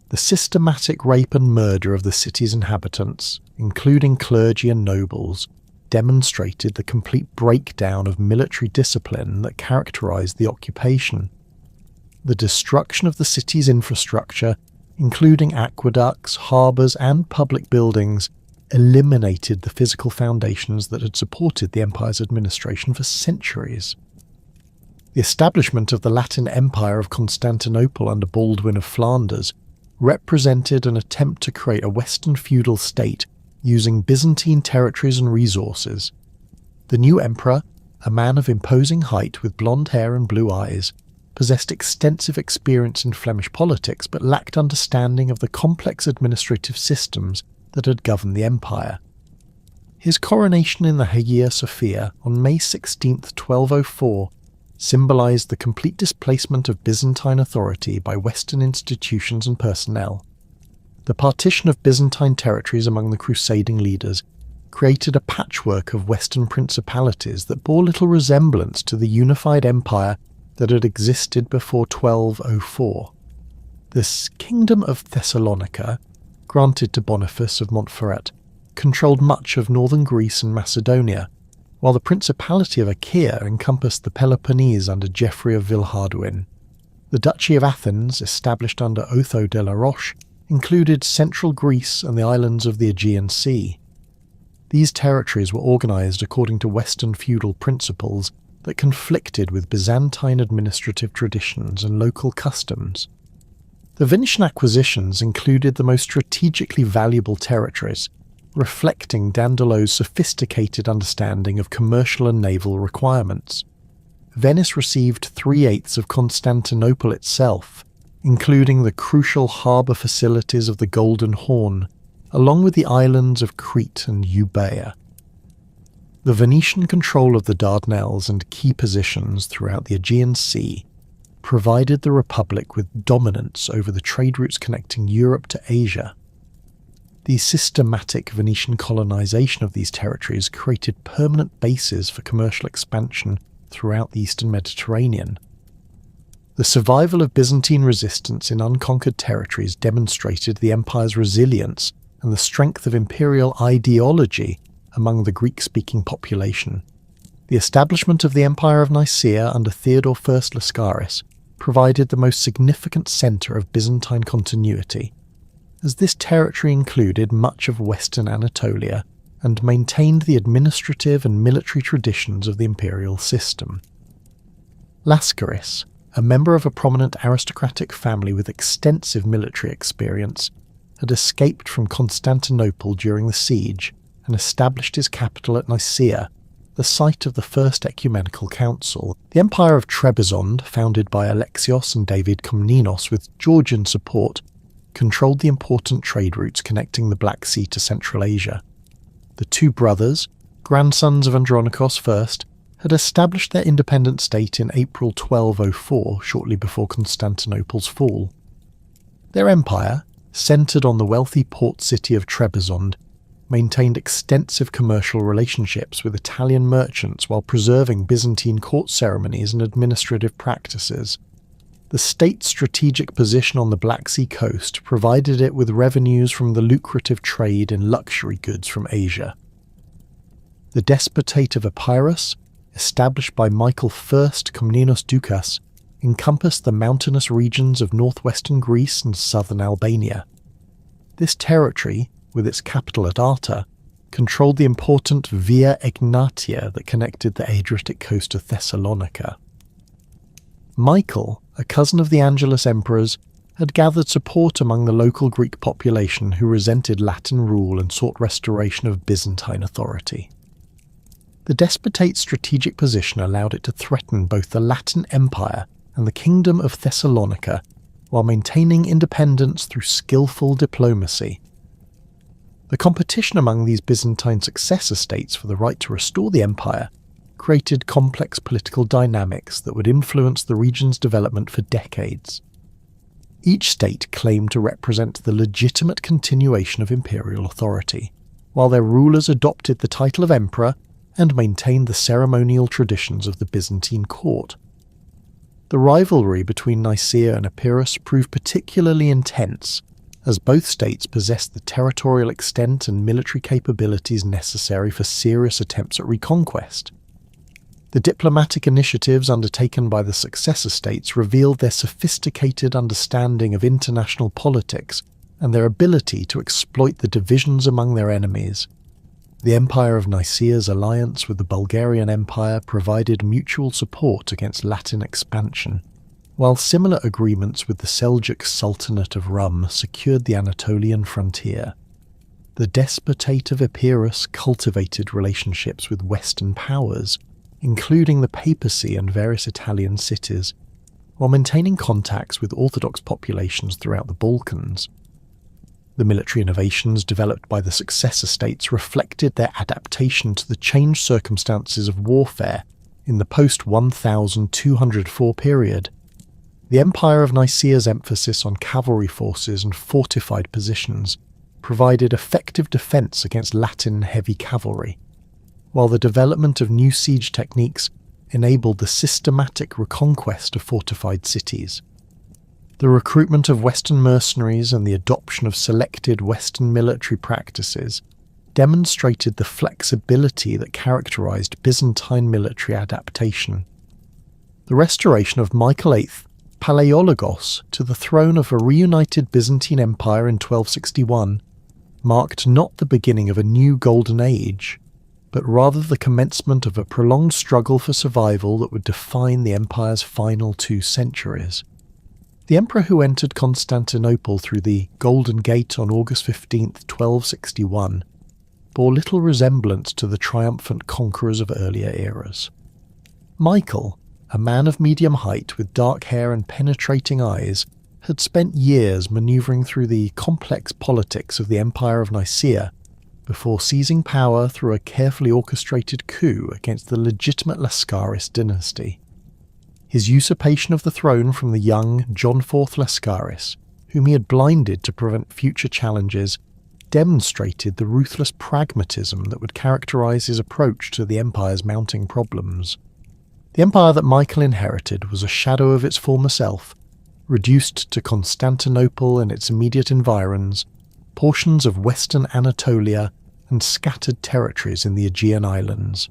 The systematic rape and murder of the city's inhabitants, including clergy and nobles, demonstrated the complete breakdown of military discipline that characterized the occupation. The destruction of the city's infrastructure, including aqueducts, harbours and public buildings, eliminated the physical foundations that had supported the empire's administration for centuries. The establishment of the Latin Empire of Constantinople under Baldwin of Flanders represented an attempt to create a Western feudal state using Byzantine territories and resources. The new emperor, a man of imposing height with blonde hair and blue eyes, possessed extensive experience in Flemish politics but lacked understanding of the complex administrative systems that had governed the empire. His coronation in the Hagia Sophia on May 16, 1204, symbolised the complete displacement of Byzantine authority by Western institutions and personnel. The partition of Byzantine territories among the crusading leaders created a patchwork of Western principalities that bore little resemblance to the unified empire that had existed before 1204. This Kingdom of Thessalonica, granted to Boniface of Montferrat, controlled much of northern Greece and Macedonia, while the Principality of Achaia encompassed the Peloponnese under Geoffrey of Villehardouin. The Duchy of Athens, established under Otho de la Roche, included central Greece and the islands of the Aegean Sea. These territories were organised according to Western feudal principles that conflicted with Byzantine administrative traditions and local customs. The Venetian acquisitions included the most strategically valuable territories, reflecting Dandelo's sophisticated understanding of commercial and naval requirements. Venice received 3/8 of Constantinople itself, including the crucial harbour facilities of the Golden Horn, along with the islands of Crete and Euboea. The Venetian control of the Dardanelles and key positions throughout the Aegean Sea provided the Republic with dominance over the trade routes connecting Europe to Asia. The systematic Venetian colonization of these territories created permanent bases for commercial expansion throughout the Eastern Mediterranean. The survival of Byzantine resistance in unconquered territories demonstrated the empire's resilience and the strength of imperial ideology among the Greek-speaking population. The establishment of the Empire of Nicaea under Theodore I Lascaris provided the most significant centre of Byzantine continuity, as this territory included much of western Anatolia and maintained the administrative and military traditions of the imperial system. Lascaris, a member of a prominent aristocratic family with extensive military experience, had escaped from Constantinople during the siege and established his capital at Nicaea, the site of the First Ecumenical Council. The Empire of Trebizond, founded by Alexios and David Komnenos with Georgian support, controlled the important trade routes connecting the Black Sea to Central Asia. The two brothers, grandsons of Andronikos I, had established their independent state in April 1204, shortly before Constantinople's fall. Their empire, centred on the wealthy port city of Trebizond, maintained extensive commercial relationships with Italian merchants while preserving Byzantine court ceremonies and administrative practices. The state's strategic position on the Black Sea coast provided it with revenues from the lucrative trade in luxury goods from Asia. The Despotate of Epirus, established by Michael I Komnenos Doukas, encompassed the mountainous regions of northwestern Greece and southern Albania. This territory, with its capital at Arta, controlled the important Via Egnatia that connected the Adriatic coast to Thessalonica. Michael, a cousin of the Angelus emperors, had gathered support among the local Greek population who resented Latin rule and sought restoration of Byzantine authority. The despotate's strategic position allowed it to threaten both the Latin Empire and the Kingdom of Thessalonica while maintaining independence through skillful diplomacy. The competition among these Byzantine successor states for the right to restore the empire created complex political dynamics that would influence the region's development for decades. Each state claimed to represent the legitimate continuation of imperial authority, while their rulers adopted the title of emperor and maintained the ceremonial traditions of the Byzantine court. The rivalry between Nicaea and Epirus proved particularly intense, as both states possessed the territorial extent and military capabilities necessary for serious attempts at reconquest. The diplomatic initiatives undertaken by the successor states revealed their sophisticated understanding of international politics and their ability to exploit the divisions among their enemies. The Empire of Nicaea's alliance with the Bulgarian Empire provided mutual support against Latin expansion, while similar agreements with the Seljuk Sultanate of Rum secured the Anatolian frontier. The Despotate of Epirus cultivated relationships with Western powers, including the papacy and various Italian cities, while maintaining contacts with Orthodox populations throughout the Balkans. The military innovations developed by the successor states reflected their adaptation to the changed circumstances of warfare in the post-1204 period. The Empire of Nicaea's emphasis on cavalry forces and fortified positions provided effective defence against Latin heavy cavalry, while the development of new siege techniques enabled the systematic reconquest of fortified cities. The recruitment of Western mercenaries and the adoption of selected Western military practices demonstrated the flexibility that characterized Byzantine military adaptation. The restoration of Michael VIII Palaiologos to the throne of a reunited Byzantine Empire in 1261 marked not the beginning of a new golden age, but rather the commencement of a prolonged struggle for survival that would define the empire's final 2 centuries. The emperor who entered Constantinople through the Golden Gate on August 15, 1261, bore little resemblance to the triumphant conquerors of earlier eras. Michael, a man of medium height with dark hair and penetrating eyes, had spent years manoeuvring through the complex politics of the Empire of Nicaea before seizing power through a carefully orchestrated coup against the legitimate Lascaris dynasty. His usurpation of the throne from the young John IV Lascaris, whom he had blinded to prevent future challenges, demonstrated the ruthless pragmatism that would characterize his approach to the empire's mounting problems. The empire that Michael inherited was a shadow of its former self, reduced to Constantinople and its immediate environs, portions of western Anatolia, and scattered territories in the Aegean islands.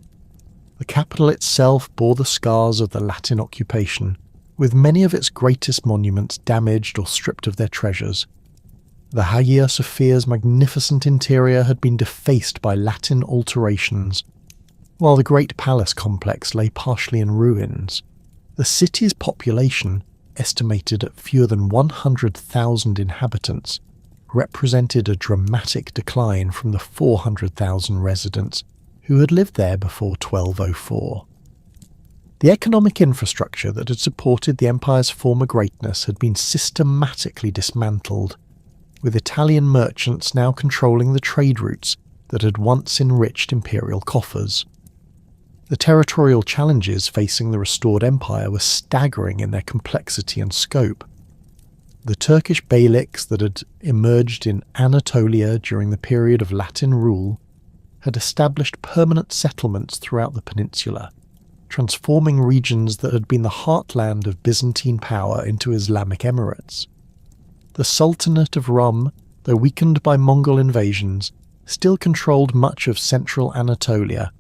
The capital itself bore the scars of the Latin occupation, with many of its greatest monuments damaged or stripped of their treasures. The Hagia Sophia's magnificent interior had been defaced by Latin alterations, while the great palace complex lay partially in ruins. The city's population, estimated at fewer than 100,000 inhabitants, represented a dramatic decline from the 400,000 residents who had lived there before 1204. The economic infrastructure that had supported the empire's former greatness had been systematically dismantled, with Italian merchants now controlling the trade routes that had once enriched imperial coffers. The territorial challenges facing the restored empire were staggering in their complexity and scope. The Turkish beyliks that had emerged in Anatolia during the period of Latin rule had established permanent settlements throughout the peninsula, transforming regions that had been the heartland of Byzantine power into Islamic emirates. The Sultanate of Rum, though weakened by Mongol invasions, still controlled much of central Anatolia,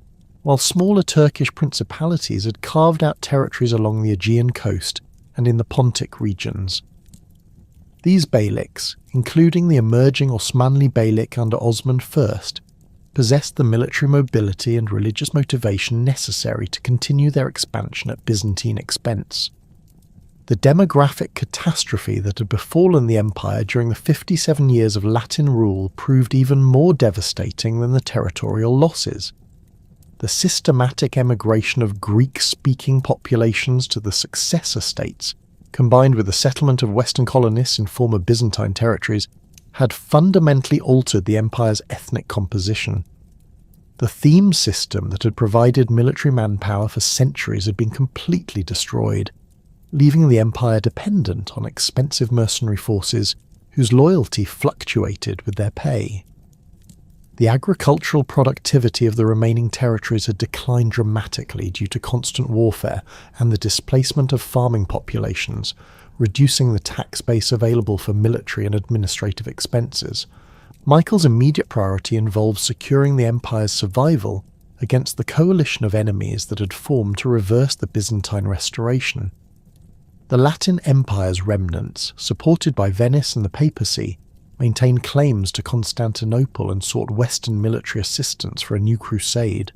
while smaller Turkish principalities had carved out territories along the Aegean coast and in the Pontic regions. These beyliks, including the emerging Osmanli beylik under Osman I, possessed the military mobility and religious motivation necessary to continue their expansion at Byzantine expense. The demographic catastrophe that had befallen the empire during the 57 years of Latin rule proved even more devastating than the territorial losses. The systematic emigration of Greek-speaking populations to the successor states, combined with the settlement of Western colonists in former Byzantine territories, had fundamentally altered the empire's ethnic composition. The theme system that had provided military manpower for centuries had been completely destroyed, leaving the empire dependent on expensive mercenary forces whose loyalty fluctuated with their pay. The agricultural productivity of the remaining territories had declined dramatically due to constant warfare and the displacement of farming populations, reducing the tax base available for military and administrative expenses. Michael's immediate priority involved securing the empire's survival against the coalition of enemies that had formed to reverse the Byzantine restoration. The Latin Empire's remnants, supported by Venice and the papacy, maintained claims to Constantinople and sought Western military assistance for a new crusade.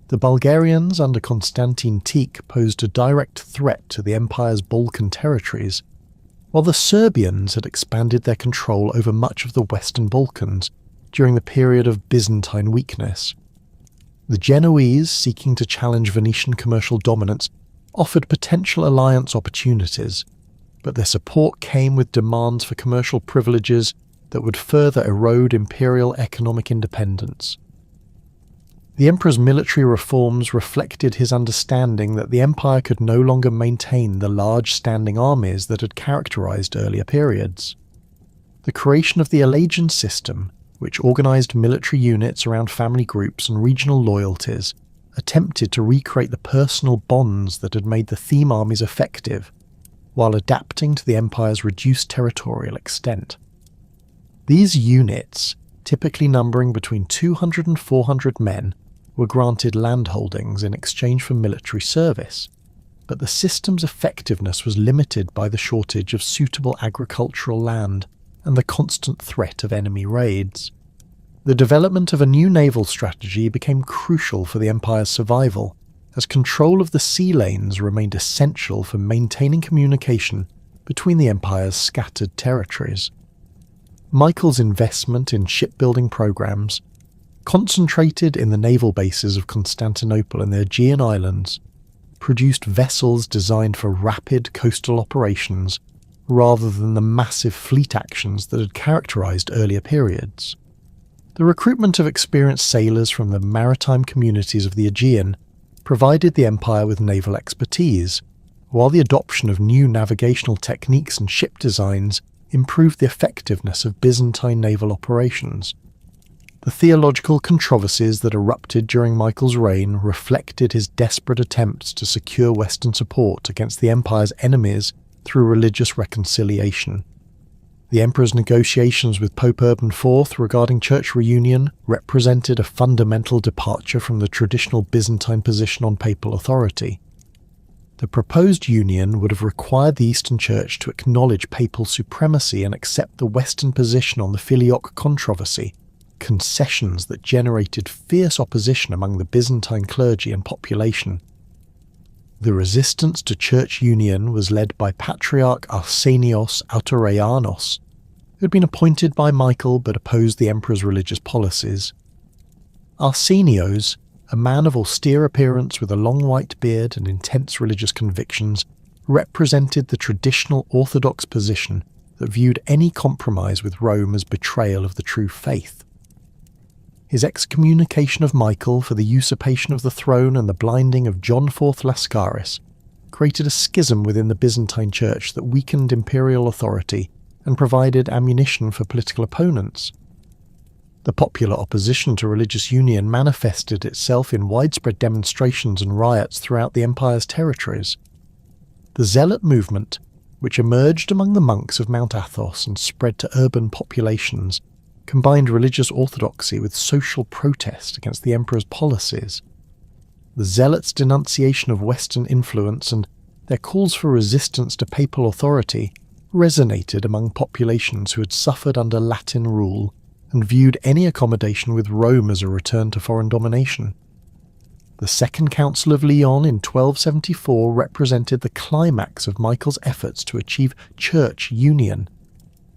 The Bulgarians under Constantine Teak posed a direct threat to the empire's Balkan territories, while the Serbians had expanded their control over much of the Western Balkans during the period of Byzantine weakness. The Genoese, seeking to challenge Venetian commercial dominance, offered potential alliance opportunities, but their support came with demands for commercial privileges that would further erode imperial economic independence. The emperor's military reforms reflected his understanding that the empire could no longer maintain the large standing armies that had characterized earlier periods. The creation of the Elegian system, which organized military units around family groups and regional loyalties, attempted to recreate the personal bonds that had made the theme armies effective, while adapting to the empire's reduced territorial extent. These units, typically numbering between 200 and 400 men, were granted landholdings in exchange for military service. but the system's effectiveness was limited by the shortage of suitable agricultural land and the constant threat of enemy raids. The development of a new naval strategy became crucial for the empire's survival, as control of the sea lanes remained essential for maintaining communication between the empire's scattered territories. Michael's investment in shipbuilding programs, concentrated in the naval bases of Constantinople and the Aegean Islands, produced vessels designed for rapid coastal operations rather than the massive fleet actions that had characterized earlier periods. The recruitment of experienced sailors from the maritime communities of the Aegean provided the empire with naval expertise, while the adoption of new navigational techniques and ship designs improved the effectiveness of Byzantine naval operations. The theological controversies that erupted during Michael's reign reflected his desperate attempts to secure Western support against the empire's enemies through religious reconciliation. The emperor's negotiations with Pope Urban IV regarding church reunion represented a fundamental departure from the traditional Byzantine position on papal authority. The proposed union would have required the Eastern Church to acknowledge papal supremacy and accept the Western position on the Filioque controversy, concessions that generated fierce opposition among the Byzantine clergy and population. The resistance to church union was led by Patriarch Arsenios Autoreianos, who had been appointed by Michael but opposed the emperor's religious policies. Arsenios, a man of austere appearance with a long white beard and intense religious convictions, represented the traditional Orthodox position that viewed any compromise with Rome as betrayal of the true faith. His excommunication of Michael for the usurpation of the throne and the blinding of John IV Lascaris created a schism within the Byzantine Church that weakened imperial authority and provided ammunition for political opponents. The popular opposition to religious union manifested itself in widespread demonstrations and riots throughout the empire's territories. The Zealot movement, which emerged among the monks of Mount Athos and spread to urban populations, combined religious orthodoxy with social protest against the emperor's policies. The Zealots' denunciation of Western influence and their calls for resistance to papal authority resonated among populations who had suffered under Latin rule and viewed any accommodation with Rome as a return to foreign domination. The Second Council of Lyon in 1274 represented the climax of Michael's efforts to achieve church union,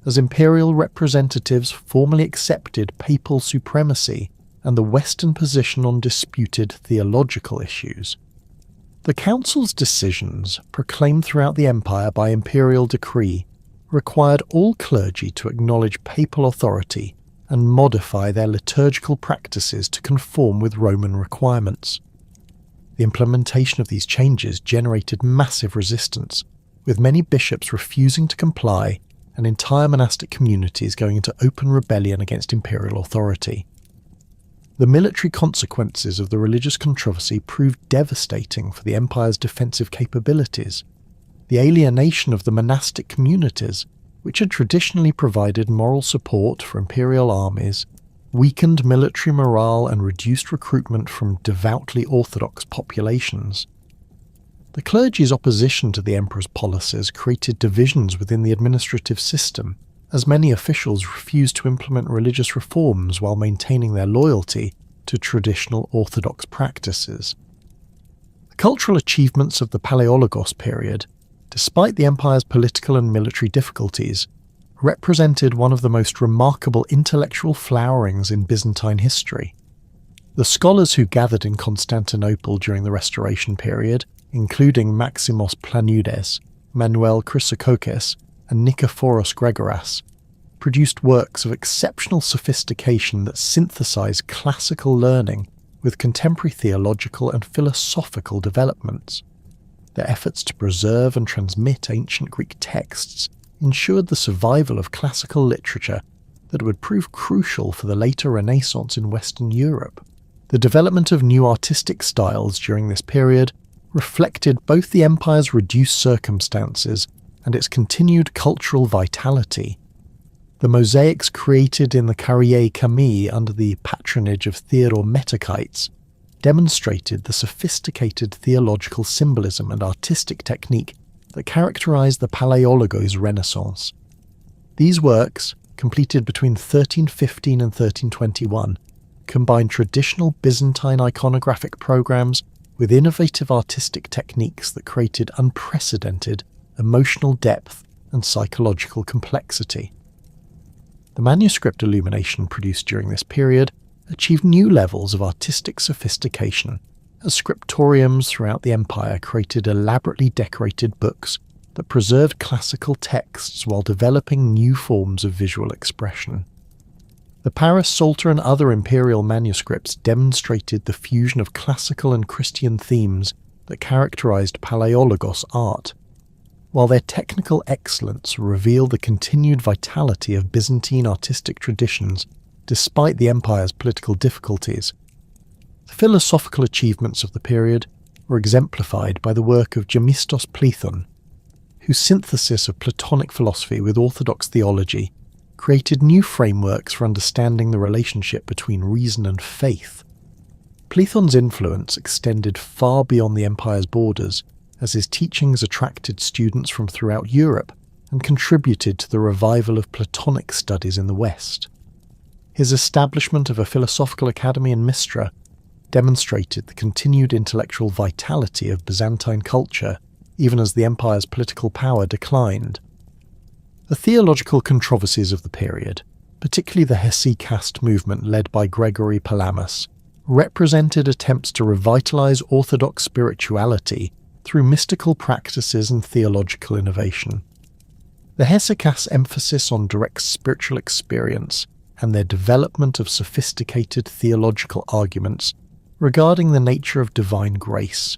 as imperial representatives formally accepted papal supremacy and the Western position on disputed theological issues. The council's decisions, proclaimed throughout the empire by imperial decree, required all clergy to acknowledge papal authority and modify their liturgical practices to conform with Roman requirements. The implementation of these changes generated massive resistance, with many bishops refusing to comply and entire monastic communities going into open rebellion against imperial authority. The military consequences of the religious controversy proved devastating for the empire's defensive capabilities. The alienation of the monastic communities, which had traditionally provided moral support for imperial armies, weakened military morale and reduced recruitment from devoutly orthodox populations. The clergy's opposition to the emperor's policies created divisions within the administrative system, as many officials refused to implement religious reforms while maintaining their loyalty to traditional orthodox practices. The cultural achievements of the Paleologos period, despite the empire's political and military difficulties, represented one of the most remarkable intellectual flowerings in Byzantine history. The scholars who gathered in Constantinople during the Restoration period, including Maximos Planudes, Manuel Chrysokokes, and Nikephoros Gregoras, produced works of exceptional sophistication that synthesized classical learning with contemporary theological and philosophical developments. Their efforts to preserve and transmit ancient Greek texts ensured the survival of classical literature that would prove crucial for the later Renaissance in Western Europe. The development of new artistic styles during this period reflected both the empire's reduced circumstances and its continued cultural vitality. The mosaics created in the Carrière Camille under the patronage of Theodore Metachites demonstrated the sophisticated theological symbolism and artistic technique that characterized the Palaiologos Renaissance. These works, completed between 1315 and 1321, combined traditional Byzantine iconographic programs with innovative artistic techniques that created unprecedented emotional depth and psychological complexity. The manuscript illumination produced during this period achieved new levels of artistic sophistication, as scriptoriums throughout the empire created elaborately decorated books that preserved classical texts while developing new forms of visual expression. The Paris Psalter and other imperial manuscripts demonstrated the fusion of classical and Christian themes that characterized Palaiologos art, while their technical excellence revealed the continued vitality of Byzantine artistic traditions despite the empire's political difficulties. The philosophical achievements of the period were exemplified by the work of Gemistos Plethon, whose synthesis of Platonic philosophy with Orthodox theology created new frameworks for understanding the relationship between reason and faith. Plethon's influence extended far beyond the empire's borders, as his teachings attracted students from throughout Europe and contributed to the revival of Platonic studies in the West. His establishment of a philosophical academy in Mistra demonstrated the continued intellectual vitality of Byzantine culture, even as the empire's political power declined. The theological controversies of the period, particularly the Hesychast movement led by Gregory Palamas, represented attempts to revitalize Orthodox spirituality through mystical practices and theological innovation. The Hesychasts' emphasis on direct spiritual experience and their development of sophisticated theological arguments regarding the nature of divine grace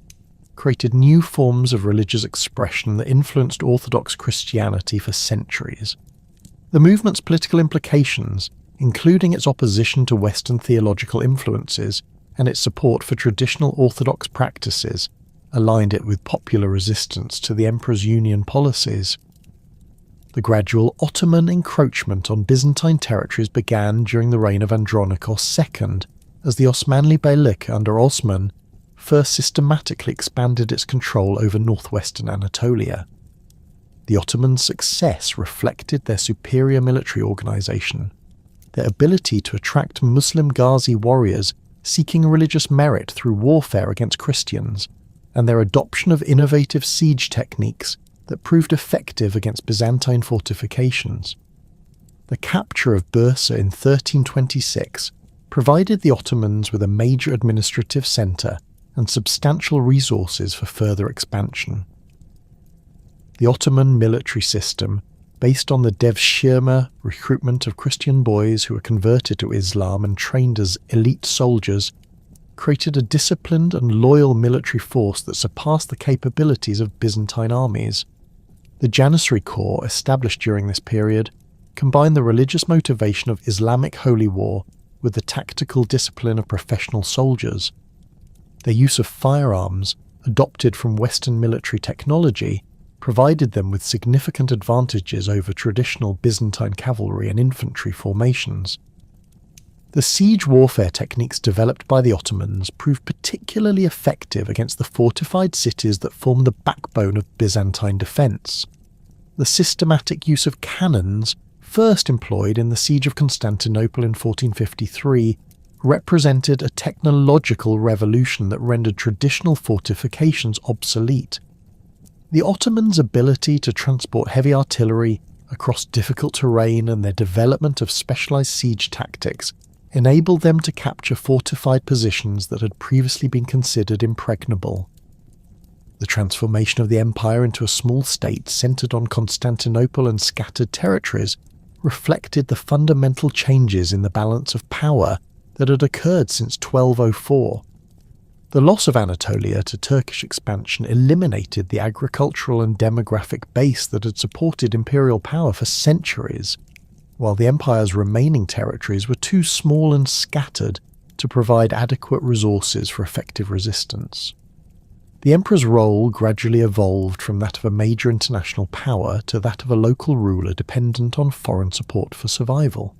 created new forms of religious expression that influenced Orthodox Christianity for centuries. The movement's political implications, including its opposition to Western theological influences and its support for traditional Orthodox practices, aligned it with popular resistance to the Emperor's Union policies. The gradual Ottoman encroachment on Byzantine territories began during the reign of Andronikos II, as the Osmanli Beylik under Osman first systematically expanded its control over northwestern Anatolia. The Ottomans' success reflected their superior military organization, their ability to attract Muslim Ghazi warriors seeking religious merit through warfare against Christians, and their adoption of innovative siege techniques that proved effective against Byzantine fortifications. The capture of Bursa in 1326 provided the Ottomans with a major administrative centre and substantial resources for further expansion. The Ottoman military system, based on the Devshirme recruitment of Christian boys who were converted to Islam and trained as elite soldiers, created a disciplined and loyal military force that surpassed the capabilities of Byzantine armies. The Janissary Corps, established during this period, combined the religious motivation of Islamic holy war with the tactical discipline of professional soldiers. Their use of firearms, adopted from Western military technology, provided them with significant advantages over traditional Byzantine cavalry and infantry formations. The siege warfare techniques developed by the Ottomans proved particularly effective against the fortified cities that formed the backbone of Byzantine defence. The systematic use of cannons, first employed in the siege of Constantinople in 1453, represented a technological revolution that rendered traditional fortifications obsolete. The Ottomans' ability to transport heavy artillery across difficult terrain and their development of specialised siege tactics enabled them to capture fortified positions that had previously been considered impregnable. The transformation of the empire into a small state centred on Constantinople and scattered territories reflected the fundamental changes in the balance of power that had occurred since 1204. The loss of Anatolia to Turkish expansion eliminated the agricultural and demographic base that had supported imperial power for centuries, while the empire's remaining territories were too small and scattered to provide adequate resources for effective resistance. The emperor's role gradually evolved from that of a major international power to that of a local ruler dependent on foreign support for survival.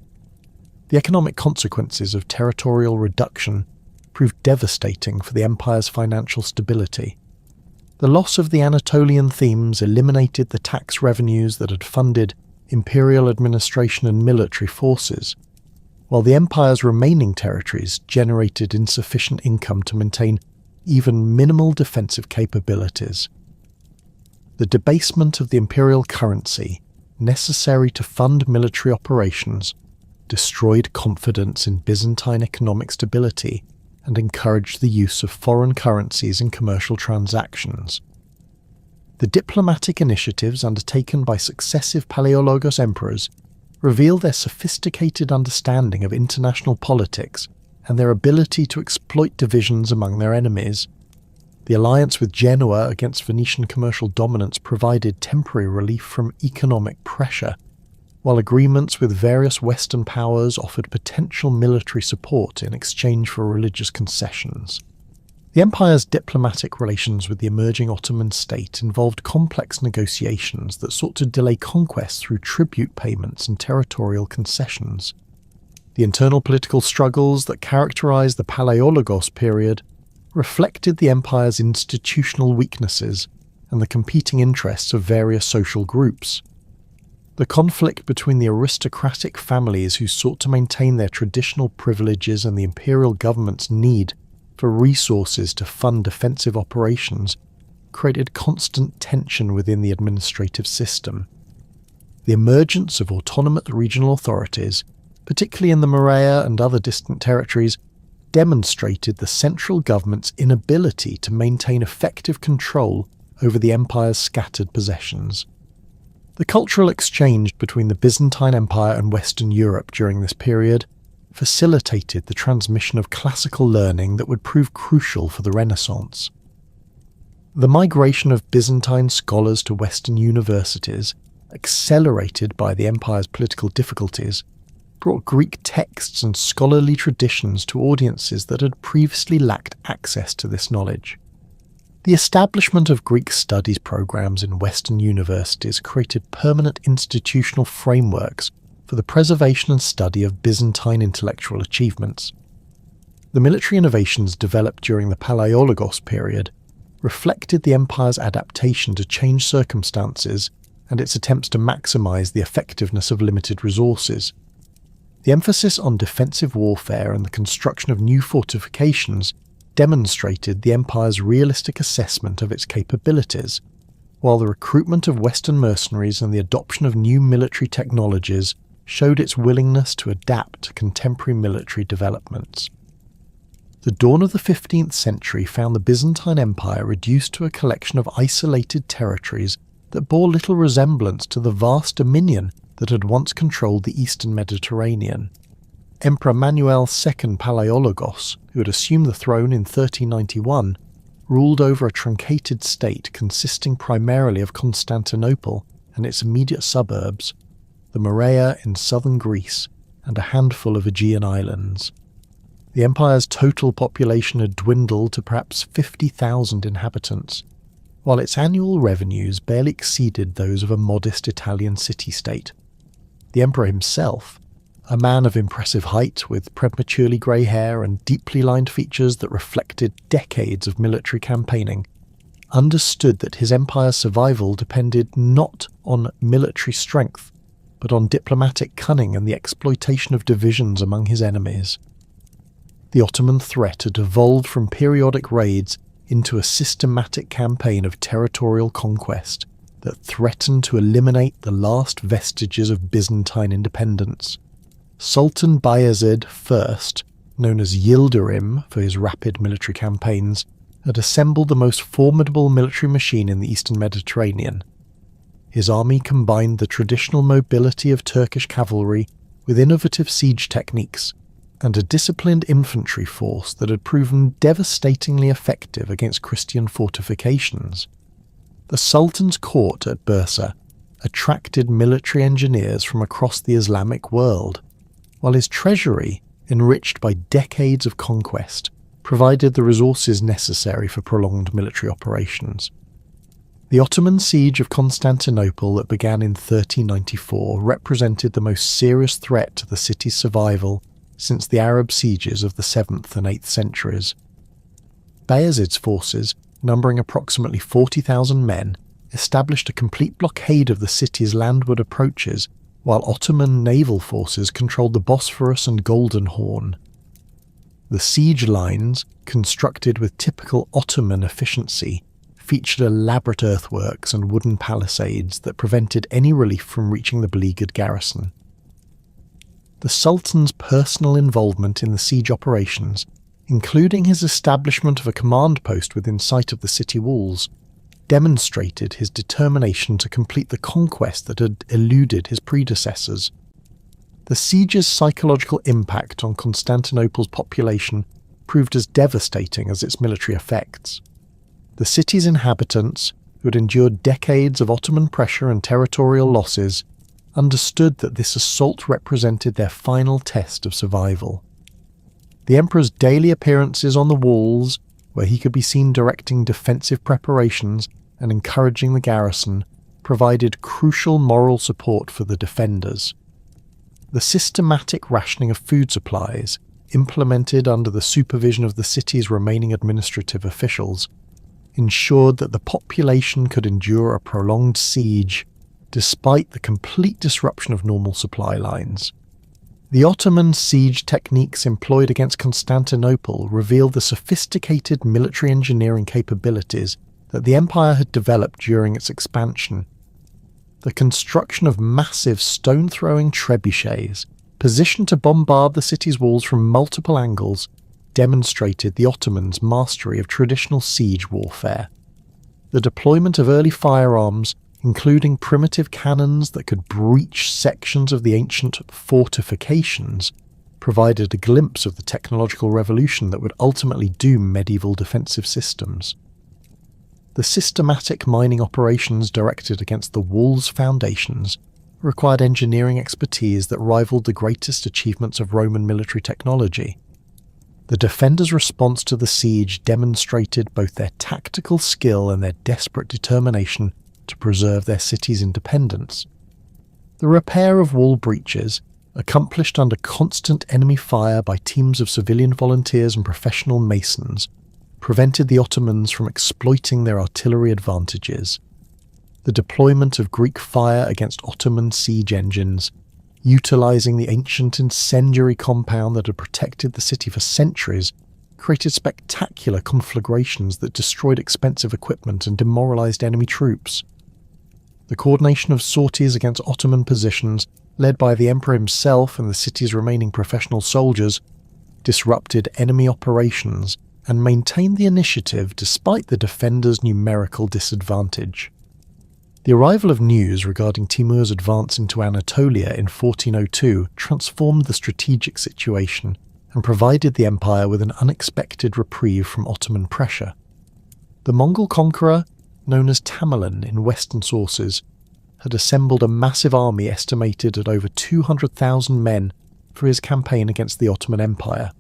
The economic consequences of territorial reduction proved devastating for the empire's financial stability. The loss of the Anatolian themes eliminated the tax revenues that had funded imperial administration and military forces, while the empire's remaining territories generated insufficient income to maintain even minimal defensive capabilities. The debasement of the imperial currency, necessary to fund military operations, destroyed confidence in Byzantine economic stability and encouraged the use of foreign currencies in commercial transactions. The diplomatic initiatives undertaken by successive Palaiologos emperors reveal their sophisticated understanding of international politics and their ability to exploit divisions among their enemies. The alliance with Genoa against Venetian commercial dominance provided temporary relief from economic pressure, while agreements with various Western powers offered potential military support in exchange for religious concessions. The empire's diplomatic relations with the emerging Ottoman state involved complex negotiations that sought to delay conquest through tribute payments and territorial concessions. The internal political struggles that characterized the Palaiologos period reflected the empire's institutional weaknesses and the competing interests of various social groups. The conflict between the aristocratic families who sought to maintain their traditional privileges and the imperial government's need for resources to fund defensive operations created constant tension within the administrative system. The emergence of autonomous regional authorities, particularly in the Morea and other distant territories, demonstrated the central government's inability to maintain effective control over the empire's scattered possessions. The cultural exchange between the Byzantine Empire and Western Europe during this period facilitated the transmission of classical learning that would prove crucial for the Renaissance. The migration of Byzantine scholars to Western universities, accelerated by the empire's political difficulties, brought Greek texts and scholarly traditions to audiences that had previously lacked access to this knowledge. The establishment of Greek studies programs in Western universities created permanent institutional frameworks for the preservation and study of Byzantine intellectual achievements. The military innovations developed during the Palaiologos period reflected the empire's adaptation to changed circumstances and its attempts to maximize the effectiveness of limited resources. The emphasis on defensive warfare and the construction of new fortifications demonstrated the empire's realistic assessment of its capabilities, while the recruitment of Western mercenaries and the adoption of new military technologies showed its willingness to adapt to contemporary military developments. The dawn of the 15th century found the Byzantine Empire reduced to a collection of isolated territories that bore little resemblance to the vast dominion that had once controlled the eastern Mediterranean. Emperor Manuel II Palaiologos, who had assumed the throne in 1391, ruled over a truncated state consisting primarily of Constantinople and its immediate suburbs, the Morea in southern Greece, and a handful of Aegean islands. The empire's total population had dwindled to perhaps 50,000 inhabitants, while its annual revenues barely exceeded those of a modest Italian city-state. The emperor himself, a man of impressive height with prematurely grey hair and deeply lined features that reflected decades of military campaigning, understood that his empire's survival depended not on military strength, but on diplomatic cunning and the exploitation of divisions among his enemies. The Ottoman threat had evolved from periodic raids into a systematic campaign of territorial conquest that threatened to eliminate the last vestiges of Byzantine independence. Sultan Bayezid I, known as Yildirim for his rapid military campaigns, had assembled the most formidable military machine in the eastern Mediterranean. His army combined the traditional mobility of Turkish cavalry with innovative siege techniques and a disciplined infantry force that had proven devastatingly effective against Christian fortifications. The Sultan's court at Bursa attracted military engineers from across the Islamic world, while his treasury, enriched by decades of conquest, provided the resources necessary for prolonged military operations. The Ottoman siege of Constantinople that began in 1394 represented the most serious threat to the city's survival since the Arab sieges of the 7th and 8th centuries. Bayezid's forces, numbering approximately 40,000 men, established a complete blockade of the city's landward approaches, while Ottoman naval forces controlled the Bosphorus and Golden Horn. The siege lines, constructed with typical Ottoman efficiency, featured elaborate earthworks and wooden palisades that prevented any relief from reaching the beleaguered garrison. The Sultan's personal involvement in the siege operations, including his establishment of a command post within sight of the city walls, demonstrated his determination to complete the conquest that had eluded his predecessors. The siege's psychological impact on Constantinople's population proved as devastating as its military effects. The city's inhabitants, who had endured decades of Ottoman pressure and territorial losses, understood that this assault represented their final test of survival. The emperor's daily appearances on the walls, where he could be seen directing defensive preparations and encouraging the garrison, provided crucial moral support for the defenders. The systematic rationing of food supplies, implemented under the supervision of the city's remaining administrative officials, ensured that the population could endure a prolonged siege despite the complete disruption of normal supply lines. The Ottoman siege techniques employed against Constantinople revealed the sophisticated military engineering capabilities that the empire had developed during its expansion. The construction of massive stone-throwing trebuchets, positioned to bombard the city's walls from multiple angles, demonstrated the Ottomans' mastery of traditional siege warfare. The deployment of early firearms, including primitive cannons that could breach sections of the ancient fortifications, provided a glimpse of the technological revolution that would ultimately doom medieval defensive systems. The systematic mining operations directed against the wall's foundations required engineering expertise that rivaled the greatest achievements of Roman military technology. The defenders' response to the siege demonstrated both their tactical skill and their desperate determination to preserve their city's independence. The repair of wall breaches, accomplished under constant enemy fire by teams of civilian volunteers and professional masons, prevented the Ottomans from exploiting their artillery advantages. The deployment of Greek fire against Ottoman siege engines, utilizing the ancient incendiary compound that had protected the city for centuries, created spectacular conflagrations that destroyed expensive equipment and demoralized enemy troops. The coordination of sorties against Ottoman positions, led by the emperor himself and the city's remaining professional soldiers, disrupted enemy operations and maintained the initiative despite the defenders' numerical disadvantage. The arrival of news regarding Timur's advance into Anatolia in 1402 transformed the strategic situation and provided the empire with an unexpected reprieve from Ottoman pressure. The Mongol conqueror, known as Tamerlan in Western sources, had assembled a massive army estimated at over 200,000 men for his campaign against the Ottoman Empire.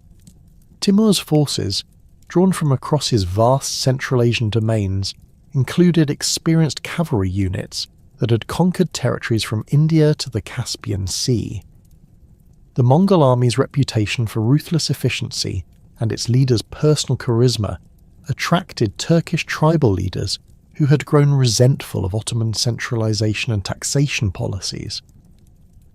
Timur's forces, drawn from across his vast Central Asian domains, included experienced cavalry units that had conquered territories from India to the Caspian Sea. The Mongol army's reputation for ruthless efficiency and its leaders' personal charisma attracted Turkish tribal leaders who had grown resentful of Ottoman centralization and taxation policies.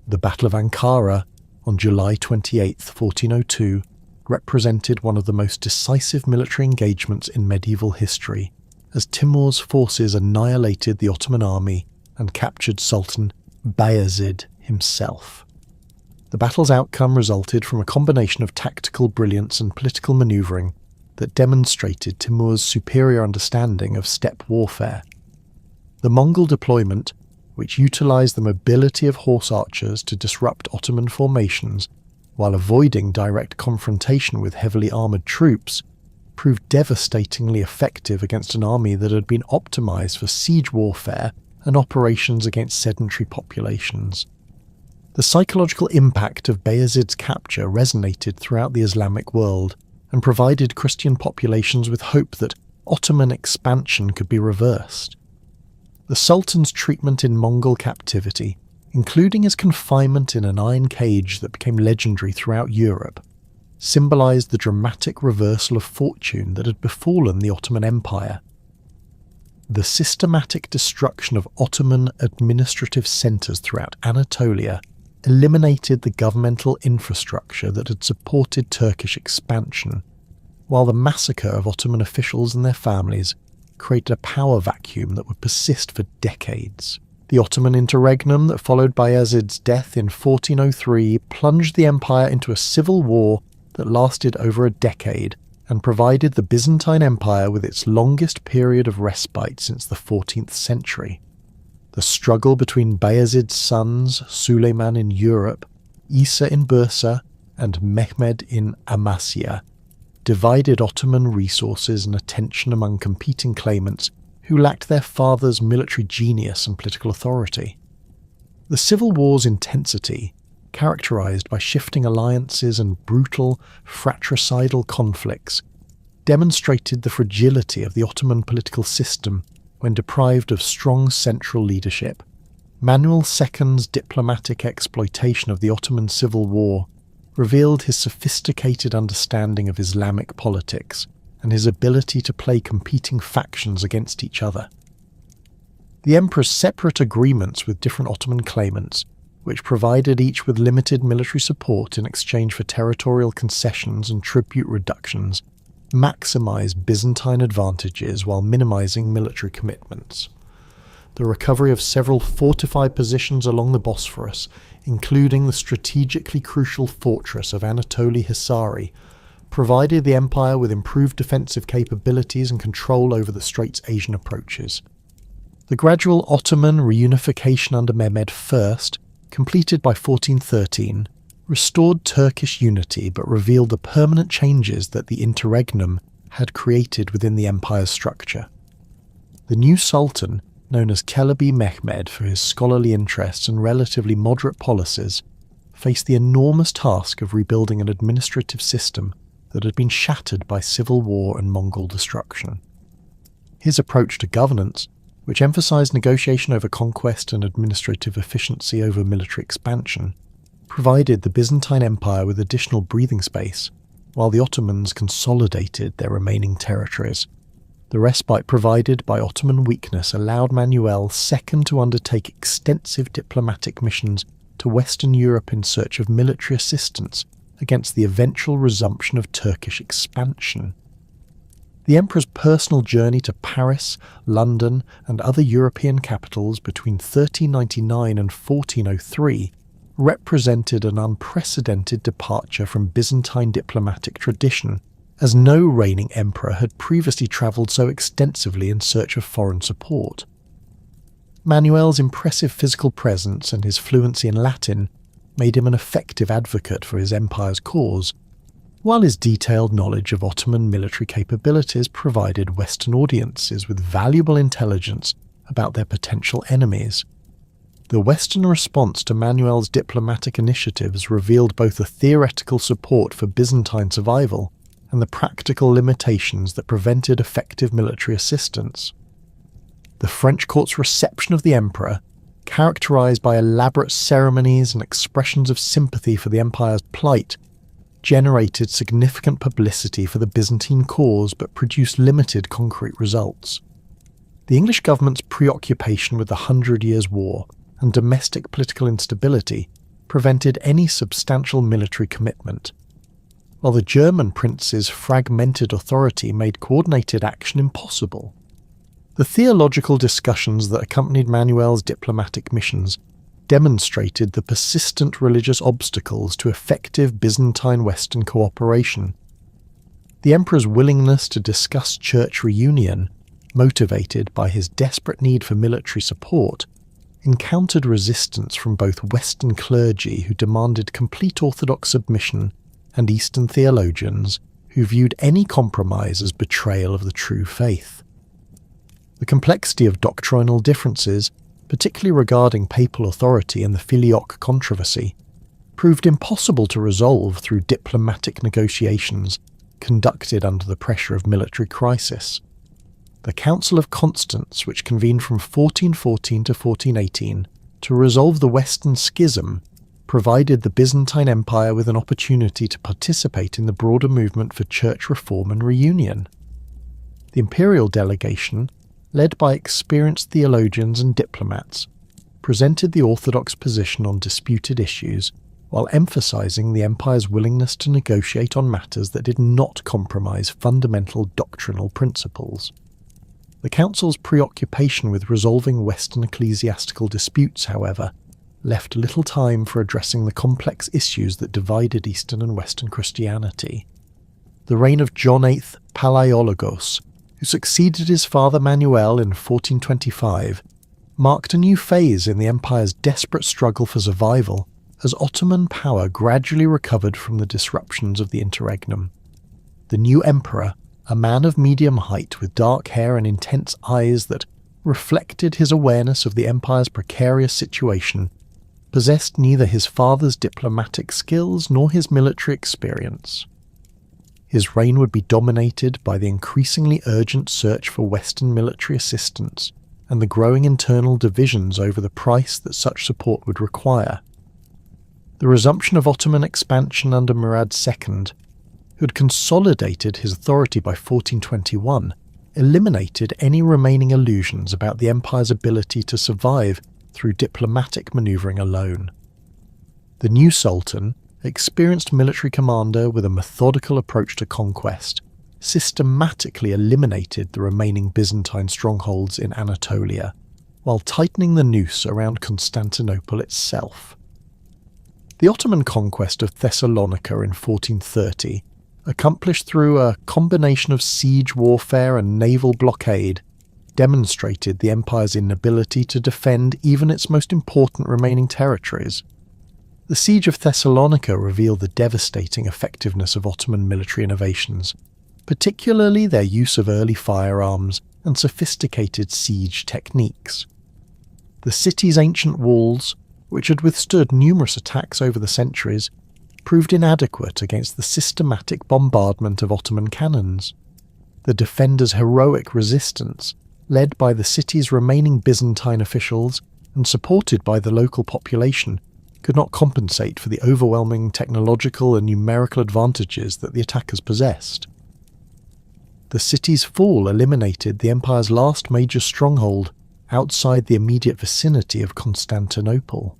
The Battle of Ankara on July 28, 1402, represented one of the most decisive military engagements in medieval history, as Timur's forces annihilated the Ottoman army and captured Sultan Bayezid himself. The battle's outcome resulted from a combination of tactical brilliance and political maneuvering that demonstrated Timur's superior understanding of steppe warfare. The Mongol deployment, which utilized the mobility of horse archers to disrupt Ottoman formations while avoiding direct confrontation with heavily armoured troops, proved devastatingly effective against an army that had been optimized for siege warfare and operations against sedentary populations. The psychological impact of Bayezid's capture resonated throughout the Islamic world and provided Christian populations with hope that Ottoman expansion could be reversed. The Sultan's treatment in Mongol captivity, including his confinement in an iron cage that became legendary throughout Europe, symbolised the dramatic reversal of fortune that had befallen the Ottoman Empire. The systematic destruction of Ottoman administrative centres throughout Anatolia eliminated the governmental infrastructure that had supported Turkish expansion, while the massacre of Ottoman officials and their families created a power vacuum that would persist for decades. The Ottoman interregnum that followed Bayezid's death in 1403 plunged the empire into a civil war that lasted over a decade and provided the Byzantine Empire with its longest period of respite since the 14th century. The struggle between Bayezid's sons, Suleiman in Europe, Isa in Bursa, and Mehmed in Amasya, divided Ottoman resources and attention among competing claimants who lacked their father's military genius and political authority. The civil war's intensity, characterized by shifting alliances and brutal, fratricidal conflicts, demonstrated the fragility of the Ottoman political system when deprived of strong central leadership. Manuel II's diplomatic exploitation of the Ottoman civil war revealed his sophisticated understanding of Islamic politics and his ability to play competing factions against each other. The emperor's separate agreements with different Ottoman claimants, which provided each with limited military support in exchange for territorial concessions and tribute reductions, maximised Byzantine advantages while minimising military commitments. The recovery of several fortified positions along the Bosphorus, including the strategically crucial fortress of Anatoli Hisari, provided the empire with improved defensive capabilities and control over the Straits Asian approaches. The gradual Ottoman reunification under Mehmed I, completed by 1413, restored Turkish unity but revealed the permanent changes that the interregnum had created within the empire's structure. The new sultan, known as Çelebi Mehmed for his scholarly interests and relatively moderate policies, faced the enormous task of rebuilding an administrative system that had been shattered by civil war and Mongol destruction. His approach to governance, which emphasized negotiation over conquest and administrative efficiency over military expansion, provided the Byzantine Empire with additional breathing space, while the Ottomans consolidated their remaining territories. The respite provided by Ottoman weakness allowed Manuel II to undertake extensive diplomatic missions to Western Europe in search of military assistance against the eventual resumption of Turkish expansion. The emperor's personal journey to Paris, London, and other European capitals between 1399 and 1403 represented an unprecedented departure from Byzantine diplomatic tradition, as no reigning emperor had previously travelled so extensively in search of foreign support. Manuel's impressive physical presence and his fluency in Latin made him an effective advocate for his empire's cause, while his detailed knowledge of Ottoman military capabilities provided Western audiences with valuable intelligence about their potential enemies. The Western response to Manuel's diplomatic initiatives revealed both the theoretical support for Byzantine survival and the practical limitations that prevented effective military assistance. The French court's reception of the emperor, characterized by elaborate ceremonies and expressions of sympathy for the empire's plight, generated significant publicity for the Byzantine cause but produced limited concrete results. The English government's preoccupation with the 100 Years' War and domestic political instability prevented any substantial military commitment, while the German prince's fragmented authority made coordinated action impossible. The theological discussions that accompanied Manuel's diplomatic missions demonstrated the persistent religious obstacles to effective Byzantine-Western cooperation. The emperor's willingness to discuss church reunion, motivated by his desperate need for military support, encountered resistance from both Western clergy who demanded complete Orthodox submission and Eastern theologians who viewed any compromise as betrayal of the true faith. The complexity of doctrinal differences, particularly regarding papal authority and the Filioque controversy, proved impossible to resolve through diplomatic negotiations conducted under the pressure of military crisis. The Council of Constance, which convened from 1414 to 1418, to resolve the Western Schism provided the Byzantine Empire with an opportunity to participate in the broader movement for church reform and reunion. The imperial delegation, led by experienced theologians and diplomats, presented the Orthodox position on disputed issues while emphasizing the empire's willingness to negotiate on matters that did not compromise fundamental doctrinal principles. The council's preoccupation with resolving Western ecclesiastical disputes, however, left little time for addressing the complex issues that divided Eastern and Western Christianity. The reign of John VIII Palaiologos, who succeeded his father Manuel in 1425, marked a new phase in the empire's desperate struggle for survival as Ottoman power gradually recovered from the disruptions of the interregnum. The new emperor, a man of medium height with dark hair and intense eyes that reflected his awareness of the empire's precarious situation, possessed neither his father's diplomatic skills nor his military experience. His reign would be dominated by the increasingly urgent search for Western military assistance and the growing internal divisions over the price that such support would require. The resumption of Ottoman expansion under Murad II, who had consolidated his authority by 1421, eliminated any remaining illusions about the empire's ability to survive through diplomatic manoeuvring alone. The new sultan, experienced military commander with a methodical approach to conquest, systematically eliminated the remaining Byzantine strongholds in Anatolia, while tightening the noose around Constantinople itself. The Ottoman conquest of Thessalonica in 1430, accomplished through a combination of siege warfare and naval blockade, demonstrated the empire's inability to defend even its most important remaining territories. The siege of Thessalonica revealed the devastating effectiveness of Ottoman military innovations, particularly their use of early firearms and sophisticated siege techniques. The city's ancient walls, which had withstood numerous attacks over the centuries, proved inadequate against the systematic bombardment of Ottoman cannons. The defenders' heroic resistance, led by the city's remaining Byzantine officials and supported by the local population, could not compensate for the overwhelming technological and numerical advantages that the attackers possessed. The city's fall eliminated the empire's last major stronghold outside the immediate vicinity of Constantinople.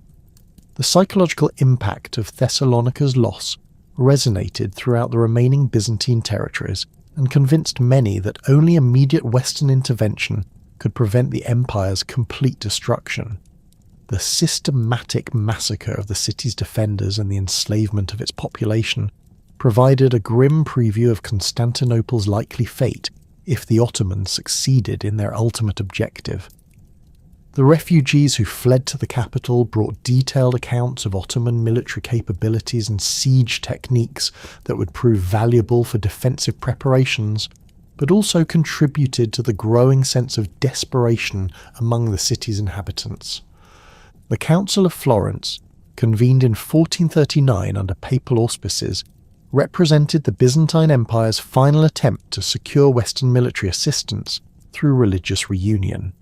The psychological impact of Thessalonica's loss resonated throughout the remaining Byzantine territories and convinced many that only immediate Western intervention could prevent the empire's complete destruction. The systematic massacre of the city's defenders and the enslavement of its population provided a grim preview of Constantinople's likely fate if the Ottomans succeeded in their ultimate objective. The refugees who fled to the capital brought detailed accounts of Ottoman military capabilities and siege techniques that would prove valuable for defensive preparations, but also contributed to the growing sense of desperation among the city's inhabitants. The Council of Florence, convened in 1439 under papal auspices, represented the Byzantine Empire's final attempt to secure Western military assistance through religious reunion.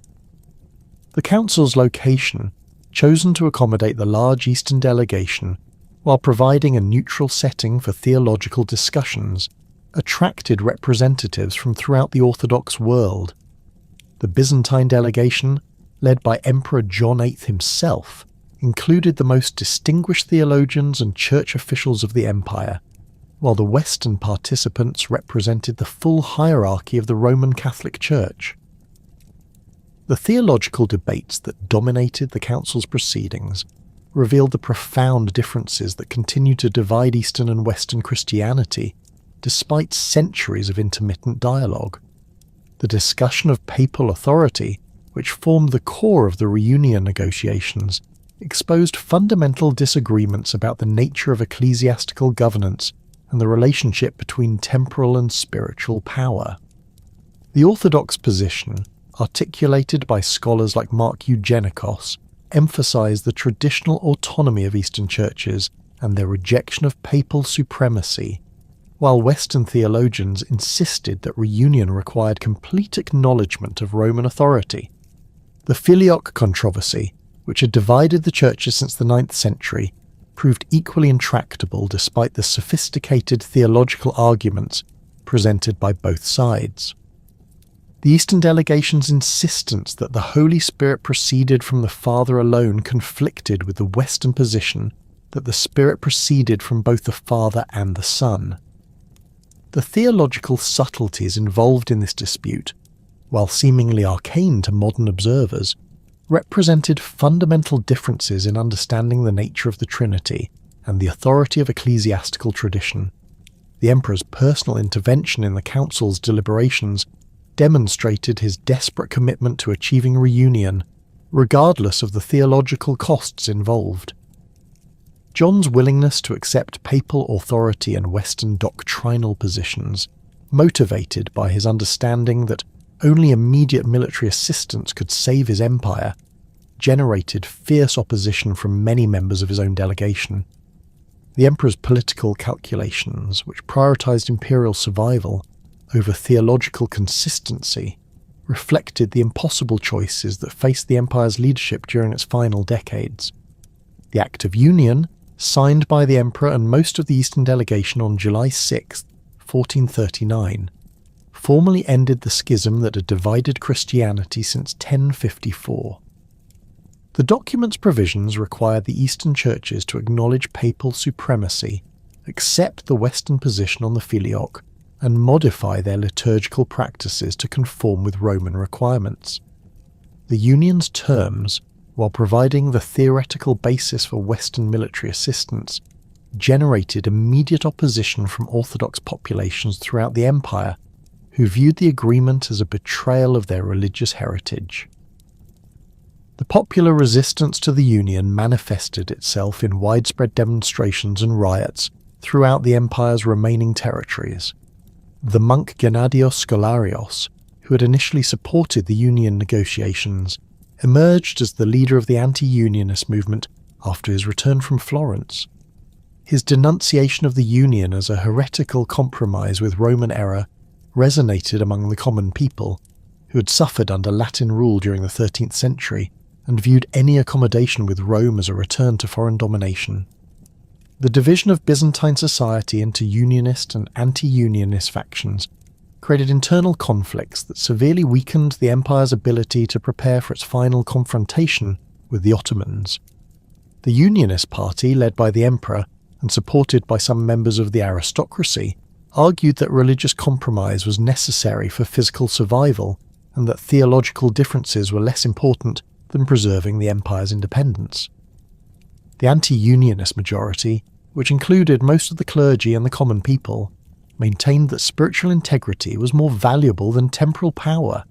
The council's location, chosen to accommodate the large Eastern delegation while providing a neutral setting for theological discussions, attracted representatives from throughout the Orthodox world. The Byzantine delegation, led by Emperor John VIII himself, included the most distinguished theologians and church officials of the empire, while the Western participants represented the full hierarchy of the Roman Catholic Church. The theological debates that dominated the council's proceedings revealed the profound differences that continue to divide Eastern and Western Christianity, despite centuries of intermittent dialogue. The discussion of papal authority, which formed the core of the reunion negotiations, exposed fundamental disagreements about the nature of ecclesiastical governance and the relationship between temporal and spiritual power. The Orthodox position, articulated by scholars like Mark Eugenikos, emphasized the traditional autonomy of Eastern churches and their rejection of papal supremacy, while Western theologians insisted that reunion required complete acknowledgement of Roman authority. The Filioque controversy, which had divided the churches since the 9th century, proved equally intractable despite the sophisticated theological arguments presented by both sides. The Eastern delegation's insistence that the Holy Spirit proceeded from the Father alone conflicted with the Western position that the Spirit proceeded from both the Father and the Son. The theological subtleties involved in this dispute, while seemingly arcane to modern observers, represented fundamental differences in understanding the nature of the Trinity and the authority of ecclesiastical tradition. The Emperor's personal intervention in the Council's deliberations demonstrated his desperate commitment to achieving reunion, regardless of the theological costs involved. John's willingness to accept papal authority and Western doctrinal positions, motivated by his understanding that only immediate military assistance could save his empire, generated fierce opposition from many members of his own delegation. The emperor's political calculations, which prioritized imperial survival over theological consistency, reflected the impossible choices that faced the empire's leadership during its final decades. The Act of Union, signed by the emperor and most of the Eastern delegation on July 6, 1439, formally ended the schism that had divided Christianity since 1054. The document's provisions required the Eastern churches to acknowledge papal supremacy, accept the Western position on the filioque, and modify their liturgical practices to conform with Roman requirements. The Union's terms, while providing the theoretical basis for Western military assistance, generated immediate opposition from Orthodox populations throughout the empire, who viewed the agreement as a betrayal of their religious heritage. The popular resistance to the Union manifested itself in widespread demonstrations and riots throughout the empire's remaining territories. The monk Gennadios Scholarios, who had initially supported the Union negotiations, emerged as the leader of the anti-Unionist movement after his return from Florence. His denunciation of the Union as a heretical compromise with Roman error resonated among the common people, who had suffered under Latin rule during the 13th century and viewed any accommodation with Rome as a return to foreign domination. The division of Byzantine society into Unionist and anti-Unionist factions created internal conflicts that severely weakened the empire's ability to prepare for its final confrontation with the Ottomans. The Unionist party, led by the emperor and supported by some members of the aristocracy, argued that religious compromise was necessary for physical survival and that theological differences were less important than preserving the empire's independence. The anti-Unionist majority, which included most of the clergy and the common people, maintained that spiritual integrity was more valuable than temporal power,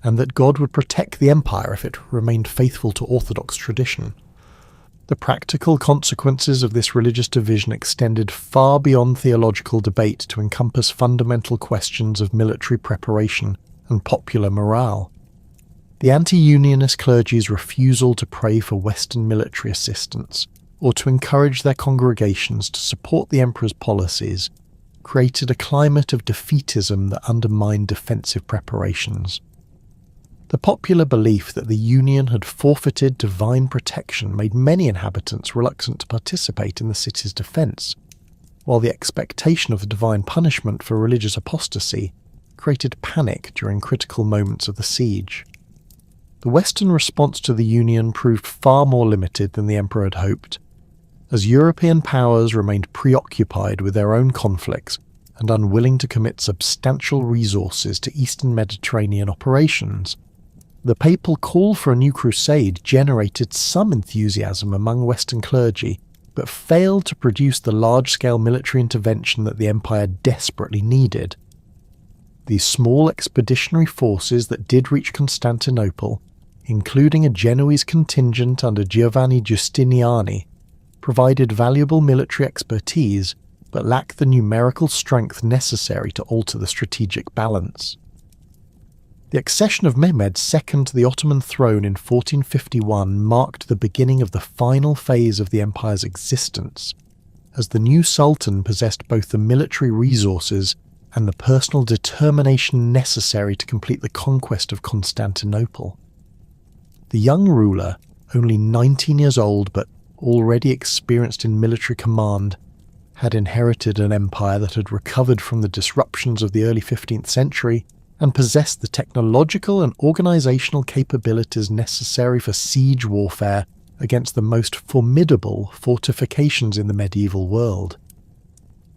and that God would protect the empire if it remained faithful to Orthodox tradition. The practical consequences of this religious division extended far beyond theological debate to encompass fundamental questions of military preparation and popular morale. The anti-Unionist clergy's refusal to pray for Western military assistance, or to encourage their congregations to support the emperor's policies, created a climate of defeatism that undermined defensive preparations. The popular belief that the Union had forfeited divine protection made many inhabitants reluctant to participate in the city's defence, while the expectation of the divine punishment for religious apostasy created panic during critical moments of the siege. The Western response to the Union proved far more limited than the emperor had hoped, as European powers remained preoccupied with their own conflicts and unwilling to commit substantial resources to Eastern Mediterranean operations. The papal call for a new crusade generated some enthusiasm among Western clergy, but failed to produce the large-scale military intervention that the empire desperately needed. These small expeditionary forces that did reach Constantinople, including a Genoese contingent under Giovanni Justiniani, provided valuable military expertise, but lacked the numerical strength necessary to alter the strategic balance. The accession of Mehmed II to the Ottoman throne in 1451 marked the beginning of the final phase of the empire's existence, as the new sultan possessed both the military resources and the personal determination necessary to complete the conquest of Constantinople. The young ruler, only 19 years old but already experienced in military command, had inherited an empire that had recovered from the disruptions of the early 15th century and possessed the technological and organisational capabilities necessary for siege warfare against the most formidable fortifications in the medieval world.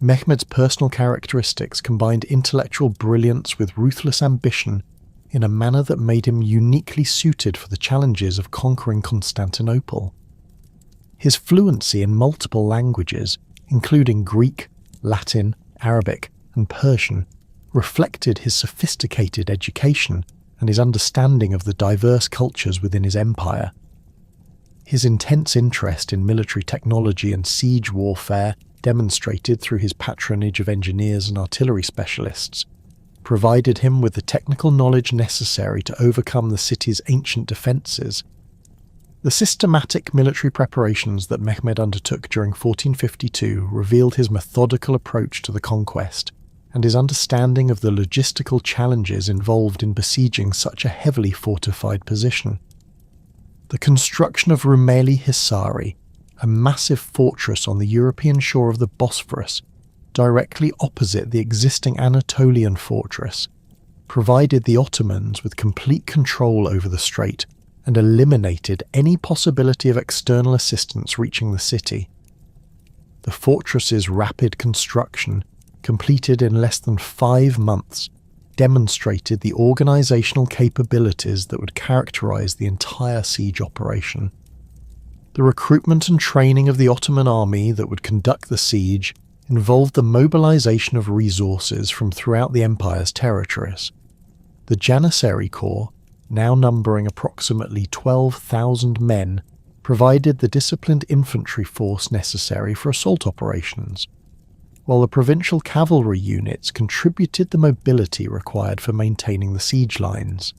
Mehmed's personal characteristics combined intellectual brilliance with ruthless ambition in a manner that made him uniquely suited for the challenges of conquering Constantinople. His fluency in multiple languages, including Greek, Latin, Arabic, and Persian, reflected his sophisticated education and his understanding of the diverse cultures within his empire. His intense interest in military technology and siege warfare, demonstrated through his patronage of engineers and artillery specialists, provided him with the technical knowledge necessary to overcome the city's ancient defences. The systematic military preparations that Mehmed undertook during 1452 revealed his methodical approach to the conquest and his understanding of the logistical challenges involved in besieging such a heavily fortified position. The construction of Rumeli Hisari, a massive fortress on the European shore of the Bosphorus, directly opposite the existing Anatolian fortress, provided the Ottomans with complete control over the strait and eliminated any possibility of external assistance reaching the city. The fortress's rapid construction, completed in less than 5 months, demonstrated the organisational capabilities that would characterise the entire siege operation. The recruitment and training of the Ottoman army that would conduct the siege involved the mobilisation of resources from throughout the empire's territories. The Janissary Corps, now numbering approximately 12,000 men, provided the disciplined infantry force necessary for assault operations, while the provincial cavalry units contributed the mobility required for maintaining the siege lines.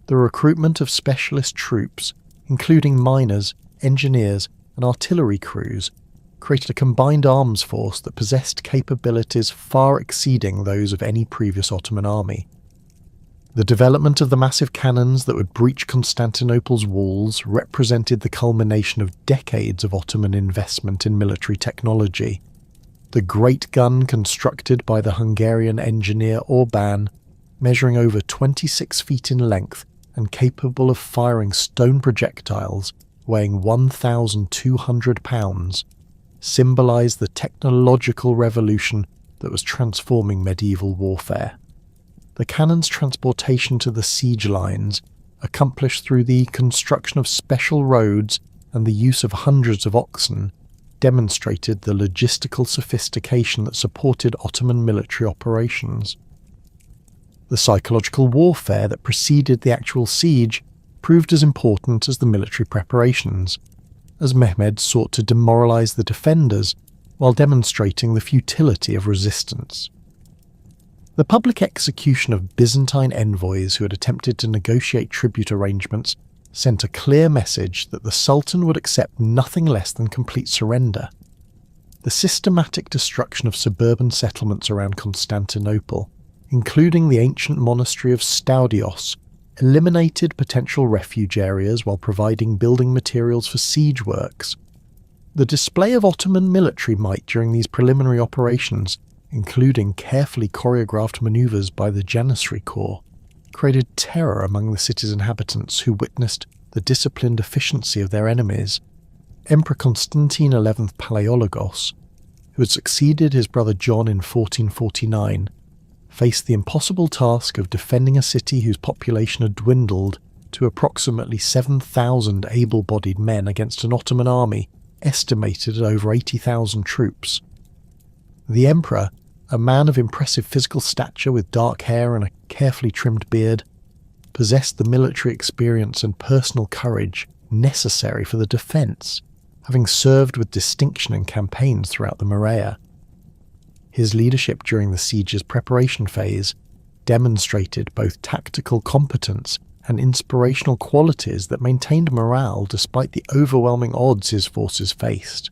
The recruitment of specialist troops, including miners, engineers, and artillery crews, created a combined arms force that possessed capabilities far exceeding those of any previous Ottoman army. The development of the massive cannons that would breach Constantinople's walls represented the culmination of decades of Ottoman investment in military technology. The great gun constructed by the Hungarian engineer Orbán, measuring over 26 feet in length and capable of firing stone projectiles weighing 1,200 pounds, symbolised the technological revolution that was transforming medieval warfare. The cannon's transportation to the siege lines, accomplished through the construction of special roads and the use of hundreds of oxen, demonstrated the logistical sophistication that supported Ottoman military operations. The psychological warfare that preceded the actual siege proved as important as the military preparations, as Mehmed sought to demoralise the defenders while demonstrating the futility of resistance. The public execution of Byzantine envoys who had attempted to negotiate tribute arrangements sent a clear message that the Sultan would accept nothing less than complete surrender. The systematic destruction of suburban settlements around Constantinople, including the ancient monastery of Staudios, eliminated potential refuge areas while providing building materials for siege works. The display of Ottoman military might during these preliminary operations, including carefully choreographed manoeuvres by the Janissary Corps, created terror among the city's inhabitants who witnessed the disciplined efficiency of their enemies. Emperor Constantine XI Palaiologos, who had succeeded his brother John in 1449, faced the impossible task of defending a city whose population had dwindled to approximately 7,000 able-bodied men against an Ottoman army estimated at over 80,000 troops. The emperor, a man of impressive physical stature with dark hair and a carefully trimmed beard, possessed the military experience and personal courage necessary for the defence, having served with distinction in campaigns throughout the Morea. His leadership during the siege's preparation phase demonstrated both tactical competence and inspirational qualities that maintained morale despite the overwhelming odds his forces faced.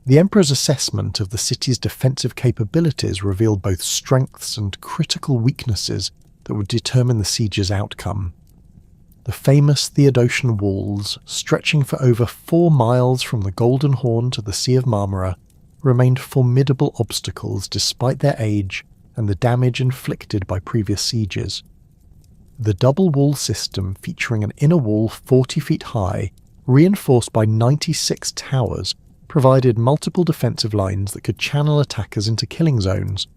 The emperor's assessment of the city's defensive capabilities revealed both strengths and critical weaknesses that would determine the siege's outcome. the famous Theodosian walls, stretching for over 4 miles from the Golden Horn to the Sea of Marmara, remained formidable obstacles despite their age and the damage inflicted by previous sieges. The double wall system, featuring an inner wall 40 feet high, reinforced by 96 towers, provided multiple defensive lines that could channel attackers into killing zones.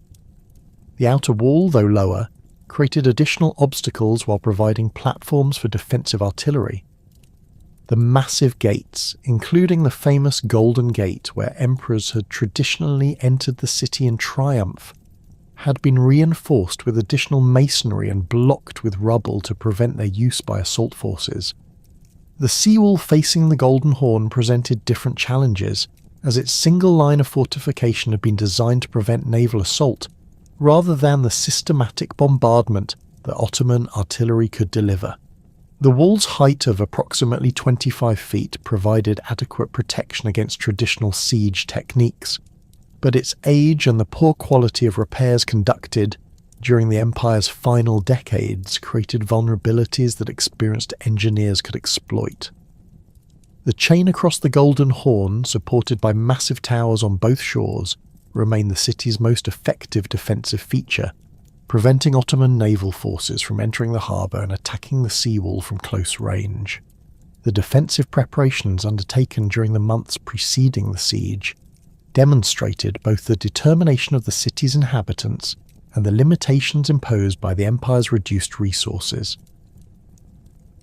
The outer wall, though lower, created additional obstacles while providing platforms for defensive artillery. The massive gates, including the famous Golden Gate where emperors had traditionally entered the city in triumph, had been reinforced with additional masonry and blocked with rubble to prevent their use by assault forces. The seawall facing the Golden Horn presented different challenges, as its single line of fortification had been designed to prevent naval assault, rather than the systematic bombardment that Ottoman artillery could deliver. The wall's height of approximately 25 feet provided adequate protection against traditional siege techniques, but its age and the poor quality of repairs conducted during the empire's final decades created vulnerabilities that experienced engineers could exploit. The chain across the Golden Horn, supported by massive towers on both shores, remained the city's most effective defensive feature, preventing Ottoman naval forces from entering the harbour and attacking the seawall from close range. The defensive preparations undertaken during the months preceding the siege demonstrated both the determination of the city's inhabitants and the limitations imposed by the empire's reduced resources.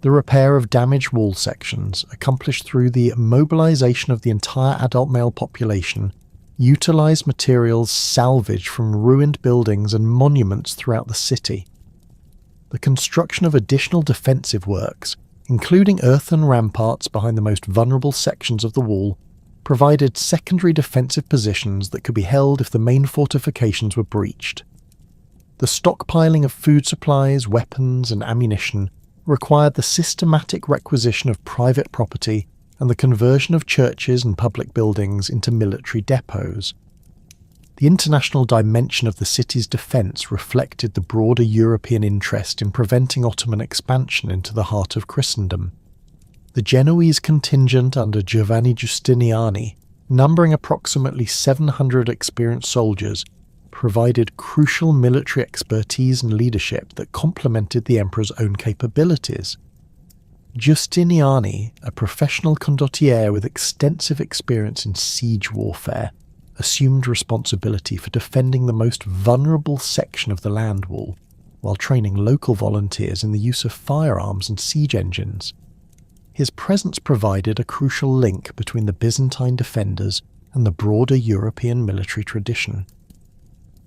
The repair of damaged wall sections, accomplished through the mobilization of the entire adult male population, utilised materials salvaged from ruined buildings and monuments throughout the city. The construction of additional defensive works, including earthen ramparts behind the most vulnerable sections of the wall, provided secondary defensive positions that could be held if the main fortifications were breached. The stockpiling of food supplies, weapons, and ammunition required the systematic requisition of private property and the conversion of churches and public buildings into military depots. The international dimension of the city's defence reflected the broader European interest in preventing Ottoman expansion into the heart of Christendom. The Genoese contingent under Giovanni Justiniani, numbering approximately 700 experienced soldiers, provided crucial military expertise and leadership that complemented the emperor's own capabilities. Justiniani, a professional condottiere with extensive experience in siege warfare, assumed responsibility for defending the most vulnerable section of the land wall, while training local volunteers in the use of firearms and siege engines. His presence provided a crucial link between the Byzantine defenders and the broader European military tradition.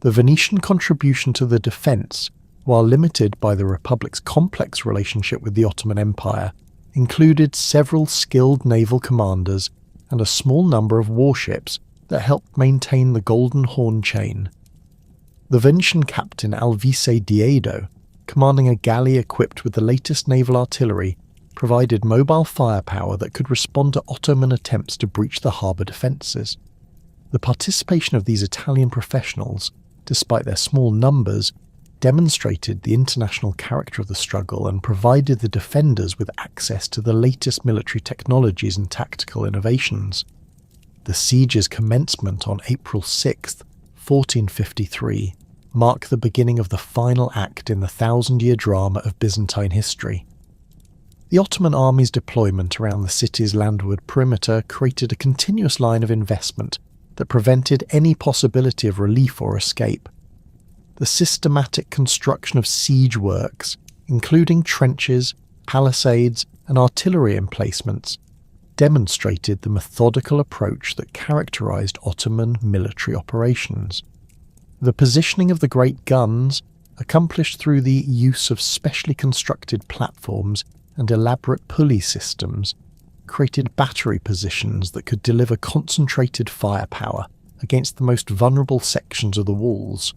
The Venetian contribution to the defence, while limited by the Republic's complex relationship with the Ottoman Empire, included several skilled naval commanders and a small number of warships that helped maintain the Golden Horn chain. The Venetian captain Alvise Diedo, commanding a galley equipped with the latest naval artillery, provided mobile firepower that could respond to Ottoman attempts to breach the harbour defences. The participation of these Italian professionals, despite their small numbers, demonstrated the international character of the struggle and provided the defenders with access to the latest military technologies and tactical innovations. The siege's commencement on April 6, 1453, marked the beginning of the final act in the thousand-year drama of Byzantine history. The Ottoman army's deployment around the city's landward perimeter created a continuous line of investment that prevented any possibility of relief or escape. The systematic construction of siege works, including trenches, palisades, and artillery emplacements, demonstrated the methodical approach that characterized Ottoman military operations. The positioning of the great guns, accomplished through the use of specially constructed platforms and elaborate pulley systems, created battery positions that could deliver concentrated firepower against the most vulnerable sections of the walls.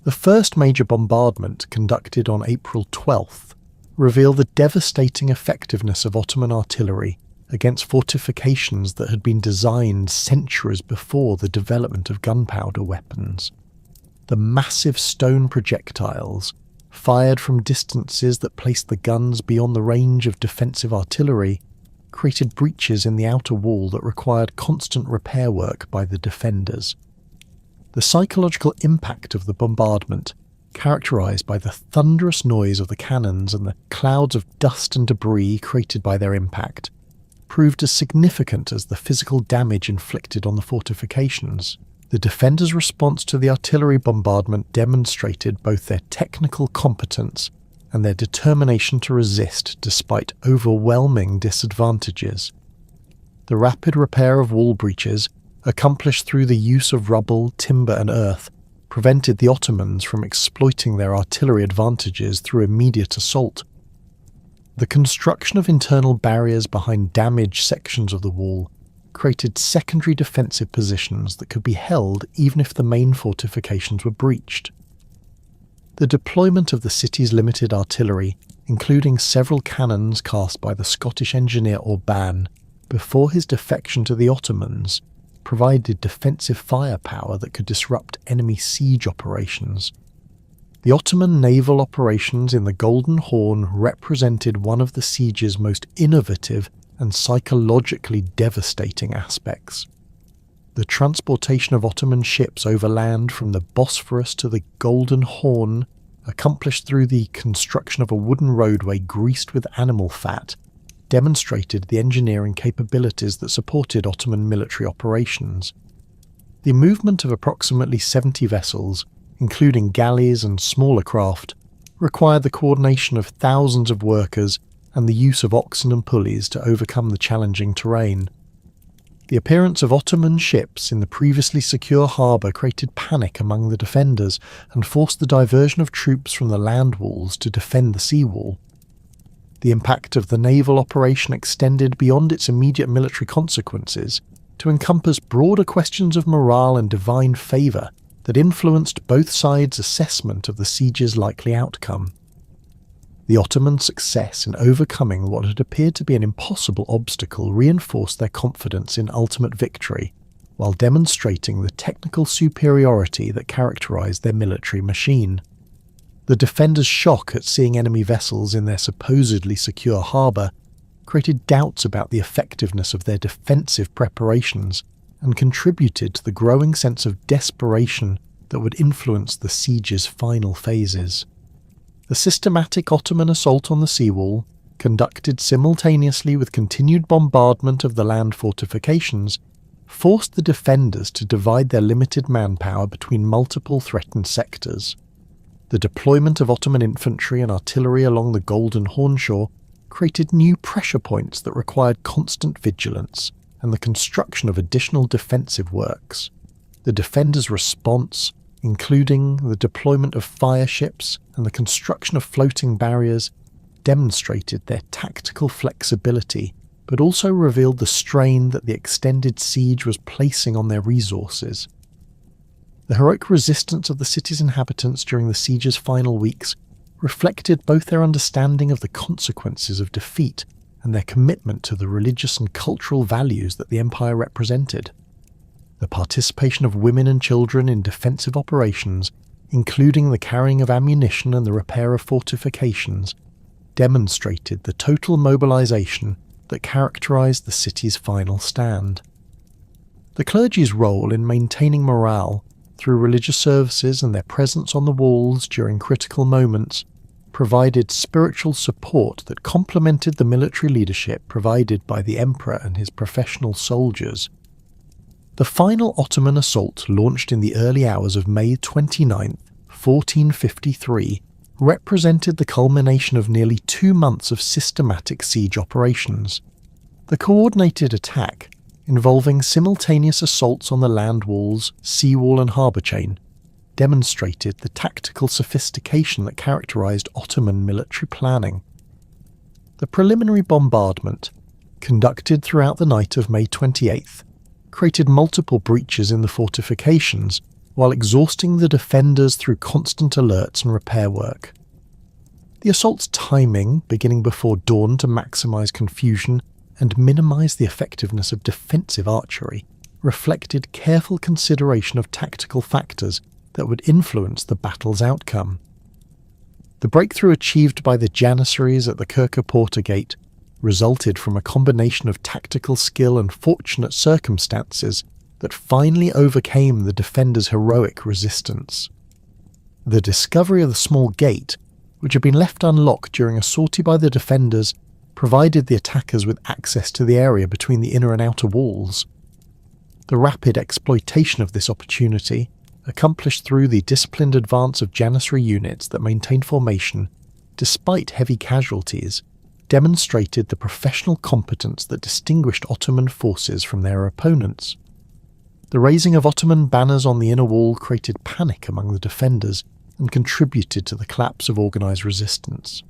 The first major bombardment, conducted on April 12th, revealed the devastating effectiveness of Ottoman artillery against fortifications that had been designed centuries before the development of gunpowder weapons. The massive stone projectiles, fired from distances that placed the guns beyond the range of defensive artillery, created breaches in the outer wall that required constant repair work by the defenders. The psychological impact of the bombardment, characterized by the thunderous noise of the cannons and the clouds of dust and debris created by their impact, proved as significant as the physical damage inflicted on the fortifications. The defenders' response to the artillery bombardment demonstrated both their technical competence and their determination to resist despite overwhelming disadvantages. The rapid repair of wall breaches, accomplished through the use of rubble, timber and earth, prevented the Ottomans from exploiting their artillery advantages through immediate assault. The construction of internal barriers behind damaged sections of the wall created secondary defensive positions that could be held even if the main fortifications were breached. The deployment of the city's limited artillery, including several cannons cast by the Scottish engineer Orban before his defection to the Ottomans, provided defensive firepower that could disrupt enemy siege operations. The Ottoman naval operations in the Golden Horn represented one of the siege's most innovative and psychologically devastating aspects. The transportation of Ottoman ships overland from the Bosphorus to the Golden Horn, accomplished through the construction of a wooden roadway greased with animal fat, demonstrated the engineering capabilities that supported Ottoman military operations. The movement of approximately 70 vessels, including galleys and smaller craft, required the coordination of thousands of workers and the use of oxen and pulleys to overcome the challenging terrain. The appearance of Ottoman ships in the previously secure harbour created panic among the defenders and forced the diversion of troops from the land walls to defend the seawall. The impact of the naval operation extended beyond its immediate military consequences to encompass broader questions of morale and divine favour that influenced both sides' assessment of the siege's likely outcome. The Ottoman success in overcoming what had appeared to be an impossible obstacle reinforced their confidence in ultimate victory, while demonstrating the technical superiority that characterized their military machine. The defenders' shock at seeing enemy vessels in their supposedly secure harbour created doubts about the effectiveness of their defensive preparations and contributed to the growing sense of desperation that would influence the siege's final phases. The systematic Ottoman assault on the seawall, conducted simultaneously with continued bombardment of the land fortifications, forced the defenders to divide their limited manpower between multiple threatened sectors. The deployment of Ottoman infantry and artillery along the Golden Horn shore created new pressure points that required constant vigilance and the construction of additional defensive works. The defenders' response, including the deployment of fire ships and the construction of floating barriers, demonstrated their tactical flexibility, but also revealed the strain that the extended siege was placing on their resources. The heroic resistance of the city's inhabitants during the siege's final weeks reflected both their understanding of the consequences of defeat and their commitment to the religious and cultural values that the empire represented. The participation of women and children in defensive operations, including the carrying of ammunition and the repair of fortifications, demonstrated the total mobilization that characterized the city's final stand. The clergy's role in maintaining morale through religious services and their presence on the walls during critical moments provided spiritual support that complemented the military leadership provided by the emperor and his professional soldiers. The final Ottoman assault, launched in the early hours of May 29, 1453, represented the culmination of nearly 2 months of systematic siege operations. The coordinated attack, involving simultaneous assaults on the land walls, seawall and harbour chain, demonstrated the tactical sophistication that characterized Ottoman military planning. The preliminary bombardment, conducted throughout the night of May 28th, created multiple breaches in the fortifications while exhausting the defenders through constant alerts and repair work. The assault's timing, beginning before dawn to maximize confusion and minimize the effectiveness of defensive archery, reflected careful consideration of tactical factors that would influence the battle's outcome. The The breakthrough achieved by the Janissaries at the Kirka Porta Gate resulted from a combination of tactical skill and fortunate circumstances that finally overcame the defenders' heroic resistance. The discovery of the small gate, which had been left unlocked during a sortie by the defenders, provided the attackers with access to the area between the inner and outer walls. The rapid exploitation of this opportunity, accomplished through the disciplined advance of Janissary units that maintained formation despite heavy casualties, demonstrated the professional competence that distinguished Ottoman forces from their opponents. The raising of Ottoman banners on the inner wall created panic among the defenders and contributed to the collapse of organised resistance.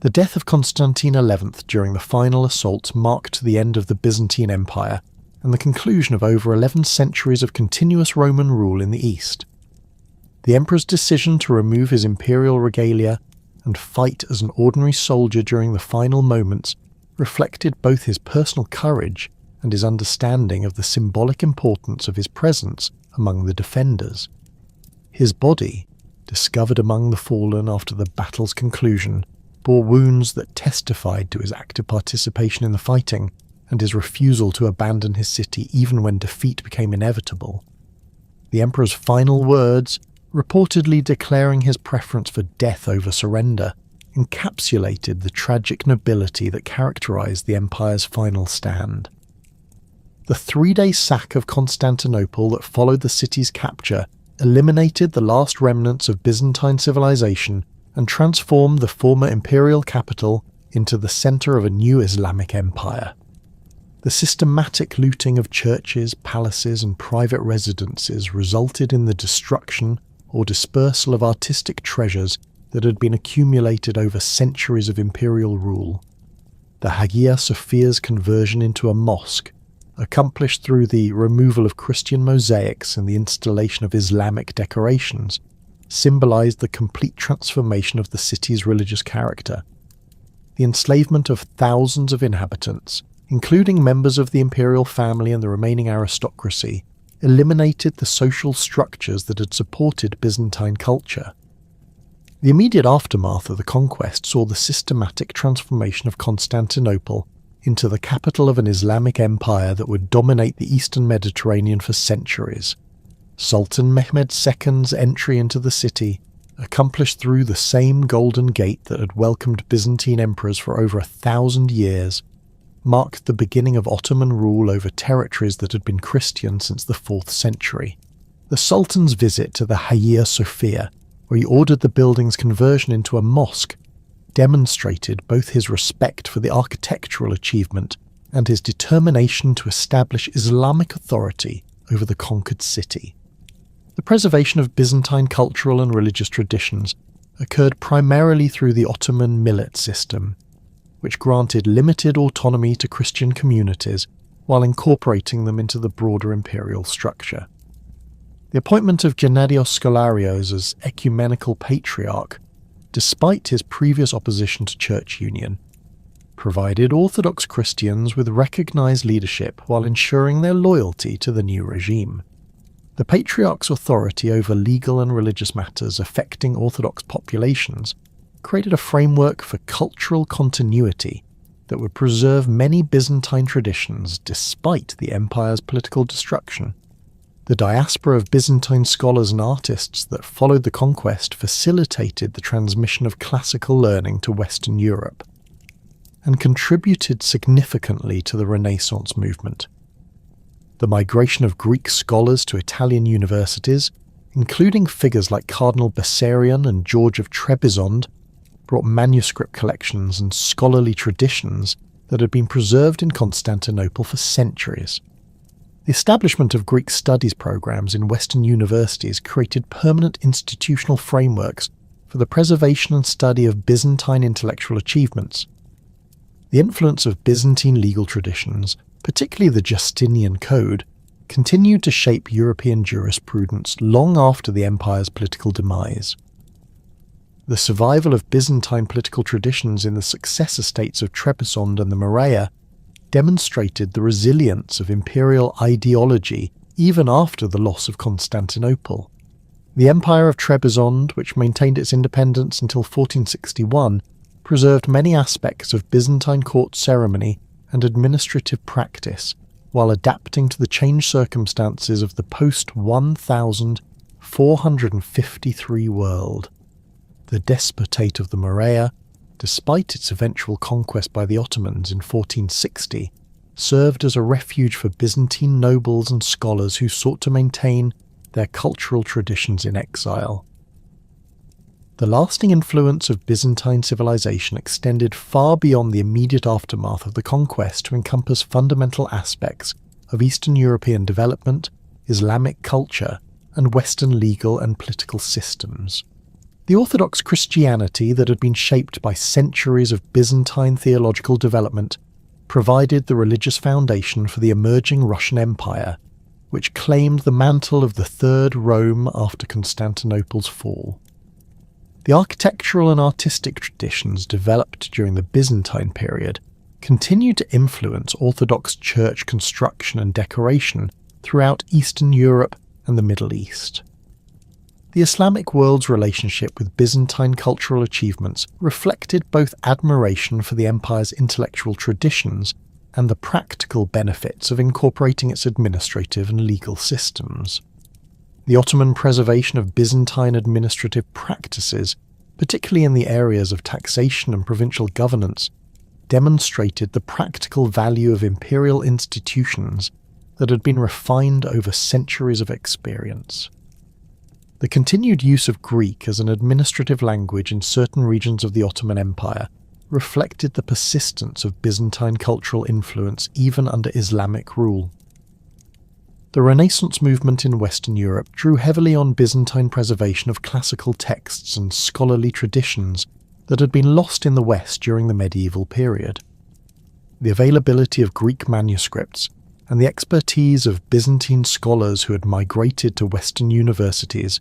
The death of Constantine XI during the final assault marked the end of the Byzantine Empire and the conclusion of over 11 centuries of continuous Roman rule in the East. The emperor's decision to remove his imperial regalia and fight as an ordinary soldier during the final moments reflected both his personal courage and his understanding of the symbolic importance of his presence among the defenders. His body, discovered among the fallen after the battle's conclusion, bore wounds that testified to his active participation in the fighting and his refusal to abandon his city even when defeat became inevitable. The emperor's final words, reportedly declaring his preference for death over surrender, encapsulated the tragic nobility that characterized the empire's final stand. The 3-day sack of Constantinople that followed the city's capture eliminated the last remnants of Byzantine civilization and transformed the former imperial capital into the center of a new Islamic empire. The systematic looting of churches, palaces, and private residences resulted in the destruction or dispersal of artistic treasures that had been accumulated over centuries of imperial rule. The Hagia Sophia's conversion into a mosque, accomplished through the removal of Christian mosaics and the installation of Islamic decorations, symbolized the complete transformation of the city's religious character. The enslavement of thousands of inhabitants, including members of the imperial family and the remaining aristocracy, eliminated the social structures that had supported Byzantine culture. The immediate aftermath of the conquest saw the systematic transformation of Constantinople into the capital of an Islamic empire that would dominate the eastern Mediterranean for centuries. Sultan Mehmed II's entry into the city, accomplished through the same Golden Gate that had welcomed Byzantine emperors for over 1,000 years, marked the beginning of Ottoman rule over territories that had been Christian since the 4th century. The Sultan's visit to the Hagia Sophia, where he ordered the building's conversion into a mosque, demonstrated both his respect for the architectural achievement and his determination to establish Islamic authority over the conquered city. The preservation of Byzantine cultural and religious traditions occurred primarily through the Ottoman millet system, which granted limited autonomy to Christian communities while incorporating them into the broader imperial structure. The appointment of Gennadios Scholarios as ecumenical patriarch, despite his previous opposition to church union, provided Orthodox Christians with recognized leadership while ensuring their loyalty to the new regime. The Patriarch's authority over legal and religious matters affecting Orthodox populations created a framework for cultural continuity that would preserve many Byzantine traditions despite the empire's political destruction. The diaspora of Byzantine scholars and artists that followed the conquest facilitated the transmission of classical learning to Western Europe, and contributed significantly to the Renaissance movement. The migration of Greek scholars to Italian universities, including figures like Cardinal Bessarion and George of Trebizond, brought manuscript collections and scholarly traditions that had been preserved in Constantinople for centuries. The establishment of Greek studies programs in Western universities created permanent institutional frameworks for the preservation and study of Byzantine intellectual achievements. The influence of Byzantine legal traditions, particularly the Justinian Code, continued to shape European jurisprudence long after the empire's political demise. The survival of Byzantine political traditions in the successor states of Trebizond and the Morea demonstrated the resilience of imperial ideology even after the loss of Constantinople. The Empire of Trebizond, which maintained its independence until 1461, preserved many aspects of Byzantine court ceremony and administrative practice, while adapting to the changed circumstances of the post-1453 world. The Despotate of the Morea, despite its eventual conquest by the Ottomans in 1460, served as a refuge for Byzantine nobles and scholars who sought to maintain their cultural traditions in exile. The lasting influence of Byzantine civilization extended far beyond the immediate aftermath of the conquest to encompass fundamental aspects of Eastern European development, Islamic culture, and Western legal and political systems. The Orthodox Christianity that had been shaped by centuries of Byzantine theological development provided the religious foundation for the emerging Russian Empire, which claimed the mantle of the Third Rome after Constantinople's fall. The architectural and artistic traditions developed during the Byzantine period continued to influence Orthodox church construction and decoration throughout Eastern Europe and the Middle East. The Islamic world's relationship with Byzantine cultural achievements reflected both admiration for the empire's intellectual traditions and the practical benefits of incorporating its administrative and legal systems. The Ottoman preservation of Byzantine administrative practices, particularly in the areas of taxation and provincial governance, demonstrated the practical value of imperial institutions that had been refined over centuries of experience. The continued use of Greek as an administrative language in certain regions of the Ottoman Empire reflected the persistence of Byzantine cultural influence even under Islamic rule. The Renaissance movement in Western Europe drew heavily on Byzantine preservation of classical texts and scholarly traditions that had been lost in the West during the medieval period. The availability of Greek manuscripts and the expertise of Byzantine scholars who had migrated to Western universities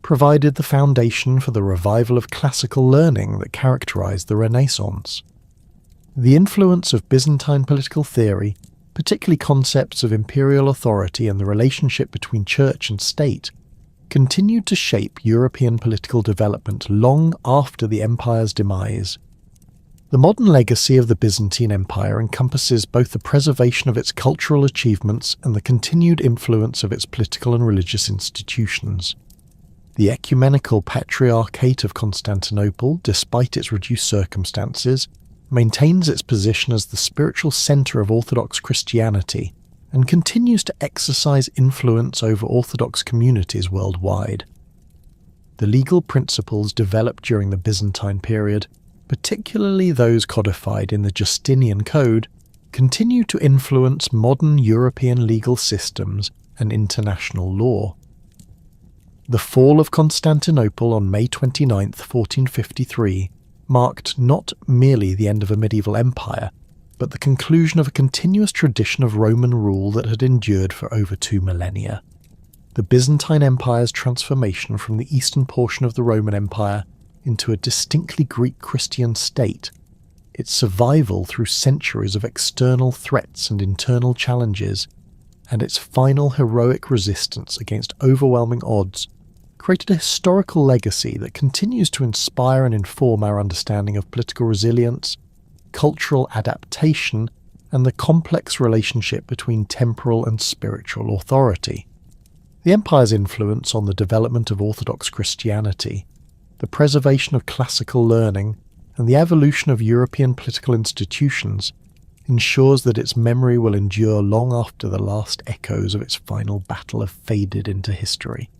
provided the foundation for the revival of classical learning that characterized the Renaissance. The influence of Byzantine political theory, particularly concepts of imperial authority and the relationship between church and state, continued to shape European political development long after the empire's demise. The modern legacy of the Byzantine Empire encompasses both the preservation of its cultural achievements and the continued influence of its political and religious institutions. The ecumenical Patriarchate of Constantinople, despite its reduced circumstances, maintains its position as the spiritual centre of Orthodox Christianity and continues to exercise influence over Orthodox communities worldwide. The legal principles developed during the Byzantine period, particularly those codified in the Justinian Code, continue to influence modern European legal systems and international law. The fall of Constantinople on May 29, 1453, marked not merely the end of a medieval empire, but the conclusion of a continuous tradition of Roman rule that had endured for over 2 millennia. The Byzantine Empire's transformation from the eastern portion of the Roman Empire into a distinctly Greek Christian state, its survival through centuries of external threats and internal challenges, and its final heroic resistance against overwhelming odds, created a historical legacy that continues to inspire and inform our understanding of political resilience, cultural adaptation, and the complex relationship between temporal and spiritual authority. The empire's influence on the development of Orthodox Christianity, the preservation of classical learning, and the evolution of European political institutions ensures that its memory will endure long after the last echoes of its final battle have faded into history.